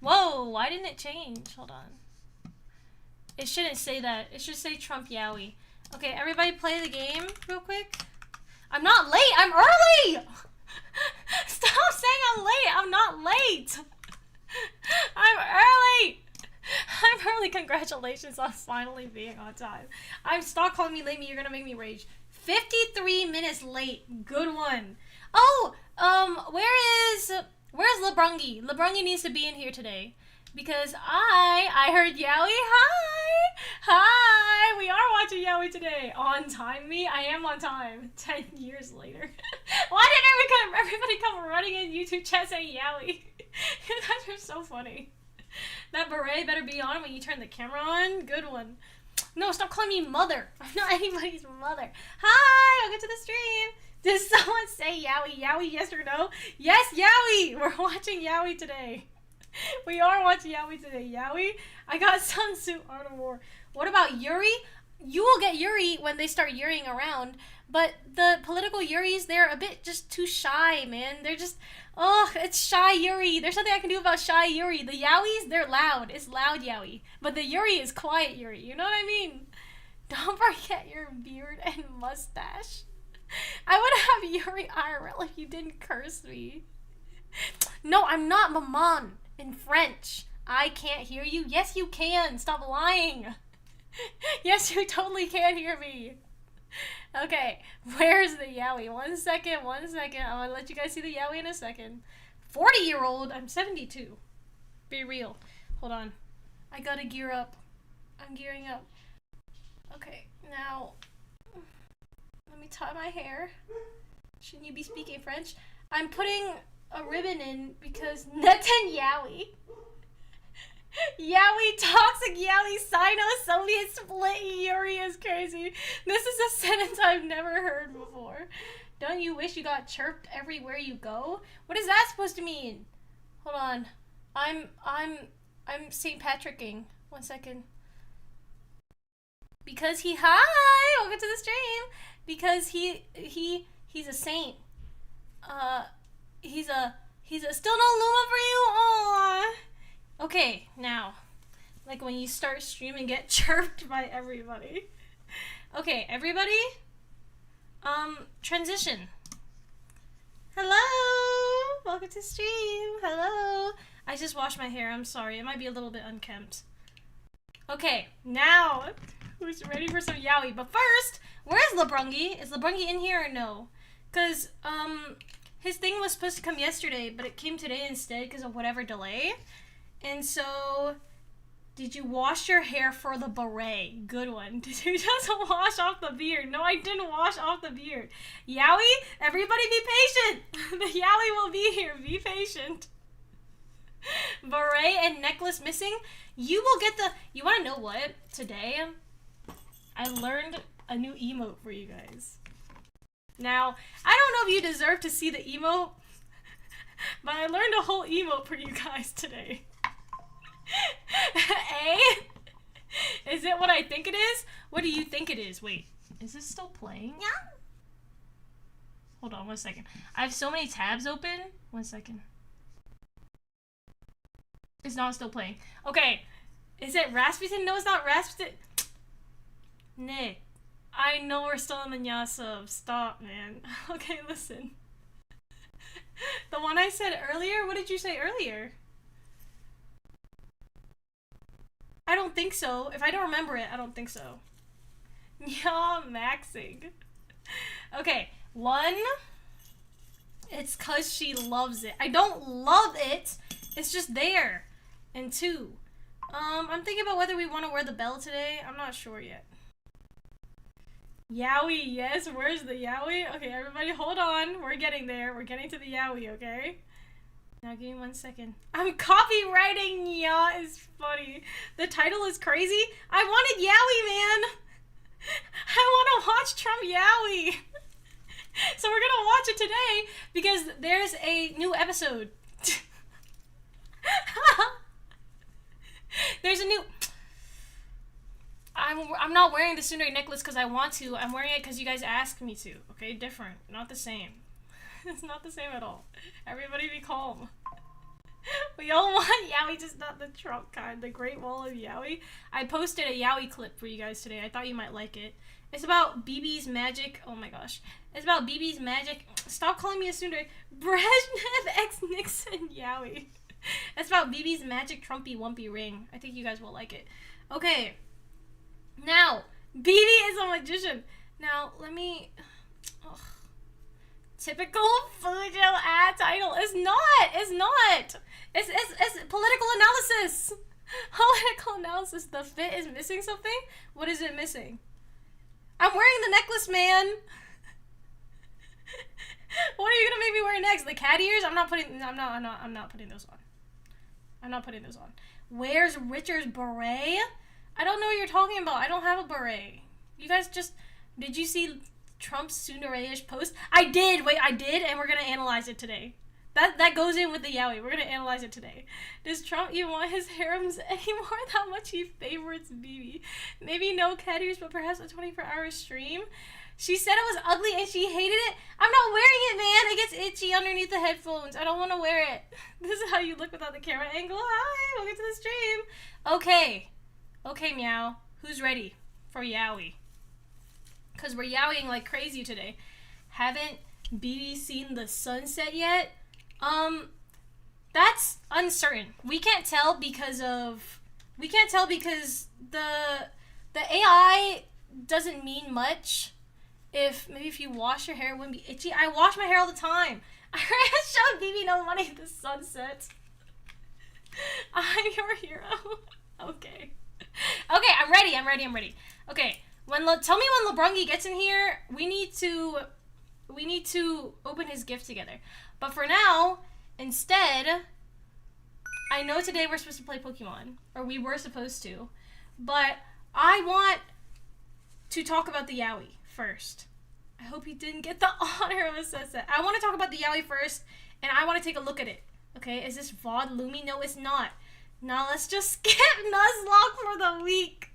Whoa, why didn't it change? Hold on. It shouldn't say that. It should say Trump Yaoi. Okay, everybody play the game real quick. I'm not late. I'm early. Stop saying I'm late. I'm not late. I'm early. I'm early. Congratulations on finally being on time. Stop calling me late. You're gonna make me rage. 53 minutes late. Good one. Oh, where's LeBrungy? LeBrungy needs to be in here today. Because I heard Yaoi. Hi, we are watching Yaoi today. On time, me? I am on time. 10 years later. Why did everybody come running in YouTube chat saying Yaoi? You guys are so funny. That beret better be on when you turn the camera on. Good one. No, stop calling me mother. I'm not anybody's mother. Hi, welcome to the stream. Did someone say Yaoi? Yaoi, yes or no? Yes, Yaoi. We're watching Yaoi today. We are watching Yaoi today. Yaoi, I got Sun Tzu Art of War. What about Yuri? You will get Yuri when they start Yuriing around, but the political Yuris, they're a bit just too shy, man. They're just, oh, it's shy Yuri. There's nothing I can do about shy Yuri. The Yaois, they're loud. It's loud Yaoi. But the Yuri is quiet Yuri. You know what I mean? Don't forget your beard and mustache. I would have Yuri IRL if you didn't curse me. No, I'm not Maman. In French. I can't hear you. Yes, you can. Stop lying. Yes, you totally can hear me. Okay, where's the Yaoi? One second. I'm gonna let you guys see the Yaoi in a second. 40-year-old. I'm 72. Be real. Hold on. I gotta gear up. I'm gearing up. Okay, now let me tie my hair. Shouldn't you be speaking French? I'm putting a ribbon in because Netanyahu. Yaoi, toxic Yaoi, Sino-Soviet split, Yuri is crazy. This is a sentence I've never heard before. Don't you wish you got chirped everywhere you go? What is that supposed to mean? Hold on. I'm St. Patricking. 1 second. Because hi, welcome to the stream. Because he's a saint. He's a still no Luma for you. Aww. Okay, now, like when you start streaming, get chirped by everybody. Okay, everybody. Transition. Hello, welcome to stream. Hello. I just washed my hair. I'm sorry. It might be a little bit unkempt. Okay, now, who's ready for some Yaoi? But first, where's LeBrungy? Is LeBrungy in here or no? Cause his thing was supposed to come yesterday, but it came today instead because of whatever delay. And so, did you wash your hair for the beret? Good one. Did you just wash off the beard? No, I didn't wash off the beard. Yaoi, everybody be patient. The Yaoi will be here. Be patient. Beret and necklace missing. You will get the... You want to know what? Today, I learned a new emote for you guys. Now, I don't know if you deserve to see the emote, but I learned a whole emote for you guys today. Is it what I think it is? What do you think it is? Wait, is this still playing? Yeah. Hold on 1 second. I have so many tabs open. 1 second. It's not still playing. Okay. Is it Rasputin? No, it's not Rasputin. Nick. I know we're still in the Nya sub. Stop, man. Okay, listen. The one I said earlier? What did you say earlier? I don't think so. If I don't remember it, I don't think so. Yeah, maxing. Okay, 1. It's cause she loves it. I don't love it. It's just there. And 2. I'm thinking about whether we want to wear the bell today. I'm not sure yet. Yaoi, yes. Where's the Yaoi? Okay, everybody hold on. We're getting there. We're getting to the Yaoi, okay? Now give me 1 second. I'm copywriting. Yeah, is funny. The title is crazy. I wanted Yaoi, man. I want to watch Trump Yaoi. So we're gonna watch it today because there's a new episode. There's a new... I'm not wearing the tsundere necklace because I want to. I'm wearing it because you guys asked me to. Okay, different. Not the same. It's not the same at all. Everybody be calm. We all want Yaoi, just not the Trump kind. The Great Wall of Yaoi. I posted a Yaoi clip for you guys today. I thought you might like it. It's about BB's magic. Oh my gosh. It's about BB's magic. Stop calling me a tsundere. Brezhnev X Nixon Yaoi. It's about BB's magic Trumpy Wumpy ring. I think you guys will like it. Okay. Now, BB is a magician. Now, let me... Ugh. Typical Fujo ad title. It's not. It's not. It's political analysis. Political analysis. The fit is missing something? What is it missing? I'm wearing the necklace, man. What are you gonna make me wear next? The cat ears? I'm not putting those on. I'm not putting those on. Where's Richard's beret? I don't know what you're talking about. I don't have a beret. You guys just... Did you see Trump's tsundere-ish post? I did! Wait, I did, and we're gonna analyze it today. That goes in with the Yaoi. We're gonna analyze it today. Does Trump even want his harems anymore? How much he favorites BB? Maybe no cat ears, but perhaps a 24-hour stream? She said it was ugly and she hated it. I'm not wearing it, man. It gets itchy underneath the headphones. I don't want to wear it. This is how you look without the camera angle. Hi, welcome to the stream. Okay. Okay, Meow. Who's ready for Yaoi? Because we're Yaoing like crazy today. Haven't BB seen the sunset yet? That's uncertain. We can't tell because the AI doesn't mean much. Maybe if you wash your hair, it wouldn't be itchy. I wash my hair all the time. I showed BB no money at the sunset. I'm your hero. Okay. Okay, I'm ready. Okay. Tell me when LeBrongi gets in here. We need to open his gift together. But for now, instead, I know today we're supposed to play Pokemon, or we were supposed to, but I want to talk about the Yaoi first. I hope he didn't get the honor of a sunset. I want to talk about the Yaoi first, and I want to take a look at it. Okay, is this VOD Lumie? No, it's not. Now let's just skip Nuzlocke for the week.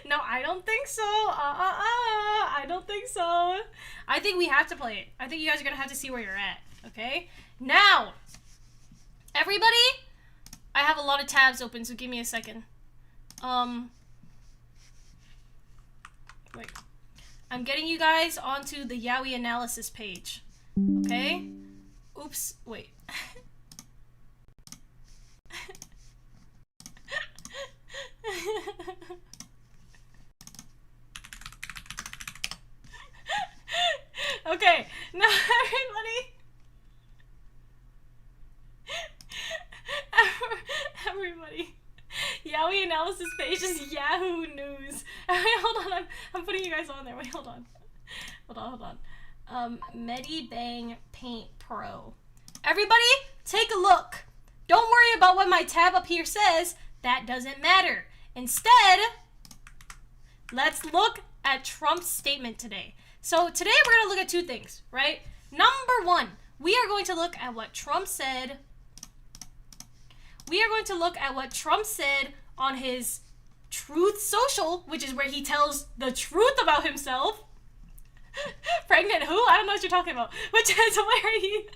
No, I don't think so. I don't think so. I think we have to play it. I think you guys are going to have to see where you're at. Okay? Now, everybody, I have a lot of tabs open, so give me a second. Wait. I'm getting you guys onto the Yaoi analysis page. Okay? Oops. Wait. Okay, now everybody, Yaoi analysis page is Yahoo News. Hold on, I'm putting you guys on there. Wait, hold on. Medibang Paint Pro. Everybody, take a look. Don't worry about what my tab up here says. That doesn't matter. Instead, let's look at Trump's statement today. So today we're going to look at two things, right? Number one, we are going to look at what Trump said. We are going to look at what Trump said on his Truth Social, which is where he tells the truth about himself. Pregnant who? I don't know what you're talking about. Which is where he...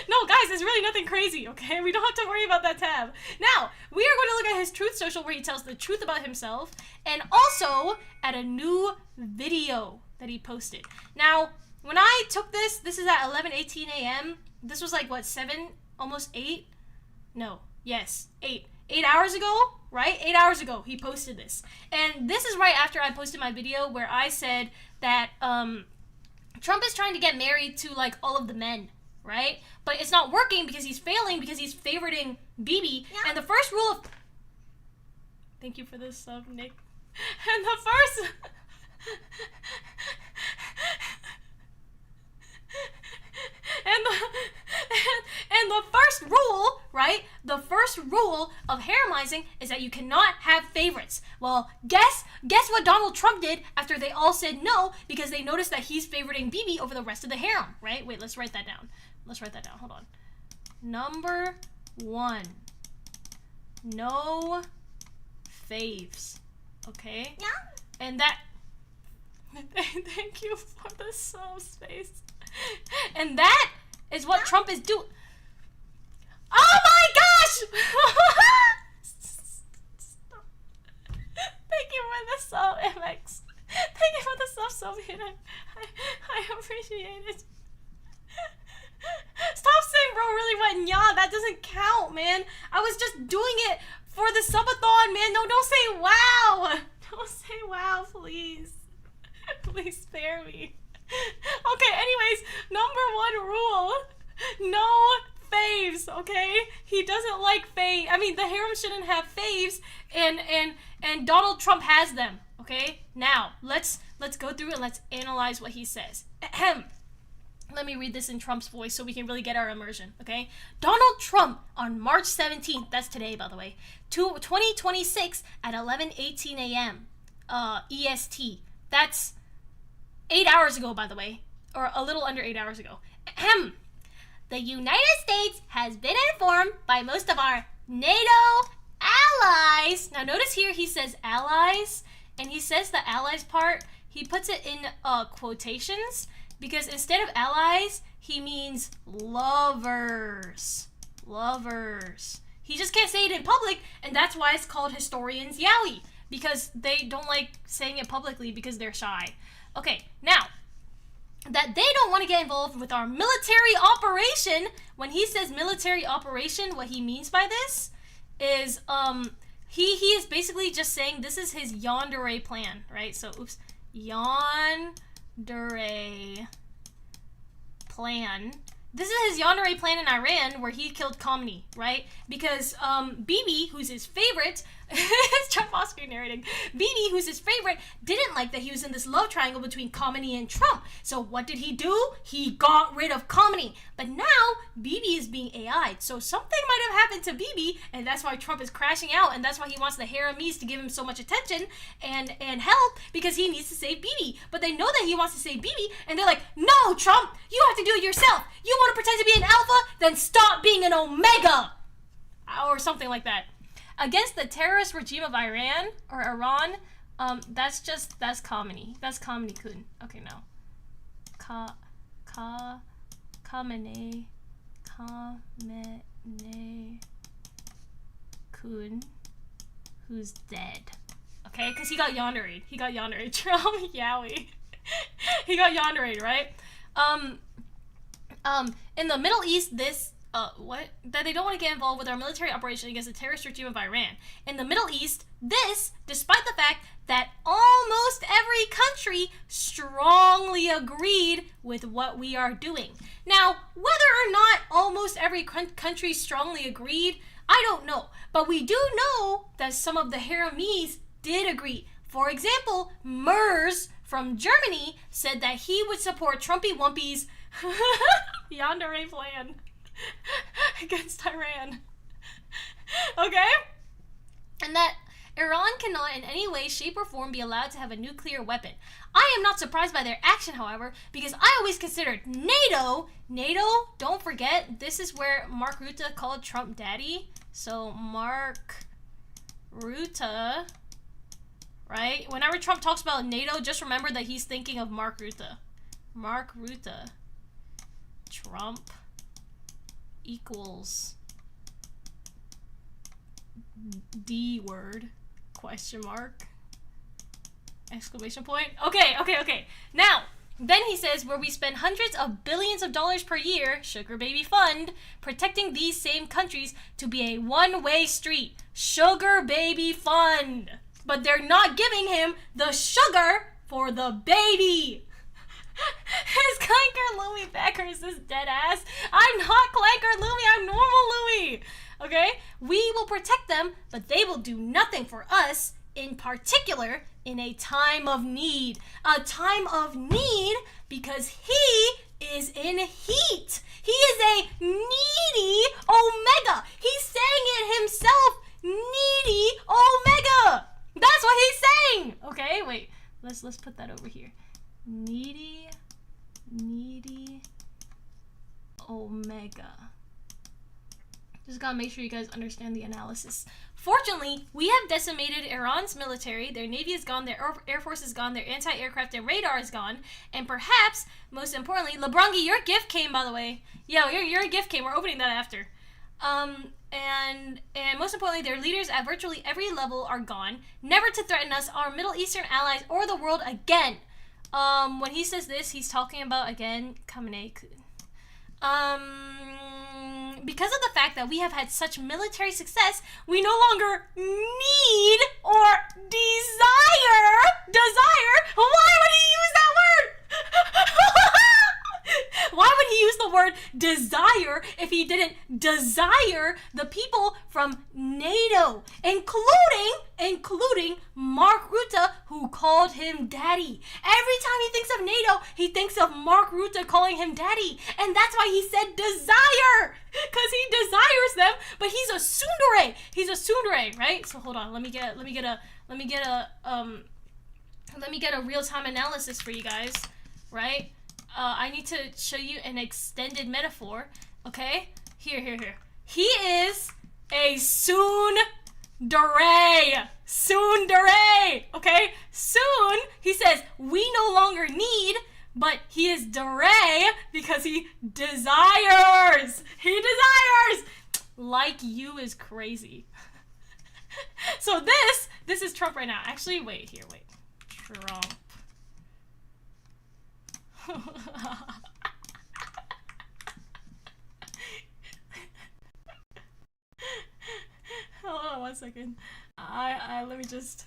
No, guys, it's really nothing crazy, okay? We don't have to worry about that tab. Now, we are going to look at his Truth Social where he tells the truth about himself, and also at a new video that he posted. Now, when I took this is at 11:18 a.m. This was like, what, 7? Almost 8? No. Yes, 8. 8 hours ago, right? 8 hours ago, he posted this. And this is right after I posted my video where I said that Trump is trying to get married to, like, all of the men, right? But it's not working because he's failing because he's favoriting BB. Yeah. And the first rule of... Thank you for this sub, Nick. And the first... And the first rule, right? The first rule of haremizing is that you cannot have favorites. Well, guess what Donald Trump did after they all said no because they noticed that he's favoriting BB over the rest of the harem, right? Wait, let's write that down. Hold on. Number 1. No faves. Okay? Yeah. And that... Thank you for the sub space. And that is what Trump is doing. Oh my gosh! it. I appreciate it. Stop saying bro really went yeah. That doesn't count, man. I was just doing it for the subathon, man. No, don't say wow. Don't say wow, please. Please spare me. Okay, anyways, number 1 rule. No faves, okay? He doesn't like fave. I mean, the harem shouldn't have faves, and Donald Trump has them, okay? Now, let's go through and let's analyze what he says. Ahem. Let me read this in Trump's voice so we can really get our immersion, okay? Donald Trump on March 17th, that's today, by the way, 2026 at 11:18 a.m. EST. That's 8 hours ago, by the way, or a little under 8 hours ago. Ahem. The United States has been informed by most of our NATO allies. Now notice here he says allies, and he says the allies part, he puts it in quotations, because instead of allies, he means lovers. Lovers. He just can't say it in public, and that's why it's called historians Yaoi, because they don't like saying it publicly because they're shy. Okay, now, that they don't want to get involved with our military operation. When he says military operation, what he means by this is he is basically just saying this is his yandere plan, right? So oops, yandere plan. This is his yandere plan in Iran where he killed Khamenei, right? Because Bibi, who's his favorite, it's Trump Oscar narrating, Bibi, who's his favorite, didn't like that he was in this love triangle between Khamenei and Trump. So what did he do? He got rid of Khamenei. But now, Bibi is being AI'd. So something might have happened to Bibi, and that's why Trump is crashing out, and that's why he wants the Haremis to give him so much attention and help, because he needs to save Bibi. But they know that he wants to save Bibi, and they're like, no, Trump, you have to do it yourself. You want to pretend to be an alpha? Then stop being an omega! Or something like that. Against the terrorist regime of Iran, or Iran, that's Khamenei. That's Khamenei-kun. Okay, no. Khamenei-kun, who's dead. Okay, because he got yandered. He got yandered. Trump Yaoi. He got yandered, right? In the Middle East, that they don't want to get involved with our military operation against the terrorist regime of Iran. In the Middle East, despite the fact that almost every country strongly agreed with what we are doing. Now, whether or not almost every country strongly agreed, I don't know. But we do know that some of the Haremis did agree. For example, Merz from Germany said that he would support Trumpy Wumpy's yandere plan against Iran. Okay? And that Iran cannot in any way, shape, or form be allowed to have a nuclear weapon. I am not surprised by their action, however, because I always considered NATO, don't forget, this is where Mark Rutte called Trump daddy. So Mark Rutte, right? Whenever Trump talks about NATO, just remember that he's thinking of Mark Rutte. Mark Rutte. Trump equals D word, question mark, exclamation point. Okay. Now, then he says, where we spend hundreds of billions of dollars per year, sugar baby fund, protecting these same countries to be a one-way street. Sugar baby fund. But they're not giving him the sugar for the baby. Is Clanker Lumie back, or is this dead ass? I'm not Clanker Lumie, I'm normal Lumie. Okay? We will protect them, but they will do nothing for us, in particular, in a time of need. A time of need because he is in heat. He is a needy omega. He's saying it himself. Needy omega. That's what he's saying. Okay, wait. Let's put that over here. Needy omega. Just gotta make sure you guys understand the analysis. Fortunately, we have decimated Iran's military. Their navy is gone, their air force is gone, their anti-aircraft and radar is gone, and perhaps, most importantly, LeBrongi, your gift came, by the way. Yo, your gift came. We're opening that after. And most importantly, their leaders at virtually every level are gone, never to threaten us, our Middle Eastern allies, or the world again. When he says this, he's talking about, again, Kamine. Because of the fact that we have had such military success, we no longer need or desire. Why would he use that word? Why would he use the word desire if he didn't desire the people from NATO, including Mark Rutte, who called him daddy? Every time he thinks of NATO, he thinks of Mark Rutte calling him daddy, and that's why he said desire, because he desires them. But he's a tsundere. He's a tsundere, right? So hold on, let me get a real-time analysis for you guys, right? I need to show you an extended metaphor, okay? Here. He is a tsundere, okay? Soon, he says, we no longer need, but he is dere because he desires. He desires. Like you is crazy. So this is Trump right now. Actually, wait. Trump. Hold on 1 second. Let me just.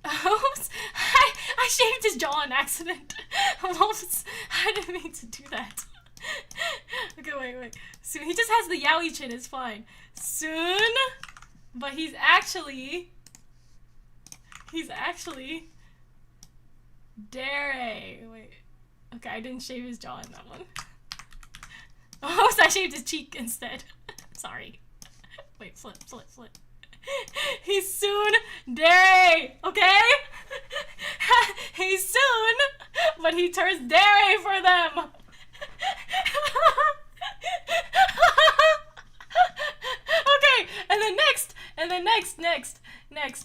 Oops! I shaved his jaw on accident. Oops! I didn't mean to do that. Okay, wait. So he just has the yaoi chin. It's fine. Soon, but he's actually dare. Wait. Okay, I didn't shave his jaw in that one. Oh, so I shaved his cheek instead. Sorry. Wait, flip. He's soon dare, okay? He's soon, but he turns dare for them. Okay, and then next.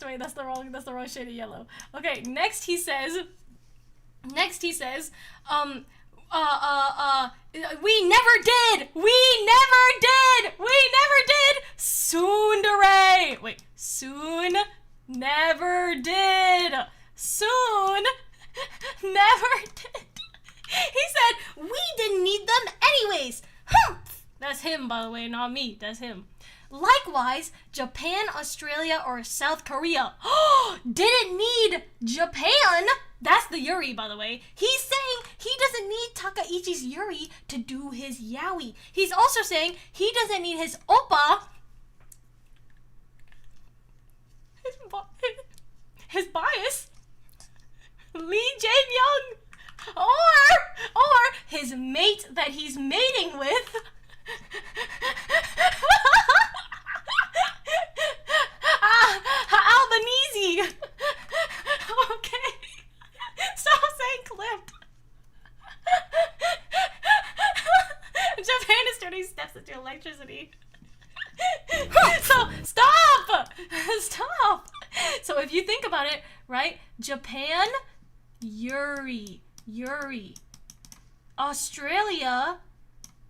Wait, that's the wrong shade of yellow. Okay, next he says, we never did. Tsundere. Wait, soon never did. Soon never did. He said we didn't need them anyways. Humph. That's him, by the way, not me. That's him. Likewise, Japan, Australia, or South Korea didn't need Japan. That's the Yuri, by the way. He's saying he doesn't need Takaichi's Yuri to do his yaoi. He's also saying he doesn't need his oppa, his bias, Lee Jae-myung, or his mate that he's mating with. Albanese. Okay. Stop saying clipped. Japan is turning steps into electricity. So stop. So if you think about it, right? Japan, Yuri. Australia,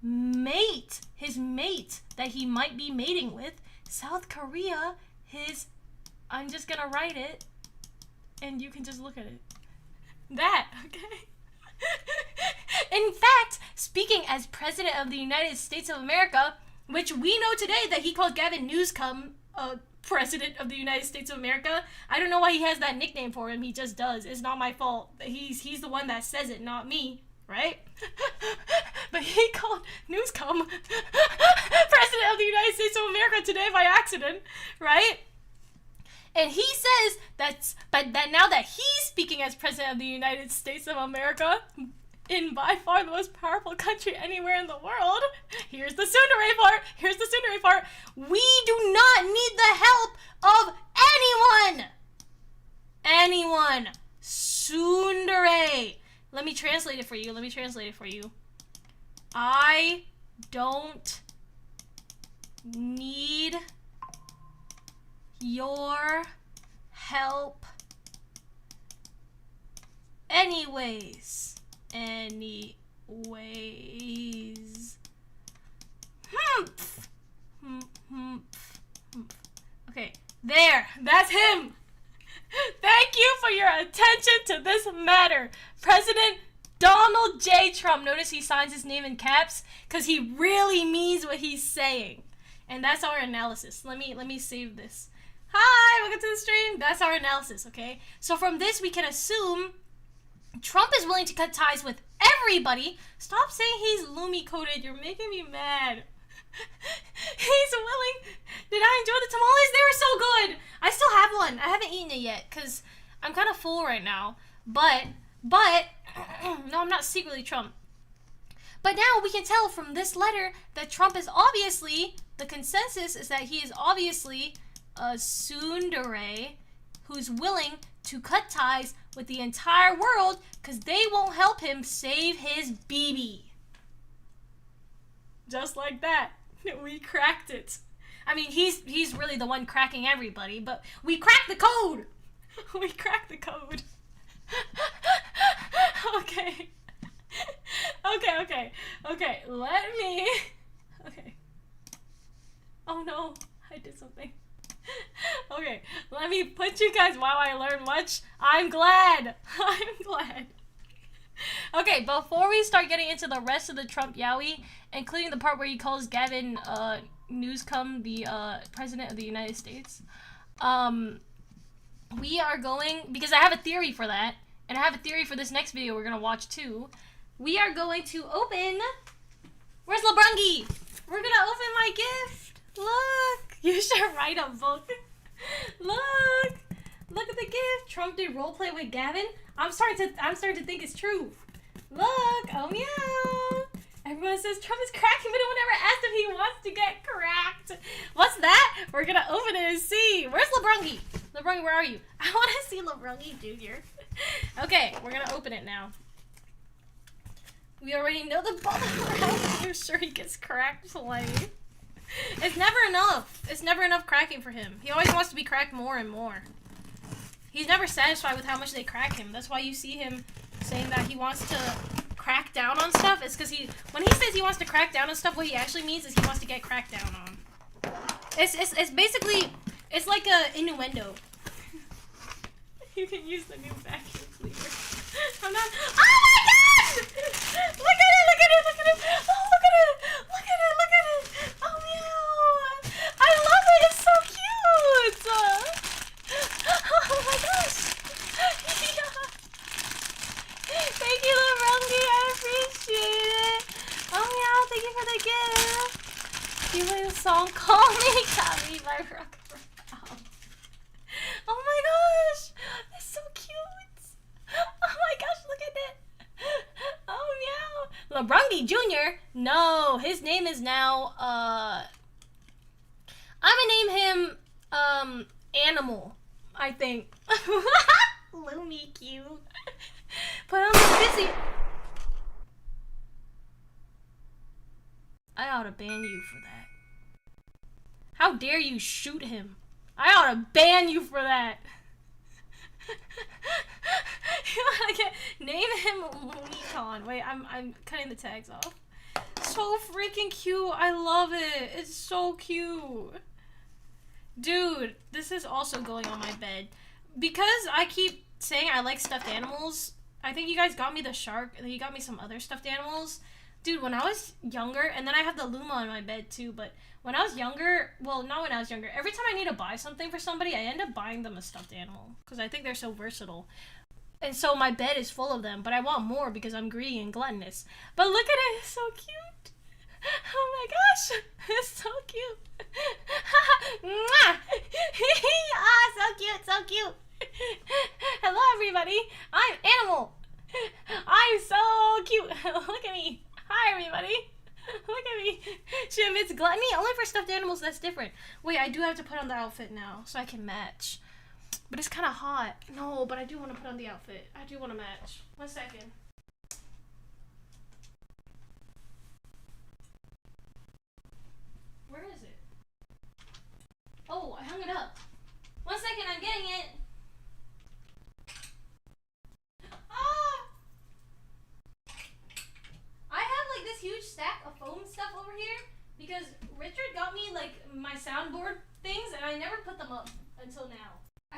mate, his mate that he might be mating with. South Korea, I'm just gonna write it and you can just look at it. That, okay? In fact, speaking as President of the United States of America, which we know today that he called Gavin Newsom President of the United States of America. I don't know why he has that nickname for him. He just does. It's not my fault. He's the one that says it, not me, right? But he called Newsom President of the United States of America today by accident, right? And he says that now that he's speaking as President of the United States of America, in by far the most powerful country anywhere in the world, here's the tsundere part, we do not need the help of anyone. Tsundere. Let me translate it for you. I don't need your help anyways. Okay, there. That's him. Thank you for your attention to this matter. President Donald J. Trump. Notice he signs his name in caps because he really means what he's saying. And that's our analysis. Let me save this. Hi, welcome to the stream. That's our analysis, okay? So from this, we can assume Trump is willing to cut ties with everybody. Stop saying he's Lumie coded. You're making me mad. He's willing. Did I enjoy the tamales? They were so good. I still have one. I haven't eaten it yet because I'm kind of full right now. But, no, I'm not secretly Trump. But now we can tell from this letter that Trump is obviously, the consensus is that he is obviously a tsundere who's willing to cut ties with the entire world because they won't help him save his BB. Just like that. We cracked it. I mean, he's really the one cracking everybody, but we cracked the code. We cracked the code. Okay. Okay, let me... Okay. Oh no, I did something. Okay, let me put you guys, wow, I learned much. I'm glad. Okay, before we start getting into the rest of the Trump Yaoi, including the part where he calls Gavin Newsom the President of the United States, we are going, because I have a theory for that, and I have a theory for this next video we're going to watch too. We are going to open... Where's LeBrungy? We're going to open my gift. Look. You should write a book. Look at the gift. Trump did roleplay with Gavin. I'm starting to think it's true. Look. Oh meow. Everyone says Trump is cracking, but no one ever asked if he wants to get cracked. What's that? We're gonna open it and see. Where's LeBrungy? LeBrungy, where are you? I want to see LeBrungy Jr. Okay, we're gonna open it now. We already know the bottom. You're sure he gets cracked, like. It's never enough. It's never enough cracking for him. He always wants to be cracked more and more. He's never satisfied with how much they crack him. That's why you see him saying that he wants to crack down on stuff. It's because when he says he wants to crack down on stuff, what he actually means is he wants to get cracked down on. It's basically, it's like a innuendo. You can use the new vacuum cleaner. I'm not. Oh my gosh! Look at it! Oh, look at it! Oh meow! I love it! It's so cute! Oh my gosh! Yeah. Thank you, LeBrungy. I appreciate it. Oh meow! Thank you for the gift. You play the song "Call Me Copy" by Rock. Oh my gosh! That's so cute! Oh my gosh, look at it! Oh meow! LeBrungy Jr.? No, his name is now, I'm gonna name him, Animal, I think. Lumie cute. But I'm busy. I ought to ban you for that. How dare you shoot him? I ought to ban you for that. Name him Lumie. Wait, I'm cutting the tags off. So freaking cute. I love it. It's so cute. Dude, this is also going on my bed. Because I keep saying I like stuffed animals, I think you guys got me the shark, and then you got me some other stuffed animals. Dude, when I was younger, and then I have the Luma on my bed too, but when I was younger, well, not when I was younger, every time I need to buy something for somebody, I end up buying them a stuffed animal, because I think they're so versatile. And so my bed is full of them, but I want more because I'm greedy and gluttonous. But look at it, it's so cute. Oh my gosh, it's so cute. Mwah! Ah, so cute, so cute. Hello, everybody. I'm Animal. I'm so cute. Look at me. Hi, everybody. Look at me. She admits gluttony only for stuffed animals. That's different. Wait, I do have to put on the outfit now so I can match. But it's kind of hot. No, but I do want to put on the outfit. I do want to match. 1 second. Where is it? Oh, I hung it up. 1 second, I'm getting it. Ah! I have like this huge stack of foam stuff over here because Richard got me like my soundboard things and I never put them up until now. I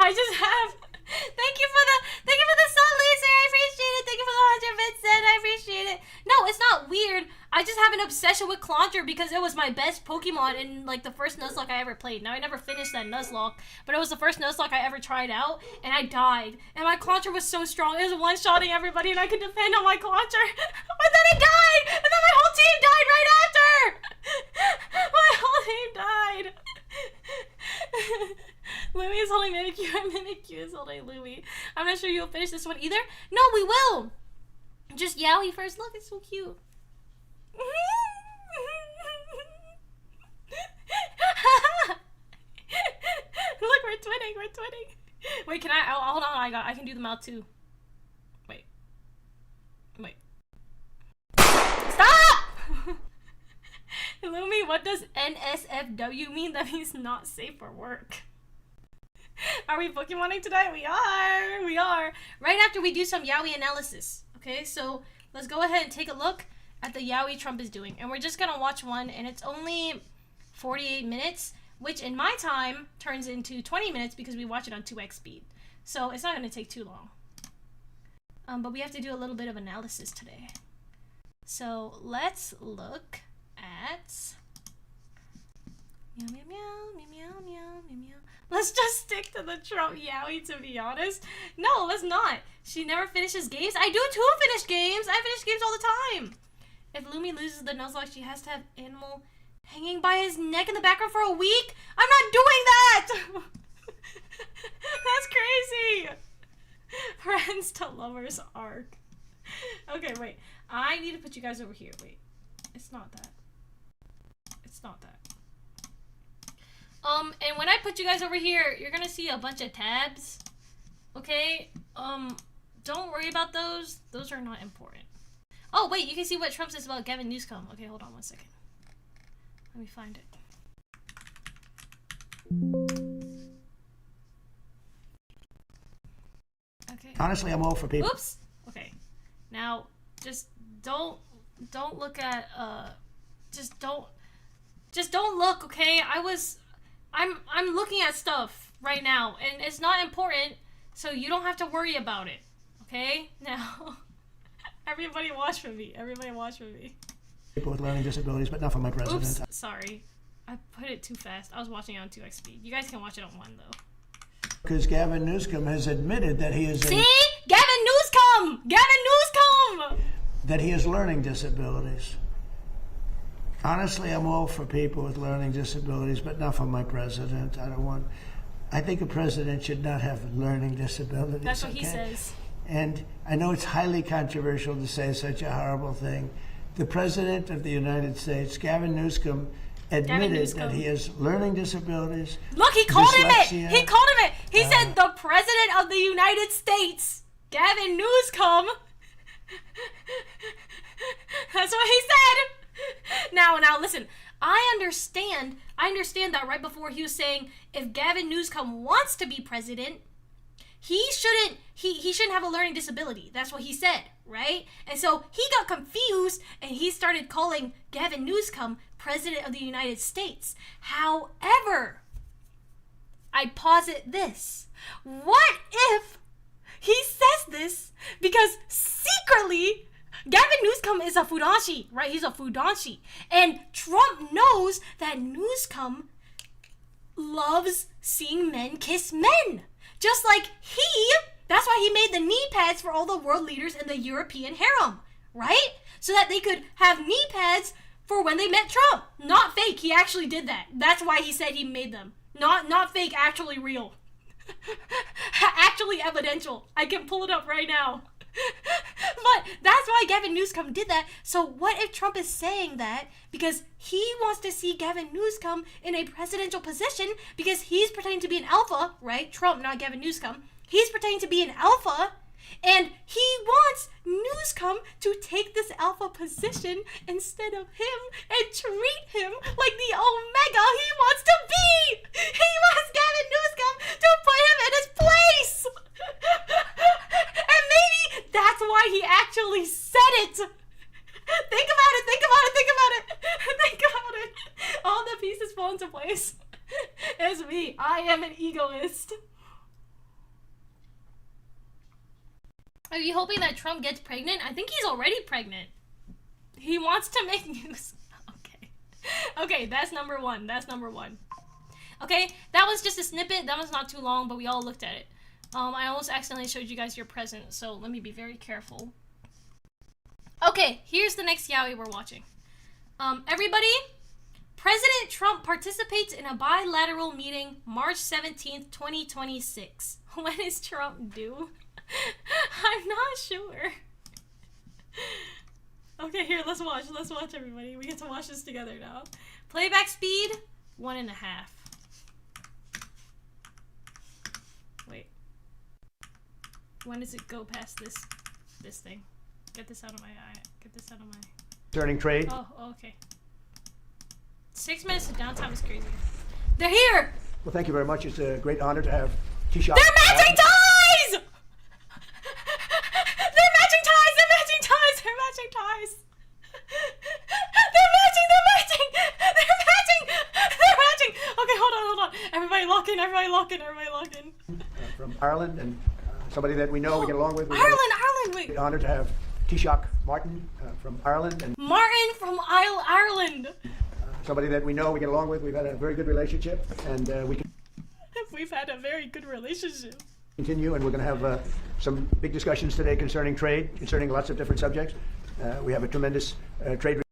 I just have. Thank you for the sun, Lisa. I appreciate it. Thank you for the 100 bits, Zen. I appreciate it. No, it's not weird. I just have an obsession with Clauncher because it was my best Pokemon in like the first Nuzlocke I ever played. Now I never finished that Nuzlocke, but it was the first Nuzlocke I ever tried out, and I died. And my Clauncher was so strong. It was one-shotting everybody, and I could depend on my Clauncher. But then it died, and then my whole team died right after. My whole team died. Lumie is holding Mimikyu, and Mimikyu is holding Lumie. I'm not sure you'll finish this one either. No, we will. Just Yaoi first. Look, it's so cute. Look, we're twinning. Wait, can I? Oh, hold on, I can do the mouth too. Wait. Stop! Lumie, what does NSFW mean? That means not safe for work. Are we Pokemoning today? We are. Right after we do some Yaoi analysis. Okay, so let's go ahead and take a look at the Yaoi Trump is doing. And we're just gonna watch one, and it's only 48 minutes, which in my time turns into 20 minutes because we watch it on 2x speed. So it's not gonna take too long. But we have to do a little bit of analysis today. So let's look at meow meow meow meow meow meow meow. Let's just stick to the Trump Yaoi, to be honest. No, let's not. She never finishes games. I do too finish games. I finish games all the time. If Lumie loses the Nuzlocke, she has to have Animal hanging by his neck in the background for a week. I'm not doing that. That's crazy. Friends to lovers arc. Okay, wait. I need to put you guys over here. Wait. It's not that. And when I put you guys over here, you're gonna see a bunch of tabs. Okay? Don't worry about those. Those are not important. Oh, wait, you can see what Trump says about Gavin Newsom. Okay, hold on one second. Let me find it. Okay. Honestly, I'm all for people. Oops. Okay. Now, just don't look at, just don't look, okay? I'm looking at stuff right now, and it's not important, so you don't have to worry about it, okay? Now, everybody watch for me. People with learning disabilities, but not for my president. Oops, sorry. I put it too fast. I was watching it on 2x speed. You guys can watch it on 1, though. Because Gavin Newsom has admitted that he is See? Gavin Newsom! That he has learning disabilities. Honestly, I'm all for people with learning disabilities, but not for my president. I think a president should not have learning disabilities. That's what he says. And I know it's highly controversial to say such a horrible thing. The President of the United States, Gavin Newsom, admitted that he has learning disabilities. Look, he called him it. He said the President of the United States, Gavin Newsom. That's what he said. Now listen. I understand that right before he was saying if Gavin Newsom wants to be president, he shouldn't have a learning disability. That's what he said, right? And so he got confused and he started calling Gavin Newsom President of the United States. However, I posit this. What if he says this because secretly Gavin Newsom is a Fudanshi, right? He's a Fudanshi. And Trump knows that Newsom loves seeing men kiss men. Just like that's why he made the knee pads for all the world leaders in the European harem, right? So that they could have knee pads for when they met Trump. Not fake, he actually did that. That's why he said he made them. Not fake, actually real. Actually evidential. I can pull it up right now. But that's why Gavin Newsom did that. So what if Trump is saying that because he wants to see Gavin Newsom in a presidential position because he's pretending to be an alpha, right? Trump, not Gavin Newsom. He's pretending to be an alpha, and he wants Newsom to take this alpha position instead of him and treat him like the Omega he wants to be. He wants Gavin Newsom to put him in his place. And maybe that's why he actually said it. Think about it. All the pieces fall into place. It's me. I am an egoist. Are you hoping that Trump gets pregnant? I think he's already pregnant. He wants to make news. Okay. Okay, that's number one. That's number one. Okay, that was just a snippet. That was not too long, but we all looked at it. I almost accidentally showed you guys your present, so let me be very careful. Okay, here's the next Yaoi we're watching. Everybody, President Trump participates in a bilateral meeting March 17th, 2026. When is Trump due? I'm not sure. Okay, here, let's watch. Let's watch, everybody. We get to watch this together now. Playback speed, 1.5. Wait. When does it go past this thing? Get this out of my eye. Get this out of my... Concerning trade. Oh, okay. 6 minutes of downtime is crazy. They're here! Well, thank you very much. It's a great honor to have Tisha. They're matching ties! They're matching ties! They're matching ties! They're matching ties! They're matching! They're matching! They're matching! They're matching! Okay, hold on. Everybody lock in, everybody lock in, everybody lock in. From Ireland, and somebody that we know we get along with. Ireland, wait. Great honor to have Taoiseach Martin from Ireland. And Martin from Ireland. Somebody that we know we get along with. We've had a very good relationship, and We've had a very good relationship. Continue, and we're going to have some big discussions today concerning trade, concerning lots of different subjects. We have a tremendous trade.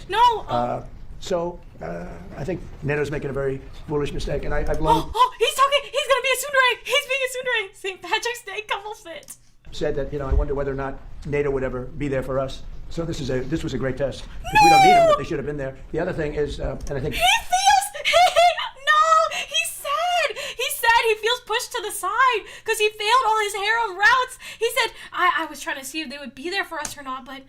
No. So I think NATO's making a very foolish mistake, and I've learned. Oh, he's talking. He's going to be a tsundere. He's being a tsundere. St. Patrick's Day couple fit. Said that, I wonder whether or not NATO would ever be there for us. So this was a great test. Because we don't need them, but they should have been there. The other thing is, and I think... He said he feels pushed to the side because he failed all his harem routes. He said, I was trying to see if they would be there for us or not, but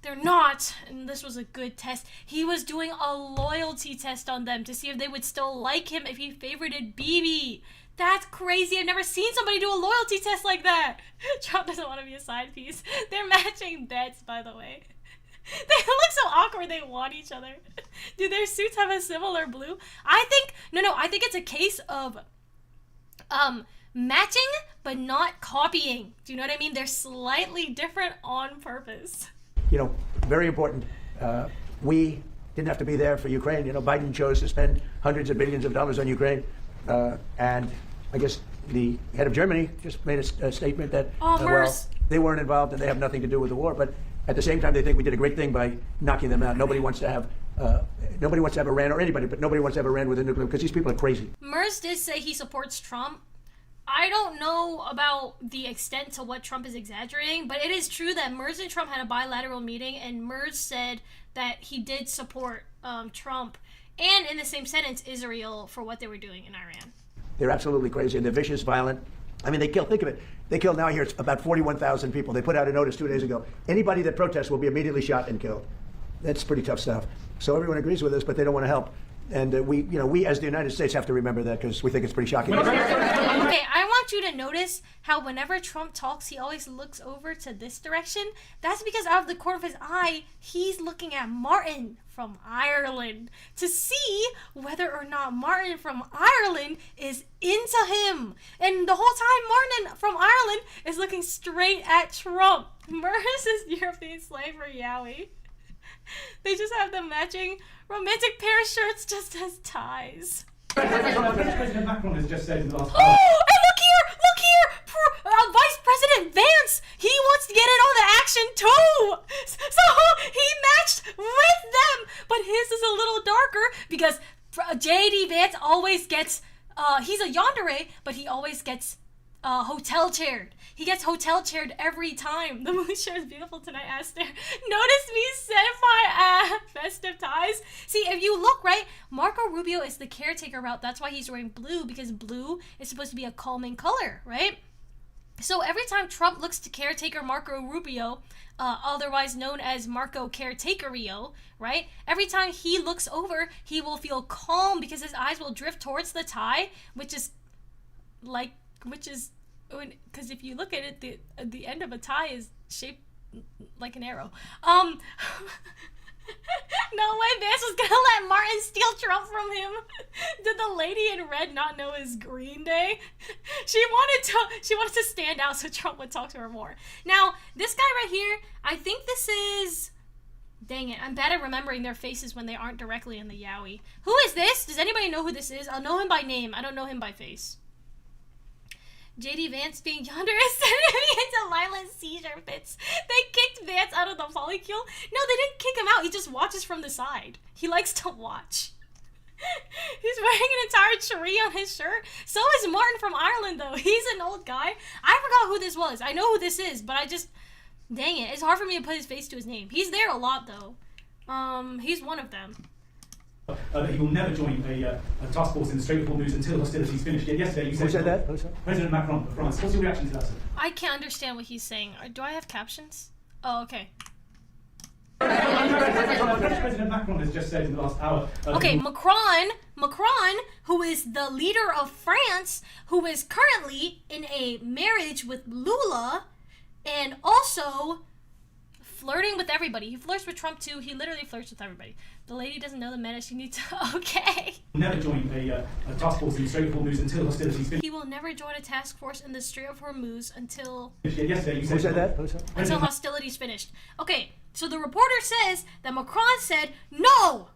they're not. And this was a good test. He was doing a loyalty test on them to see if they would still like him if he favorited Bibi. That's crazy. I've never seen somebody do a loyalty test like that. Trump doesn't want to be a side piece. They're matching bets, by the way. They look so awkward. They want each other. Do their suits have a similar blue? I think it's a case of matching but not copying. Do you know what I mean? They're slightly different on purpose. Very important. We didn't have to be there for Ukraine. Biden chose to spend hundreds of billions of dollars on Ukraine. And I guess the head of Germany just made a statement that, they weren't involved and they have nothing to do with the war. But at the same time, they think we did a great thing by knocking them out. Nobody wants to have Iran, or anybody, but nobody wants to have Iran with a nuclear, because these people are crazy. Merz did say he supports Trump. I don't know about the extent to what Trump is exaggerating, but it is true that Merz and Trump had a bilateral meeting, and Merz said that he did support Trump, and in the same sentence, Israel for what they were doing in Iran. They're absolutely crazy, and they're vicious, violent. I mean, think of it. They killed, now here, it's about 41,000 people. They put out a notice 2 days ago. Anybody that protests will be immediately shot and killed. That's pretty tough stuff. So everyone agrees with us, but they don't want to help. And we as the United States have to remember that, because we think it's pretty shocking. Okay, I want you to notice how whenever Trump talks, he always looks over to this direction. That's because out of the corner of his eye, he's looking at Martin from Ireland to see whether or not Martin from Ireland is into him. And the whole time, Martin from Ireland is looking straight at Trump. Merz is European slang for Yaoi. They just have the matching romantic pair of shirts just as ties. President Macron has just said in the last... Oh, and look here! Vice President Vance, he wants to get in on the action too! So he matched with them, but his is a little darker because J.D. Vance always gets, he's a yandere, but he always gets hotel chaired. He gets hotel chaired every time. The moon show is beautiful tonight, Aster. Notice me set my festive ties. See, if you look right, Marco Rubio is the caretaker route. That's why he's wearing blue, because blue is supposed to be a calming color, right? So every time Trump looks to caretaker Marco Rubio, otherwise known as Marco Caretakerio, right? Every time he looks over, he will feel calm because his eyes will drift towards the tie, because if you look at it, the end of a tie is shaped like an arrow. No way Vance was gonna let Martin steal Trump from him. Did the lady in red not know his Green Day? She wanted to stand out so Trump would talk to her more. Now, this guy right here, I think this is... Dang it, I'm bad at remembering their faces when they aren't directly in the Yaoi. Who is this? Does anybody know who this is? I'll know him by name. I don't know him by face. J.D. Vance being yonder is sending me into violent seizure fits. They kicked Vance out of the follicule. No, they didn't kick him out. He just watches from the side. He likes to watch. He's wearing an entire tree on his shirt. So is Martin from Ireland, though. He's an old guy. I forgot who this was. I know who this is, but I just... Dang it. It's hard for me to put his face to his name. He's there a lot, though. He's one of them. That he will never join a task force in the Strait of Hormuz until hostilities finished. Yet yesterday you said... Who said that? Who said? President Macron of France. What's your reaction to that, sir? I can't understand what he's saying. Do I have captions? Oh, okay. President Macron has just said in the last hour... Okay, Macron, who is the leader of France, who is currently in a marriage with Lula, and also flirting with everybody. He flirts with Trump too. He literally flirts with everybody. The lady doesn't know the menace. She needs to... Okay. Never join a task force in the Strait of Hormuz until hostilities finished. He will never join a task force in the Strait of Hormuz until... Yesterday you said... Who said that? Who said? Until hostilities finished. Okay, so the reporter says that Macron said, no!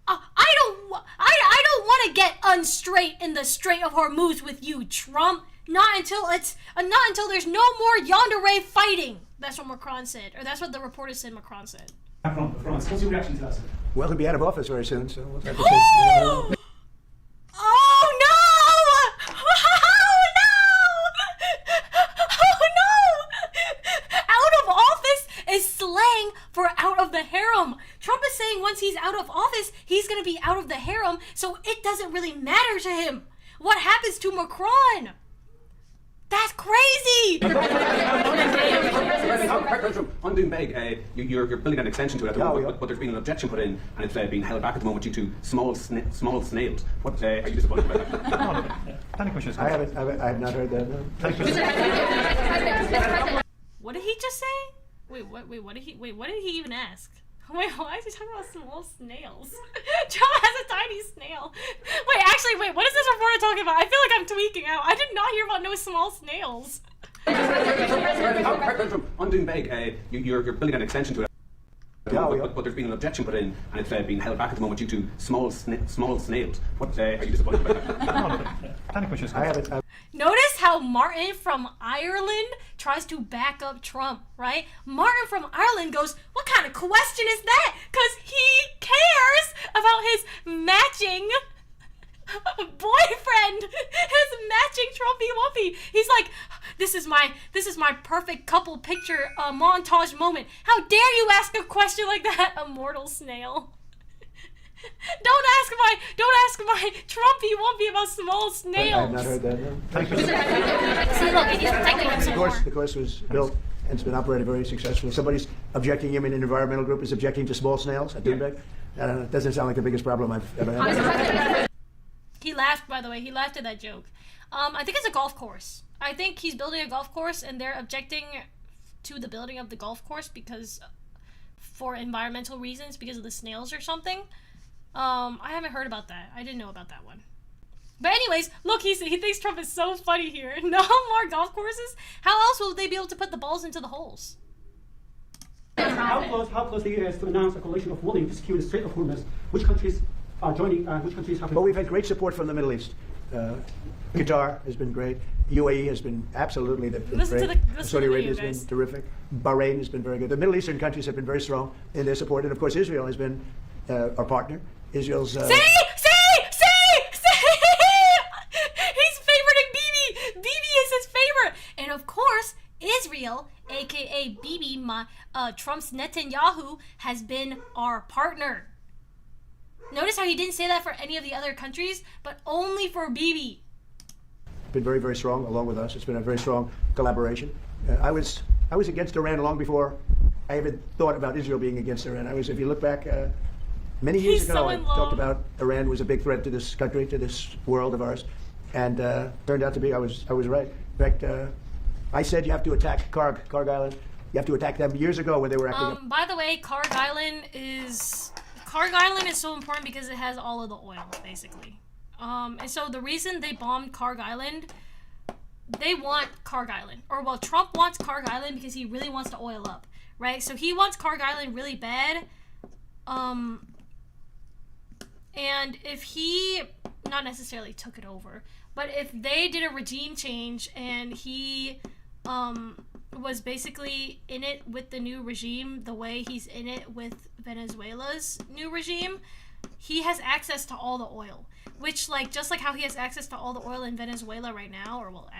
I don't want to get unstraight in the Strait of Hormuz with you, Trump. Not until there's no more yandere fighting. That's what Macron said, or that's what the reporter said Macron said. Macron of France. What's your reaction to that, sir? Well, he'll be out of office very soon, so we'll have to see. Oh! Oh no! Oh no! Oh no! Out of office is slang for out of the harem. Trump is saying once he's out of office, he's gonna be out of the harem, so it doesn't really matter to him. What happens to Macron? That's crazy! I'm doing big. You're building an extension to it, but there's been an objection put in, and it's being held back at the moment due to small snails. What are you disappointed about that? I have not heard that. No. What did he just say? What did he even ask? Wait, why is he talking about small snails? Trump has a tiny snail. Wait, what is this reporter talking about? I feel like I'm tweaking out. I did not hear about no small snails. I'm doing big. You're building an extension to it. But there's been an objection put in, and it's being held back at the moment due to small snails. What are you disappointed about that? I haven't. Notice how Martin from Ireland tries to back up Trump, right? Martin from Ireland goes, what kind of question is that? Because he cares about his matching boyfriend, his matching Trumpy Wumpy. He's like, this is my perfect couple picture montage moment. How dare you ask a question like that, immortal snail? Don't ask my Trumpy Wumpy about small snails. I have not heard that. No. See, look, he's protecting him some more. The course was built and it's been operated very successfully. Somebody's objecting him in an environmental group is objecting to small snails at Doonbeg. I don't know. It doesn't sound like the biggest problem I've ever had. He laughed, by the way. He laughed at that joke. I think it's a golf course. I think he's building a golf course, and they're objecting to the building of the golf course because, for environmental reasons, because of the snails or something. I haven't heard about that. I didn't know about that one. But anyways, look, he thinks Trump is so funny here. No more golf courses? How else will they be able to put the balls into the holes? How close the U.S. to announce a coalition of willing to secure the Strait of Hormuz? Which countries are joining? Which countries have? Well, we've had great support from the Middle East. Qatar has been great. UAE has been absolutely great. Saudi Arabia has been terrific. Bahrain has been very good. The Middle Eastern countries have been very strong in their support, and of course Israel has been our partner. Israel's. See! He's favoriting Bibi. Bibi is his favorite, and of course Israel, aka Bibi, Trump's Netanyahu, has been our partner. Notice how he didn't say that for any of the other countries, but only for Bibi. Been very, very strong along with us. It's been a very strong collaboration. I was against Iran long before I even thought about Israel being against Iran. If you look back many years ago, I talked about Iran was a big threat to this country, to this world of ours, and turned out to be I was right. In fact, I said you have to attack Karg Island. You have to attack them years ago when they were acting up. By the way, Karg Karg Island is so important because it has all of the oil, basically. And so the reason they bombed Karg Island, they want Karg Island. Or, well, Trump wants Karg Island because he really wants to oil up, right? So he wants Karg Island really bad. And if he, not necessarily took it over, but if they did a regime change and he was basically in it with the new regime the way he's in it with Venezuela's new regime, he has access to all the oil. Which, like, just like how he has access to all the oil in Venezuela right now, or, well,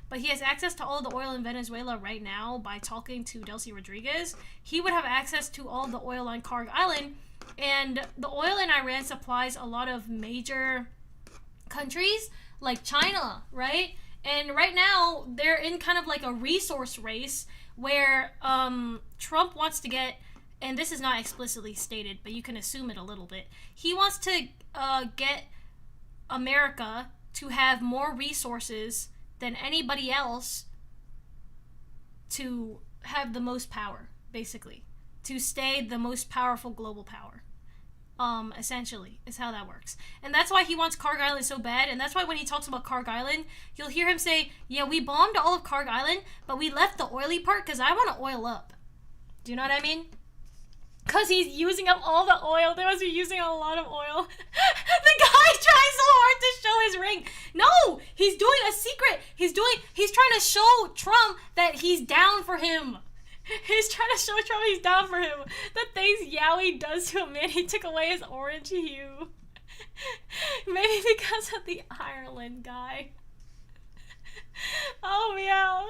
but he has access to all the oil in Venezuela right now by talking to Delcy Rodriguez, he would have access to all the oil on Karg Island. And the oil in Iran supplies a lot of major countries, like China, right? And right now, they're in kind of like a resource race where Trump wants to get, and this is not explicitly stated, but you can assume it a little bit, he wants to get America to have more resources than anybody else to have the most power, basically. To stay the most powerful global power. Essentially, is how that works. And that's why he wants Karg Island so bad, and that's why when he talks about Karg Island, you'll hear him say, yeah, we bombed all of Karg Island, but we left the oily part because I want to oil up. Do you know what I mean? Because he's using up all the oil. They must be using a lot of oil. The guy tries so hard to show his ring. No! He's doing a secret. He's trying to show Trump that he's down for him. He's trying to show Trump he's down for him. The things Yaoi does to him, man, he took away his orange hue. Maybe because of the Ireland guy. Oh, meow.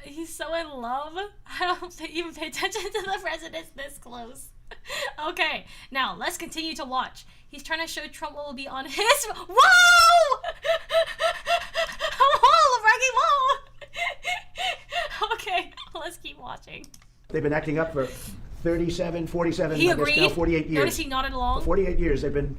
He's so in love. I don't even pay attention to the presidents this close. Okay, now let's continue to watch. He's trying to show Trump what will be on his. Whoa! Whoa, Frankie, whoa! Okay, let's keep watching. They've been acting up for 37, 47, he I guess now 48 years. Notice he nodded along. For 48 years, they've been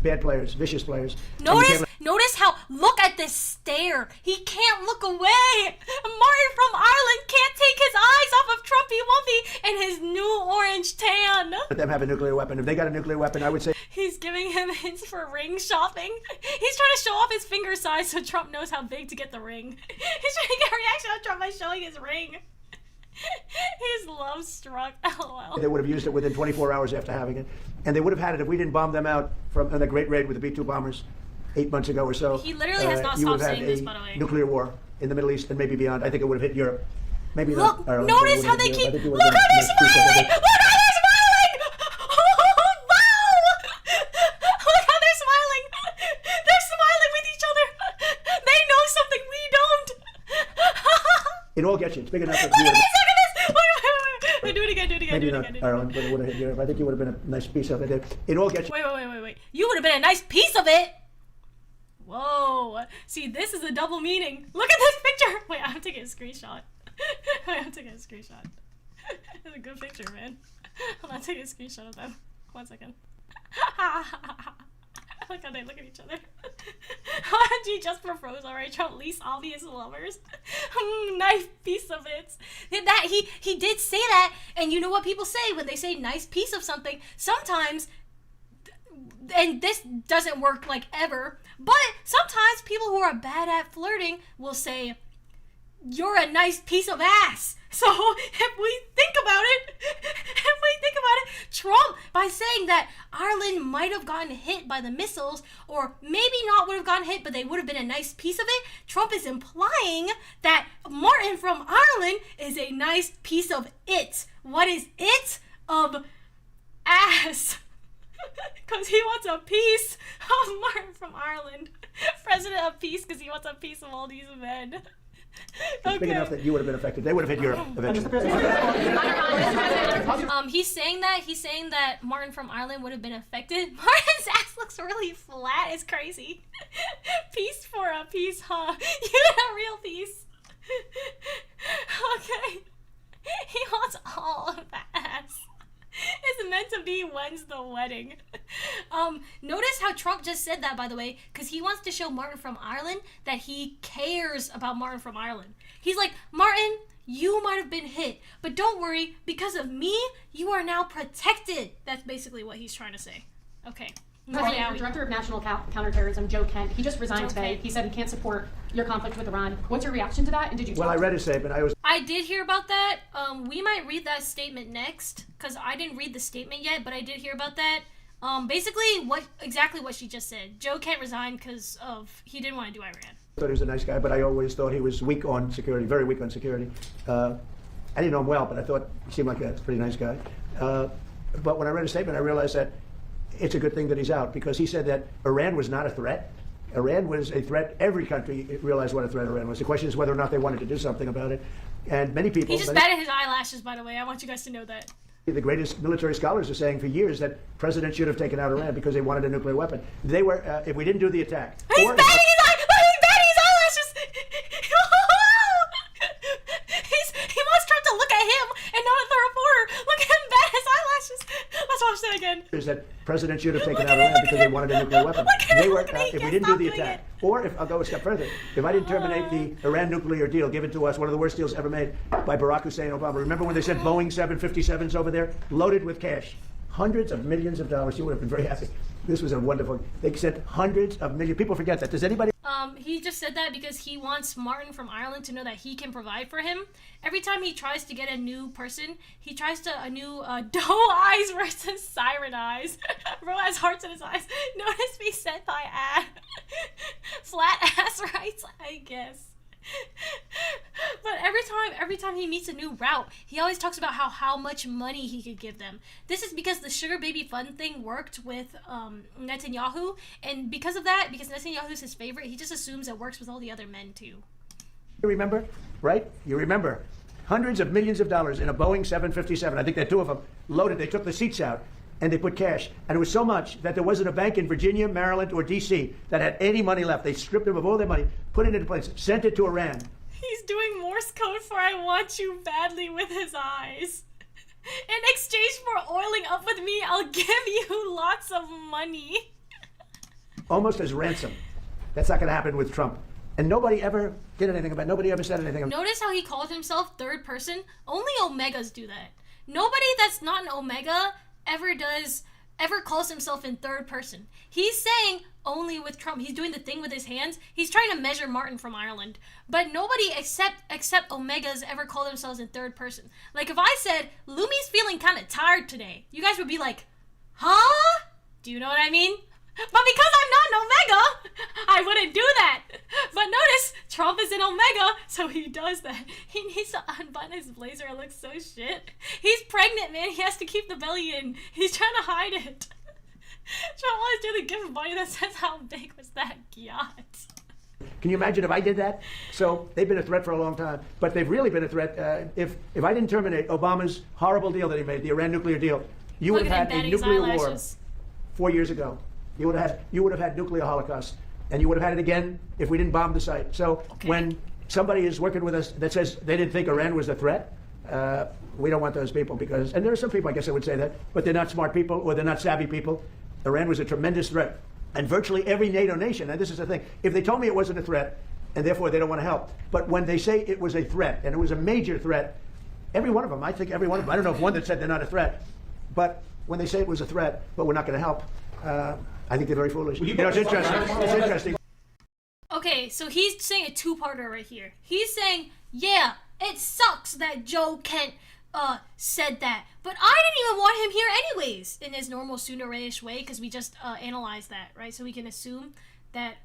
bad players, vicious players. Notice how, look at this stare. He can't look away. Martin from Ireland can't take his eyes off of Trumpy Wumpy and his new orange tan. Let them have a nuclear weapon. If they got a nuclear weapon, I would say... He's giving him hints for ring shopping. He's trying to show off his finger size so Trump knows how big to get the ring. He's trying to get a reaction on Trump by showing his ring. He's love struck. LOL. They would have used it within 24 hours after having it. And they would have had it if we didn't bomb them out from the Great Raid with the B-2 bombers 8 months ago or so. He literally has not stopped saying this, by the way. Nuclear war in the Middle East and maybe beyond. I think it would have hit Europe. Maybe look, not Ireland. notice how they keep. Look how they're smiling! Look how they're smiling! Oh, wow! Look how they're smiling! They're smiling with each other. They know something we don't. It all gets you. It's big enough. Look at this! Wait, do it again. Maybe not Ireland, but it would have hit Europe. I think you would have been a nice piece of it. It all gets you. Wait. You would have been a nice piece of it. Whoa. See, this is a double meaning. Look at this picture. Wait, I'm taking a screenshot. It's a good picture, man. I'm not taking a screenshot of them. 1 second. Look how they look at each other. OMG, just propose, alright, Trump, least obvious lovers. Nice piece of it. That he did say that, and you know what people say when they say nice piece of something? Sometimes, and this doesn't work like ever, but sometimes people who are bad at flirting will say, you're a nice piece of ass. So if we think about it, Trump, by saying that Ireland might have gotten hit by the missiles, or maybe not would have gotten hit, but they would have been a nice piece of it, Trump is implying that Martin from Ireland is a nice piece of it. What is it? Of ass. Because he wants a piece of Martin from Ireland. President of peace because he wants a piece of all these men. It's big enough that you would have been affected. They would have hit Europe eventually. He's saying that Martin from Ireland would have been affected. Martin's ass looks really flat. It's crazy. Piece for a piece, huh? You need a real piece. Okay. He wants all of the ass. It's meant to be when's the wedding. Notice how Trump just said that, by the way, because he wants to show Martin from Ireland that he cares about Martin from Ireland. He's like, Martin, You might have been hit, but don't worry, because of me, you are now protected. That's basically what he's trying to say. Okay. President, your Director of National Counterterrorism, Joe Kent, he just resigned today. Kent. He said he can't support your conflict with Iran. What's your reaction to that? And did you? Well, I read his statement. I did hear about that. We might read that statement next, because I didn't read the statement yet, but I did hear about that. Basically, exactly what she just said. Joe Kent resigned because he didn't want to do Iran. I thought he was a nice guy, but I always thought he was weak on security, very weak on security. I didn't know him well, but I thought he seemed like a pretty nice guy. But when I read his statement, I realized that it's a good thing that he's out, because he said that Iran was not a threat. Iran was a threat. Every country realized what a threat Iran was. The question is whether or not they wanted to do something about it. And many people... He's just bad at his eyelashes, by the way. I want you guys to know that. The greatest military scholars are saying for years that presidents should have taken out Iran because they wanted a nuclear weapon. They were, if we didn't do the attack... He's batting his eyelashes! He wants Trump to look at him and not at the reporter. Look at him bat his eyelashes. Let's watch that again. Is that presidents should have taken out Iran because they wanted a nuclear weapon. They were, if we didn't do the attack, or if I'll go a step further, if I didn't terminate the Iran nuclear deal given to us, one of the worst deals ever made by Barack Hussein Obama. Remember when they sent Boeing 757s over there, loaded with cash, hundreds of millions of dollars? You would have been very happy. This was a wonderful. They sent hundreds of millions. People forget that. Does anybody? He just said that because he wants Martin from Ireland to know that he can provide for him. Every time he tries to get a new person, he tries to a new doe eyes versus siren eyes. Bro has hearts in his eyes. Notice me set by ad. Flat ass rights, I guess. But every time he meets a new route, he always talks about how much money he could give them. This is because the sugar baby fun thing worked with Netanyahu, and because of that, because Netanyahu's his favorite, he just assumes it works with all the other men too. You remember, right? You remember hundreds of millions of dollars in a Boeing 757. I think there are two of them loaded. They took the seats out and they put cash, and it was so much that there wasn't a bank in Virginia, Maryland, or D.C. that had any money left. They stripped them of all their money, put it into place, sent it to Iran. He's doing Morse code for "I want you badly" with his eyes. In exchange for oiling up with me, I'll give you lots of money. Almost as ransom. That's not going to happen with Trump. And nobody ever did anything about it. Nobody ever said anything about it. Notice how he calls himself third person? Only Omegas do that. Nobody that's not an Omega ever calls himself in third person. He's saying only with Trump. He's doing the thing with his hands. He's trying to measure Martin from Ireland. But nobody except Omegas ever call themselves in third person. Like if I said, Lumie's feeling kind of tired today, you guys would be like, huh? Do you know what I mean? But because I'm not an Omega, I wouldn't do that. But notice, Trump is an Omega, so he does that. He needs to unbutton his blazer. It looks so shit. He's pregnant, man. He has to keep the belly in. He's trying to hide it. Trump always do the gift body that says, how big was that yacht? Can you imagine if I did that? So they've been a threat for a long time, but they've really been a threat. If I didn't terminate Obama's horrible deal that he made, the Iran nuclear deal, you would have had a nuclear war 4 years ago. You would have had nuclear holocaust, and you would have had it again if we didn't bomb the site. So when somebody is working with us that says they didn't think Iran was a threat, we don't want those people because, and there are some people I guess that would say that, but they're not smart people or they're not savvy people. Iran was a tremendous threat, and virtually every NATO nation, and this is the thing, if they told me it wasn't a threat, and therefore they don't want to help, but when they say it was a threat, and it was a major threat, every one of them, I think every one of them, I don't know if one that said they're not a threat, but when they say it was a threat, but we're not going to help, I think they're very foolish. You know, it's interesting. It's interesting. Okay, so he's saying a two-parter right here. He's saying, yeah, it sucks that Joe Kent said that, but I didn't even want him here anyways, in his normal Tsundere-ish way, because we just analyzed that, right? So we can assume that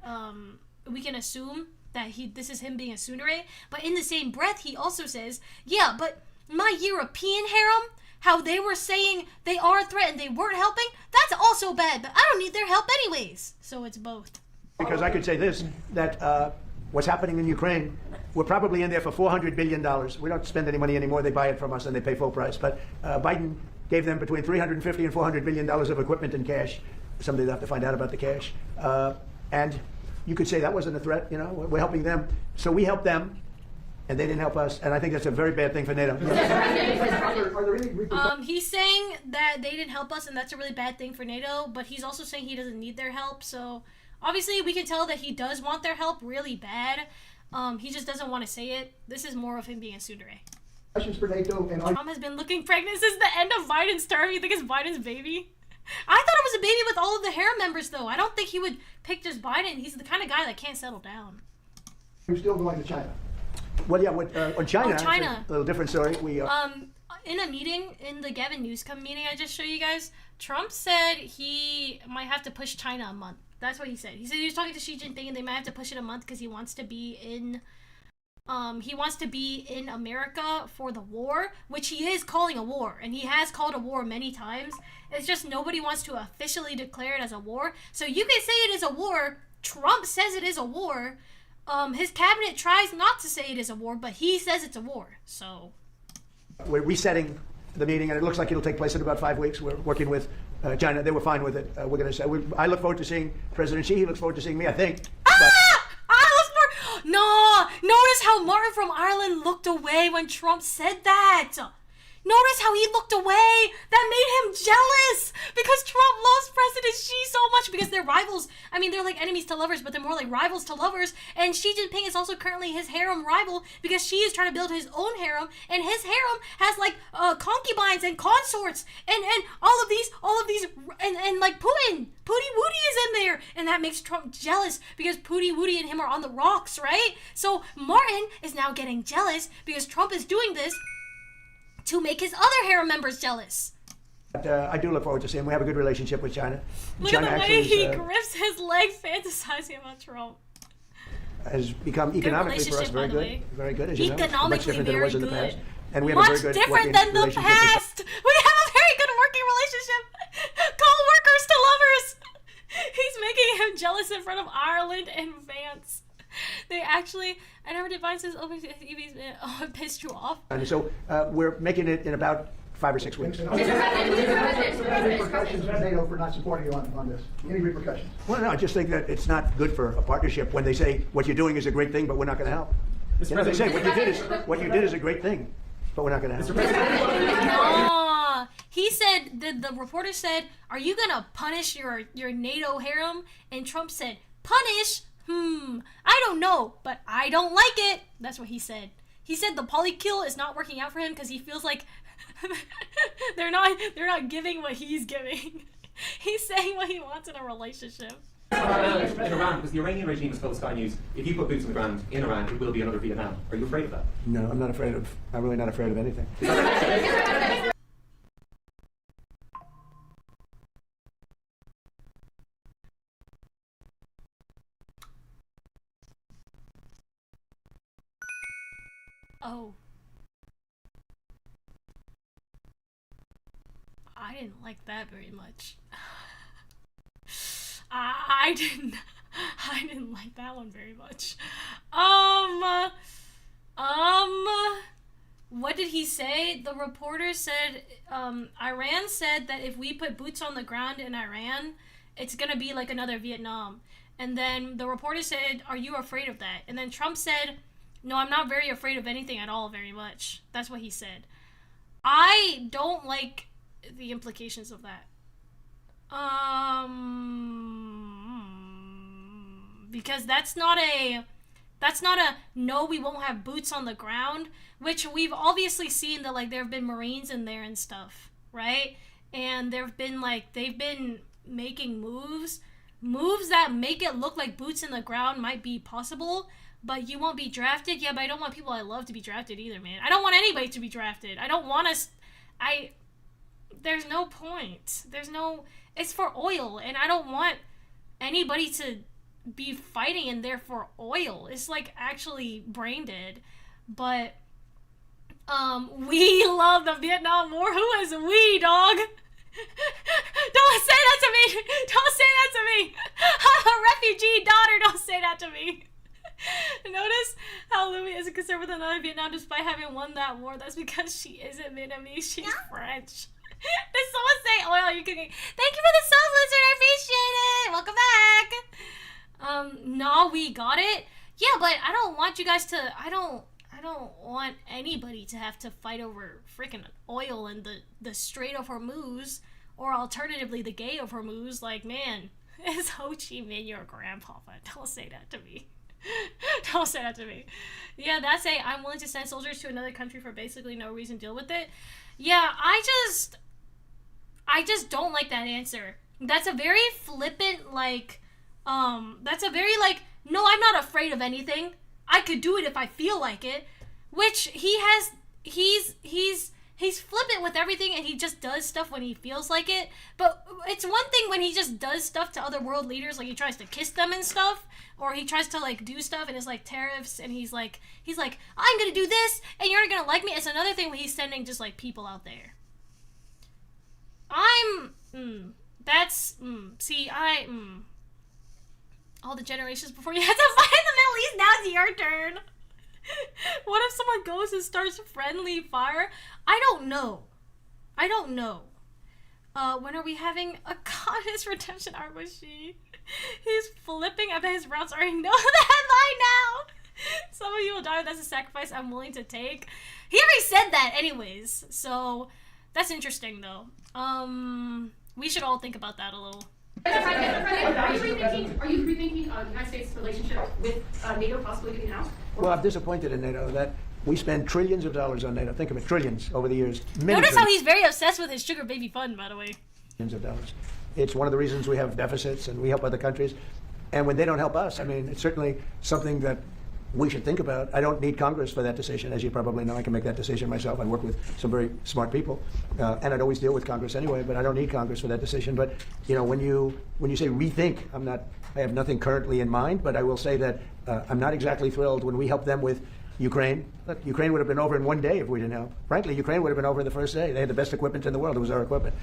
this is him being a tsundere. But in the same breath, he also says, yeah, but my European harem, how they were saying they are a threat and they weren't helping, that's also bad, but I don't need their help anyways. So it's both. Because I could say this, that what's happening in Ukraine, we're probably in there for $400 billion. We don't spend any money anymore. They buy it from us and they pay full price. But Biden gave them between $350 and $400 billion of equipment and cash. Someday they'll have to find out about the cash. And you could say that wasn't a threat. You know, we're helping them. So we helped them. And they didn't help us, and I think that's a very bad thing for NATO. He's saying that they didn't help us, and that's a really bad thing for NATO, but he's also saying he doesn't need their help, so obviously we can tell that he does want their help really bad. He just doesn't want to say it. This is more of him being a tsundere. Questions for NATO and Trump has been looking pregnant since the end of Biden's term. You think it's Biden's baby? I thought it was a baby with all of the harem members, though. I don't think he would pick just Biden. He's the kind of guy that can't settle down. I'm still going to China. Well, yeah, on China, Oh, China. it's a little different story. In a meeting, in the Gavin Newsom meeting I just showed you guys, Trump said he might have to push China a month. That's what he said. He said he was talking to Xi Jinping and they might have to push it a month because he wants to be in America for the war, which he is calling a war, and he has called a war many times. It's just nobody wants to officially declare it as a war. So you can say it is a war. Trump says it is a war. His cabinet tries not to say it is a war, but he says it's a war. So we're resetting the meeting, and it looks like it'll take place in about 5 weeks. We're working with China. They were fine with it. We're going to say I look forward to seeing President Xi. He looks forward to seeing me, I think. No! Notice how Martin from Ireland looked away when Trump said that! Notice how he looked away! That made him jealous! Because Trump loves President Xi so much because they're rivals. I mean, they're like enemies to lovers, but they're more like rivals to lovers. And Xi Jinping is also currently his harem rival because Xi is trying to build his own harem, and his harem has like concubines and consorts and all of these and like Putin Woody is in there, and that makes Trump jealous because Pootie Woody and him are on the rocks, right? So Martin is now getting jealous because Trump is doing this to make his other harem members jealous. But, I do look forward to seeing him. We have a good relationship with China. Look China at the way he is, grips his leg fantasizing about Trump. has become economically for us very good. Very good, as you know. Economically Much different than it was in the very past. good. And we have a very good different working than the relationship with past. We have a very good working relationship. Co-workers to lovers. He's making him jealous in front of Ireland and Vance. They actually, I never did Vance says, it pissed you off. And so we're making it in about 5 or 6 weeks. Any repercussions from NATO for not supporting you on this? Any repercussions? Well, no, I just think that it's not good for a partnership when they say what you're doing is a great thing, but we're not going to help. You know, they say what you did is a great thing, but we're not going to help. He said, the reporter said, are you going to punish your NATO harem? And Trump said, punish? I don't know, but I don't like it. That's what he said. He said the polykill is not working out for him because he feels like they're not giving what he's giving. He's saying what he wants in a relationship. In Iran, because the Iranian regime is full of Sky News. If you put boots on the ground in Iran, it will be another Vietnam. Are you afraid of that? No, I'm really not afraid of anything. Oh. I didn't like that very much. I didn't like that one very much. What did he say? The reporter said, Iran said that if we put boots on the ground in Iran, it's gonna be like another Vietnam. And then the reporter said, are you afraid of that? And then Trump said, no, I'm not very afraid of anything at all very much. That's what he said. I don't like the implications of that. Because that's not a no, we won't have boots on the ground, which we've obviously seen that like there have been Marines in there and stuff, right? And they've been making moves that make it look like boots in the ground might be possible, but you won't be drafted. Yeah, but I don't want people I love to be drafted either, man. I don't want anybody to be drafted. I don't want us. There's no point. It's for oil, and I don't want anybody to be fighting in there for oil. It's like actually brain dead. But we love the Vietnam War. Who is we, dog? Don't say that to me. Don't say that to me. I'm a refugee daughter. Don't say that to me. Notice how Lumie isn't concerned with another Vietnam despite having won that war. That's because she isn't Vietnamese. She's French. Did someone say oil? You can. Thank you for the sub, Lizard. I appreciate it. Welcome back. No, we got it. Yeah, but I don't want you guys to. I don't want anybody to have to fight over freaking oil and the Strait of Hormuz, or alternatively the Gay of Hormuz. Like, man, is Ho Chi Minh your grandpapa? Don't say that to me. Don't say that to me. Yeah, that's I'm willing to send soldiers to another country for basically no reason. Deal with it. Yeah, I just don't like that answer. That's a very flippant, like, that's a very, like, no, I'm not afraid of anything. I could do it if I feel like it. Which he's flippant with everything, and he just does stuff when he feels like it. But it's one thing when he just does stuff to other world leaders, like he tries to kiss them and stuff, or he tries to like do stuff and it's like tariffs, and he's like I'm gonna do this and you're not gonna like me. It's another thing when he's sending just like people out there. All the generations before you had to fight in the Middle East. Now it's your turn. What if someone goes and starts friendly fire? I don't know. When are we having a goddess redemption arc with she? He's flipping. I bet his routes already know that by now. Some of you will die. That's a sacrifice I'm willing to take. He already said that anyways. So that's interesting though. We should all think about that a little. Are you rethinking the United States' relationship with NATO possibly getting out? Well, I'm disappointed in NATO that we spend trillions of dollars on NATO. Think of it, trillions over the years. Notice how he's very obsessed with his sugar baby fund, by the way. Trillions of dollars. It's one of the reasons we have deficits and we help other countries. And when they don't help us, I mean, it's certainly something that we should think about. I don't need Congress for that decision. As you probably know, I can make that decision myself. I work with some very smart people, and I'd always deal with Congress anyway, but I don't need Congress for that decision. But, you know, when you say rethink, I have nothing currently in mind, but I will say that I'm not exactly thrilled when we help them with Ukraine. Look, Ukraine would have been over in one day if we didn't help. Frankly, Ukraine would have been over the first day. They had the best equipment in the world. It was our equipment,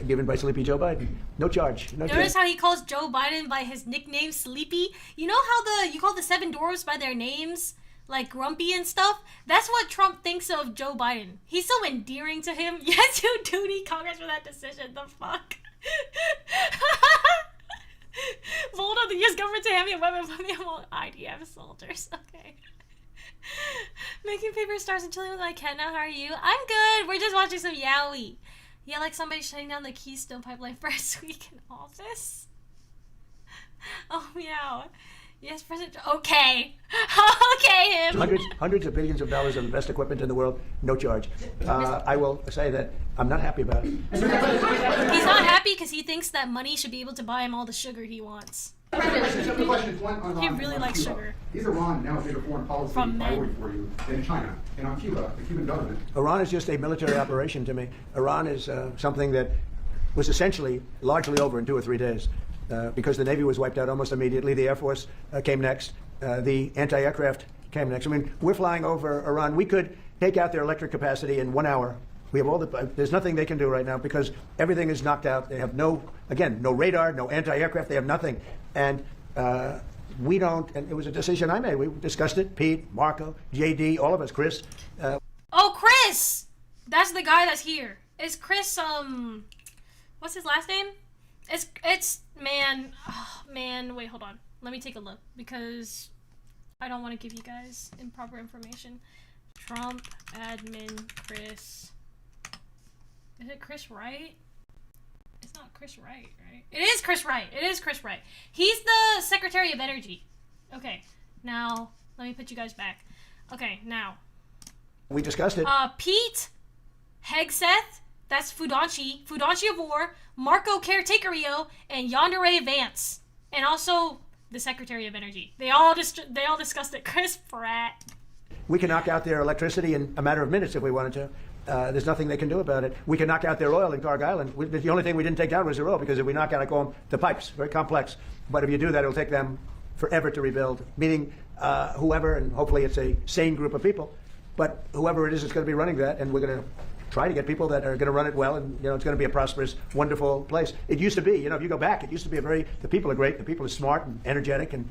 given by Sleepy Joe Biden. No charge. Notice how he calls Joe Biden by his nickname, Sleepy? You know how you call the seven dwarves by their names? Like Grumpy and stuff? That's what Trump thinks of Joe Biden. He's so endearing to him. Yes, you do need Congress for that decision. The fuck? Vote on the U.S. government to hand me a weapon from the IDF soldiers. Okay. Making paper stars and chilling with my cat now. How are you? I'm good. We're just watching some Yaoi. Yeah, like somebody shutting down the Keystone Pipeline first week in office. Oh, meow. Yes, President. Okay. Okay, him. Hundreds of billions of dollars of the best equipment in the world, no charge. I will say that I'm not happy about it. He's not happy because he thinks that money should be able to buy him all the sugar he wants. He really likes sugar. Is Iran now a bigger foreign policy priority for you than China? And on Cuba, the Cuban government? Iran is just a military operation to me. Iran is something that was essentially largely over in 2 or 3 days. Because the Navy was wiped out almost immediately. The Air Force came next. The anti-aircraft came next. I mean, we're flying over Iran. We could take out their electric capacity in 1 hour. We have there's nothing they can do right now because everything is knocked out. They have no radar, no anti-aircraft. They have nothing. And we don't, and it was a decision I made. We discussed it. Pete, Marco, JD, all of us, Chris. Oh, Chris! That's the guy that's here. Is Chris, what's his last name? It's man, wait, hold on. Let me take a look because I don't want to give you guys improper information. Trump admin Chris. Is it Chris Wright? It's not Chris Wright, right? It is Chris Wright. It is Chris Wright. He's the Secretary of Energy. Okay, now let me put you guys back. Okay, now. We discussed it. Pete Hegseth. That's Fudanchi of War, Marco Caretakerio, and Yandere Vance, and also the Secretary of Energy. They all discussed it. Chris Pratt. We can knock out their electricity in a matter of minutes if we wanted to. There's nothing they can do about it. We can knock out their oil in Clark Island. The only thing we didn't take down was their oil because if we knock out, I call them the pipes. Very complex. But if you do that, it'll take them forever to rebuild. Meaning whoever, and hopefully it's a sane group of people, but whoever it is going to be running that, and we're going to try to get people that are going to run it well, and it's going to be a prosperous, wonderful place. It used to be, if you go back, it used to be the people are great, the people are smart and energetic, and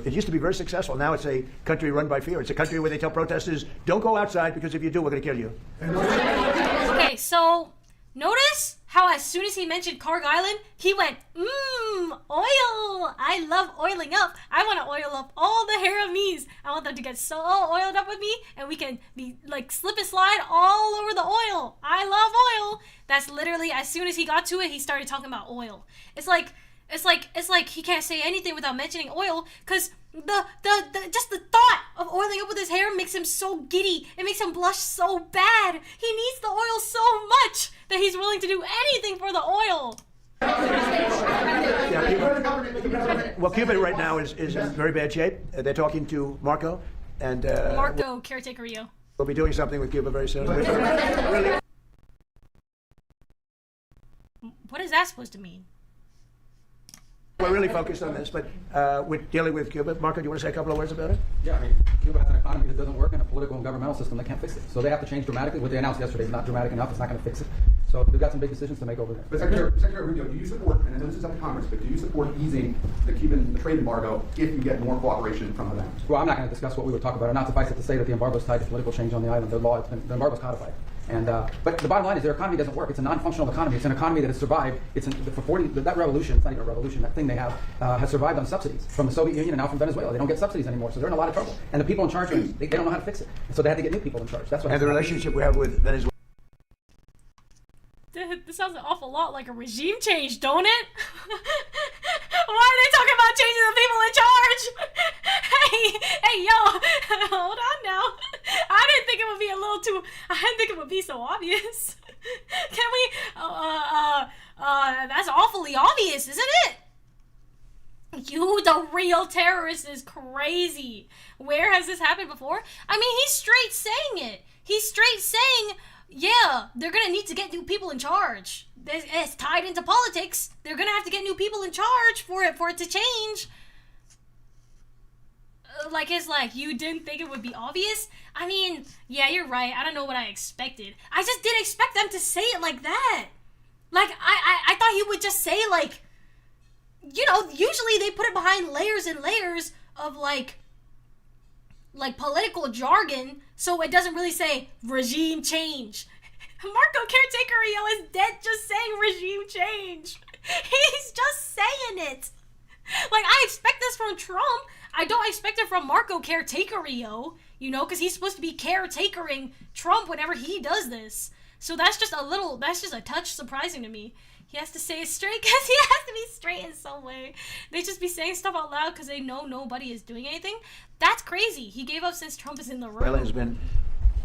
it used to be very successful. Now it's a country run by fear. It's a country where they tell protesters, don't go outside because if you do, we're going to kill you. Okay, so notice how as soon as he mentioned Clark Island, he went, oil. I love oiling up. I want to oil up all the Haramis. I want them to get so oiled up with me, and we can be like slip and slide all over the oil. I love oil. That's literally, as soon as he got to it, he started talking about oil. It's like It's like he can't say anything without mentioning oil, because just the thought of oiling up with his hair makes him so giddy. It makes him blush so bad. He needs the oil so much that he's willing to do anything for the oil. Well, Cuba right now is in very bad shape. They're talking to Marco, and Marco, caretaker Rio. we'll be doing something with Cuba very soon. What is that supposed to mean? We're really focused on this, but we're dealing with Cuba. Marco, do you want to say a couple of words about it? Yeah, I mean, Cuba has an economy that doesn't work and a political and governmental system that can't fix it. So they have to change dramatically. What they announced yesterday is not dramatic enough. It's not going to fix it. So we've got some big decisions to make over there. But Secretary Rubio, do you support, and I know this is up to Congress, but do you support easing the Cuban trade embargo if you get more cooperation from the banks? Well, I'm not going to discuss what we would talk about. Or not suffice it to say that the embargo is tied to political change on the island. The embargo is codified. And but the bottom line is their economy doesn't work. It's a non-functional economy. It's an economy that has survived. That revolution, it's not even a revolution, that thing they have, has survived on subsidies from the Soviet Union and now from Venezuela. They don't get subsidies anymore, so they're in a lot of trouble. And the people in charge, they don't know how to fix it. And so they had to get new people in charge. That's what. And the relationship we have with Venezuela. This sounds an awful lot like a regime change, don't it? Why are they talking about changing the people in charge? Hey, yo, hold on now. I didn't think it would be so obvious. Can we, that's awfully obvious, isn't it? You, the real terrorist, is crazy. Where has this happened before? I mean, he's straight saying it. He's straight saying, yeah, they're gonna need to get new people in charge. It's tied into politics. They're gonna have to get new people in charge for it to change. You didn't think it would be obvious? I mean, yeah, you're right. I don't know what I expected. I just didn't expect them to say it like that. I thought he would just say, usually they put it behind layers and layers of, political jargon, so it doesn't really say regime change. Marco Caretaker Rio is dead just saying regime change. He's just saying it. I expect this from Trump. I don't expect it from Marco Caretaker Rio, because he's supposed to be caretakering Trump whenever he does this. So that's just a touch surprising to me. He has to say it straight because he has to be straight in some way. They just be saying stuff out loud because they know nobody is doing anything. That's crazy. He gave up since Trump is in the room. Venezuela has been,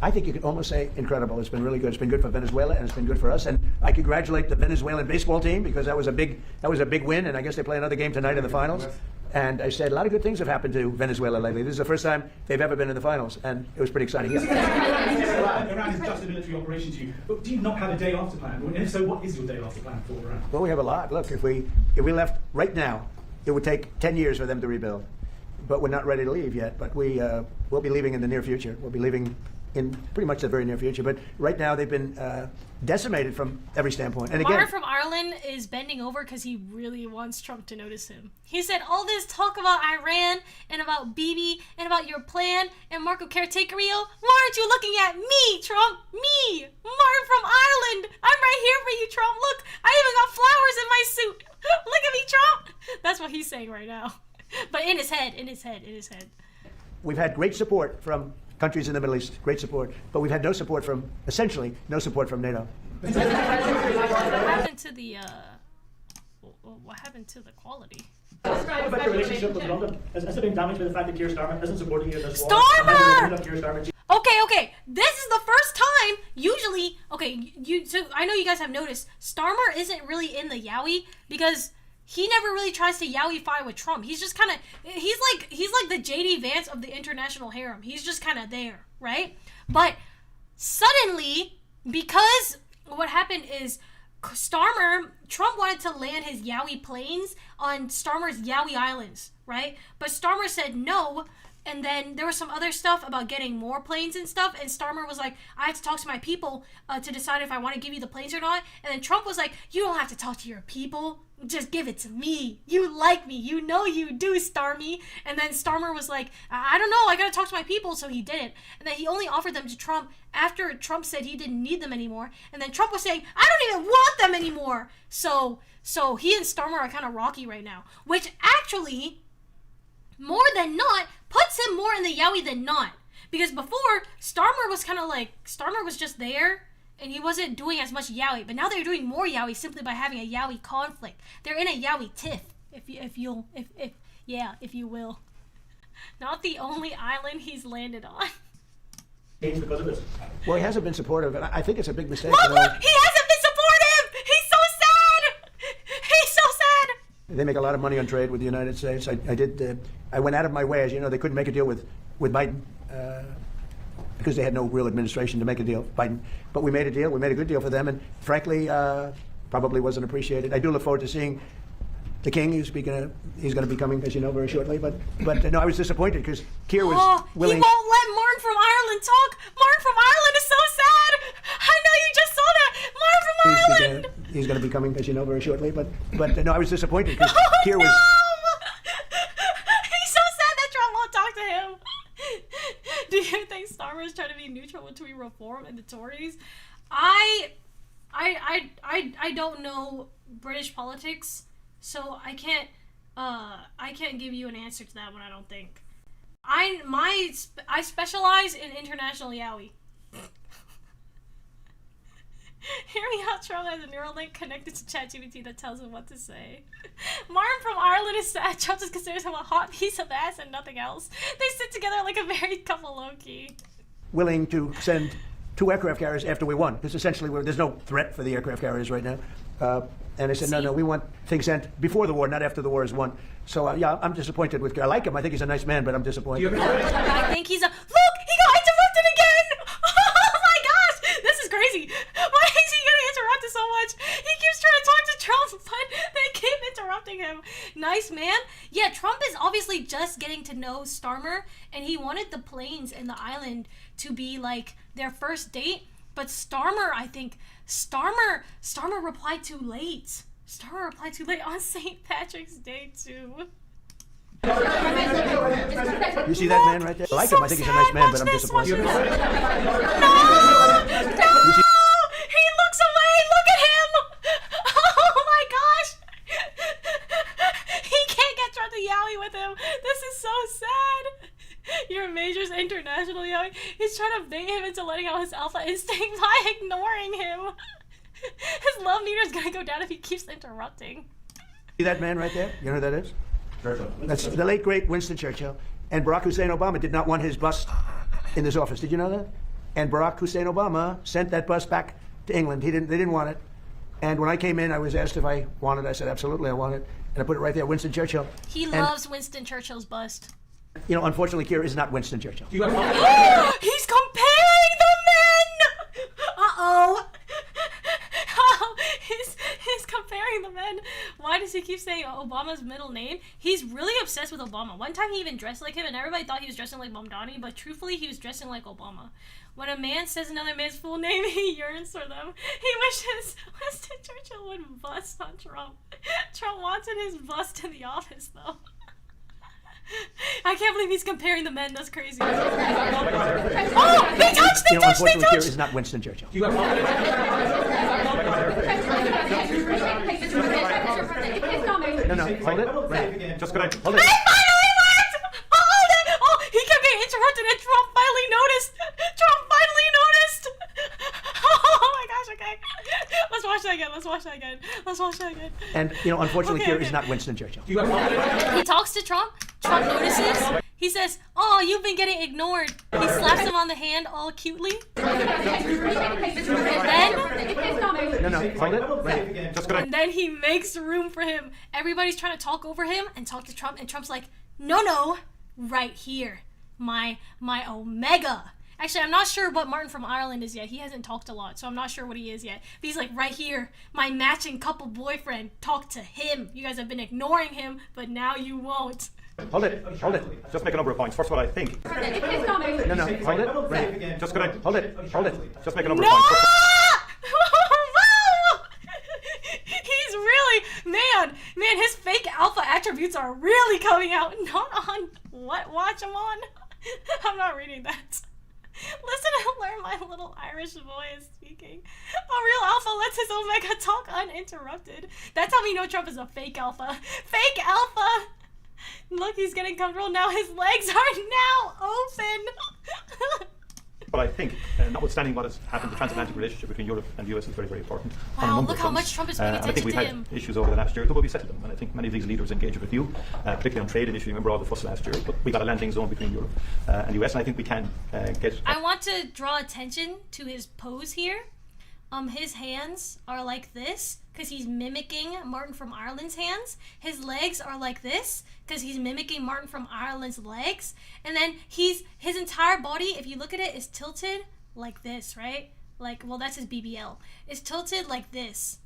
I think you could almost say, incredible. It's been really good. It's been good for Venezuela, and it's been good for us. And I congratulate the Venezuelan baseball team because that was a big win. And I guess they play another game tonight in the finals. And I said a lot of good things have happened to Venezuela lately. This is the first time they've ever been in the finals, and it was pretty exciting. Iran is just a military operation to you, but do you not have a day after plan? And if so, what is your day after plan for Iran? Well, we have a lot. Look, if we left right now, it would take 10 years for them to rebuild. But we're not ready to leave yet. But we'll be leaving in the near future. We'll be leaving in pretty much the very near future. But right now, they've been decimated from every standpoint. And again, Mark from Ireland is bending over because he really wants Trump to notice him. He said all this talk about Iran and about Bibi and about your plan and Marco Caretaker Rio. Why aren't you looking at me, Trump? Me, Martin from Ireland. I'm right here for you, Trump. Look, I even got flowers in my suit. Look at me, Trump. That's what he's saying right now. But in his head. We've had great support from countries in the Middle East, great support, but we've had essentially no support from NATO. What happened to the quality? About your relationship with London, has it been damaged by the fact that Keir Starmer isn't supporting you in this war? Starmer! Okay. This is the first time. Usually, so I know you guys have noticed, Starmer isn't really in the Yaoi because he never really tries to Yaoi-fy with Trump. He's just kind of, he's like the J.D. Vance of the international harem. He's just kind of there, right? But suddenly, because what happened is Trump wanted to land his Yaoi planes on Starmer's Yaoi Islands, right? But Starmer said no, and then there was some other stuff about getting more planes and stuff, and Starmer was like, I have to talk to my people to decide if I want to give you the planes or not. And then Trump was like, you don't have to talk to your people. Just give it to me. You like me. You know you do, Starmy. And then Starmer was like, I don't know. I got to talk to my people. So he didn't. And then he only offered them to Trump after Trump said he didn't need them anymore. And then Trump was saying, I don't even want them anymore. So he and Starmer are kind of rocky right now. Which actually, more than not, puts him more in the Yaoi than not. Because before, Starmer was kind of like, Starmer was just there. And he wasn't doing as much Yaoi. But now they're doing more Yaoi simply by having a Yaoi conflict. They're in a Yaoi tiff, if you will. Not the only island he's landed on. Because of this. Well, he hasn't been supportive, and I think it's a big mistake. Look, he hasn't been supportive! He's so sad! He's so sad! They make a lot of money on trade with the United States. I went out of my way, as you know, they couldn't make a deal with Biden because they had no real administration to make a deal, Biden. But we made a deal. We made a good deal for them, and frankly, probably wasn't appreciated. I do look forward to seeing the king. He's going to be coming, as you know, very shortly. But no, I was disappointed because Keir was willing. He won't let Martin from Ireland talk. Martin from Ireland is so sad. I know you just saw that. Martin from Ireland. He's going to be coming, as you know, very shortly. But no, I was disappointed because Keir was. He's so sad that Trump won't talk to him. Do you think Starmer is trying to be neutral between Reform and the Tories? I don't know British politics, so I can't give you an answer to that one. I don't think. I specialize in international Yaoi. Hear me out. Trump has a neural link connected to ChatGPT that tells him what to say. Martin from Ireland is sad. Trump just considers him a hot piece of ass and nothing else. They sit together like a married couple, low-key. Willing to send 2 aircraft carriers after we won, because essentially there's no threat for the aircraft carriers right now. And they said, no, we want things sent before the war, not after the war is won. So, yeah, I'm disappointed with Keir. I like him. I think he's a nice man, but I'm disappointed. I think he's a... Look! He got interrupted again! Oh my gosh! This is crazy. Why is he getting interrupted so much? He keeps trying to talk to Trump, but they keep interrupting him. Nice man. Yeah, Trump is obviously just getting to know Starmer, and he wanted the planes and the island to be like their first date. But Starmer, I think, Starmer replied too late. Starmer replied too late on St. Patrick's Day too. You see that man right there? I like him. I think he's a nice man, but I'm disappointed. No! He looks away! Look at him! Oh my gosh! He can't get Trump to Yaoi with him. This is so sad. Your major's international Yaoi. He's trying to bait him into letting out his alpha instinct by ignoring him. His love meter is gonna go down if he keeps interrupting. See that man right there? You know who that is? Churchill. That's the late, great Winston Churchill. And Barack Hussein Obama did not want his bust in this office. Did you know that? And Barack Hussein Obama sent that bust back to England. They didn't want it. And when I came in, I was asked if I wanted it. I said, absolutely, I want it. And I put it right there, Winston Churchill. He loves Winston Churchill's bust. You know, unfortunately, Keir is not Winston Churchill. He's comparing the men! Uh-oh. He's comparing the men. Why does he keep saying Obama's middle name? He's really obsessed with Obama. One time he even dressed like him, and everybody thought he was dressing like Mamdani, but truthfully, he was dressing like Obama. When a man says another man's full name, he yearns for them. He wishes Winston Churchill would bust on Trump. Trump wanted his bust in the office, though. I can't believe he's comparing the men. That's crazy. Oh, they touched! They touched! They touched! Keir is not Winston Churchill. No, hold it. Right. Just gonna hold it. It finally worked! Hold it! Oh, he kept getting interrupted, and Trump finally noticed. Oh my gosh! Okay, let's watch that again. And you know, unfortunately, Keir is not Winston Churchill. He talks to Trump. Trump notices. He says, "Oh, you've been getting ignored." He slaps him on the hand all cutely. And then he makes room for him. Everybody's trying to talk over him and talk to Trump, and Trump's like, "No, right here, my Omega." Actually, I'm not sure what Martin from Ireland is yet. He hasn't talked a lot, so I'm not sure what he is yet. But he's like, right here, my matching couple boyfriend. Talk to him. You guys have been ignoring him, but now you won't. Hold it. Just make a number of points. First of all, I think. Hold it. Right. Just gonna hold it. Just make a number of points. He's really man. His fake alpha attributes are really coming out. Not on what watch I'm on. I'm not reading that. Listen and learn my little Irish boy is speaking. A real alpha lets his Omega talk uninterrupted. That's how we know Trump is a fake alpha. Fake alpha! Look, he's getting comfortable now. His legs are now open. But I think, notwithstanding what has happened, the transatlantic relationship between Europe and the US is very, very important. Wow, look how much Trump is paying attention I think we've to had him. issues over the last year, but we settled them. And I think many of these leaders engaged with you, particularly on trade initially. Remember all the fuss last year, but we got a landing zone between Europe and the US, and I think we can get. I want to draw attention to his pose here. His hands are like this because he's mimicking Martin from Ireland's hands. His legs are like this because he's mimicking Martin from Ireland's legs. And then his entire body, if you look at it, is tilted like this, right? Like, well, that's his BBL. It's tilted like this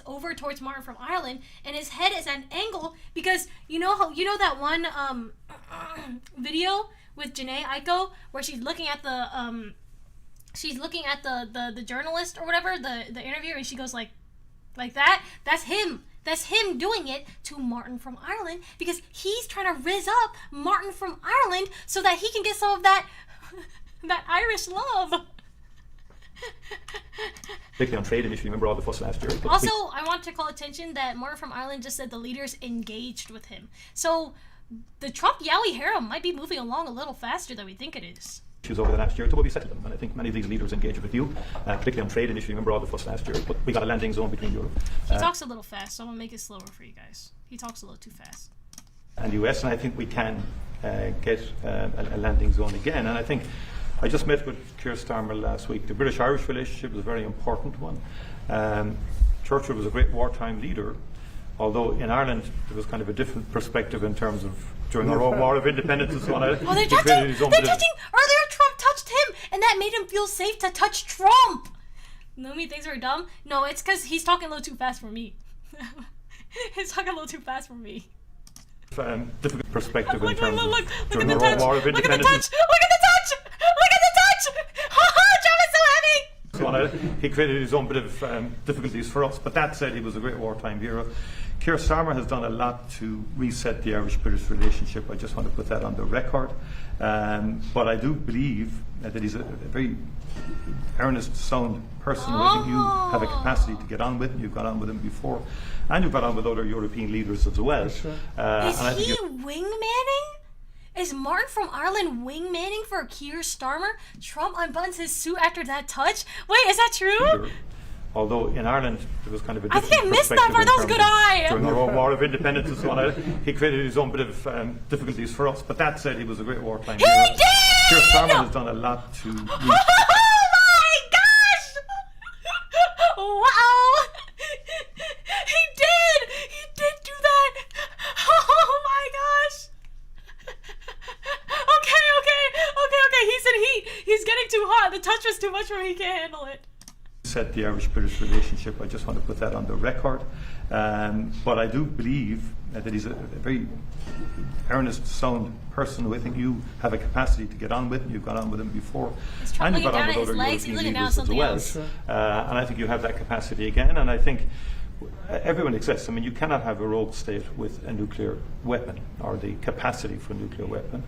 over towards Martin from Ireland, and his head is at an angle because you know that one video with Janae Aiko where she's looking at the the journalist or whatever, the interviewer, and she goes like that. That's him. That's him doing it to Martin from Ireland because he's trying to rizz up Martin from Ireland so that he can get some of that Irish love. Particularly on trade initially, remember all the fuss last year. Also, I want to call attention that Martin from Ireland just said the leaders engaged with him. So the Trump Yaoi harem might be moving along a little faster than we think it is. Issues over the last year, but we settled them. And I think many of these leaders engaged with you, particularly on trade initially. Remember all the fuss last year, but we got a landing zone between Europe. He talks a little fast, so I'm going to make it slower for you guys. He talks a little too fast. And the US, and I think we can get a landing zone again. And I think I just met with Keir Starmer last week. The British-Irish relationship is a very important one. Churchill was a great wartime leader, although in Ireland there was kind of a different perspective in terms of during our own war of independence and so on. Oh, they're touching! They're touching! Earlier Trump touched him, and that made him feel safe to touch Trump! Lumie thinks we're dumb? No, it's because he's talking a little too fast for me. He's talking a little too fast for me. Difficult perspective in terms of look during at the our own touch! war of Look at the independence. touch! Look at the touch! Look at the touch! Trump is so heavy! So on, he created his own bit of difficulties for us, but that said, he was a great wartime hero. Keir Starmer has done a lot to reset the Irish-British relationship. I just want to put that on the record. But I do believe that he's a very earnest, sound person. I think you have a capacity to get on with, and you've got on with him before, and you've got on with other European leaders as well. Is he wingmanning? Is Martin from Ireland wingmanning for Keir Starmer? Trump unbuttons his suit after that touch? Wait, is that true? Although in Ireland there was kind of a I different think I missed that part. That was a good eye. During our own war of independence and so on, he created his own bit of difficulties for us. But that said, he was a great wartime hero. He did! Keir Starmer has done a lot to. Oh my gosh! Wow! He did! He did do that! Oh my gosh! Okay. He's in heat. He's getting too hot. The touch was too much for him. He can't handle it. Set the Irish-British relationship. I just want to put that on the record. But I do believe that he's a very earnest, sound person who I think you have a capacity to get on with, and you've got on with him before. And you've got on with other European leaders as well. And I think you have that capacity again. And I think everyone exists. I mean, you cannot have a rogue state with a nuclear weapon or the capacity for a nuclear weapon.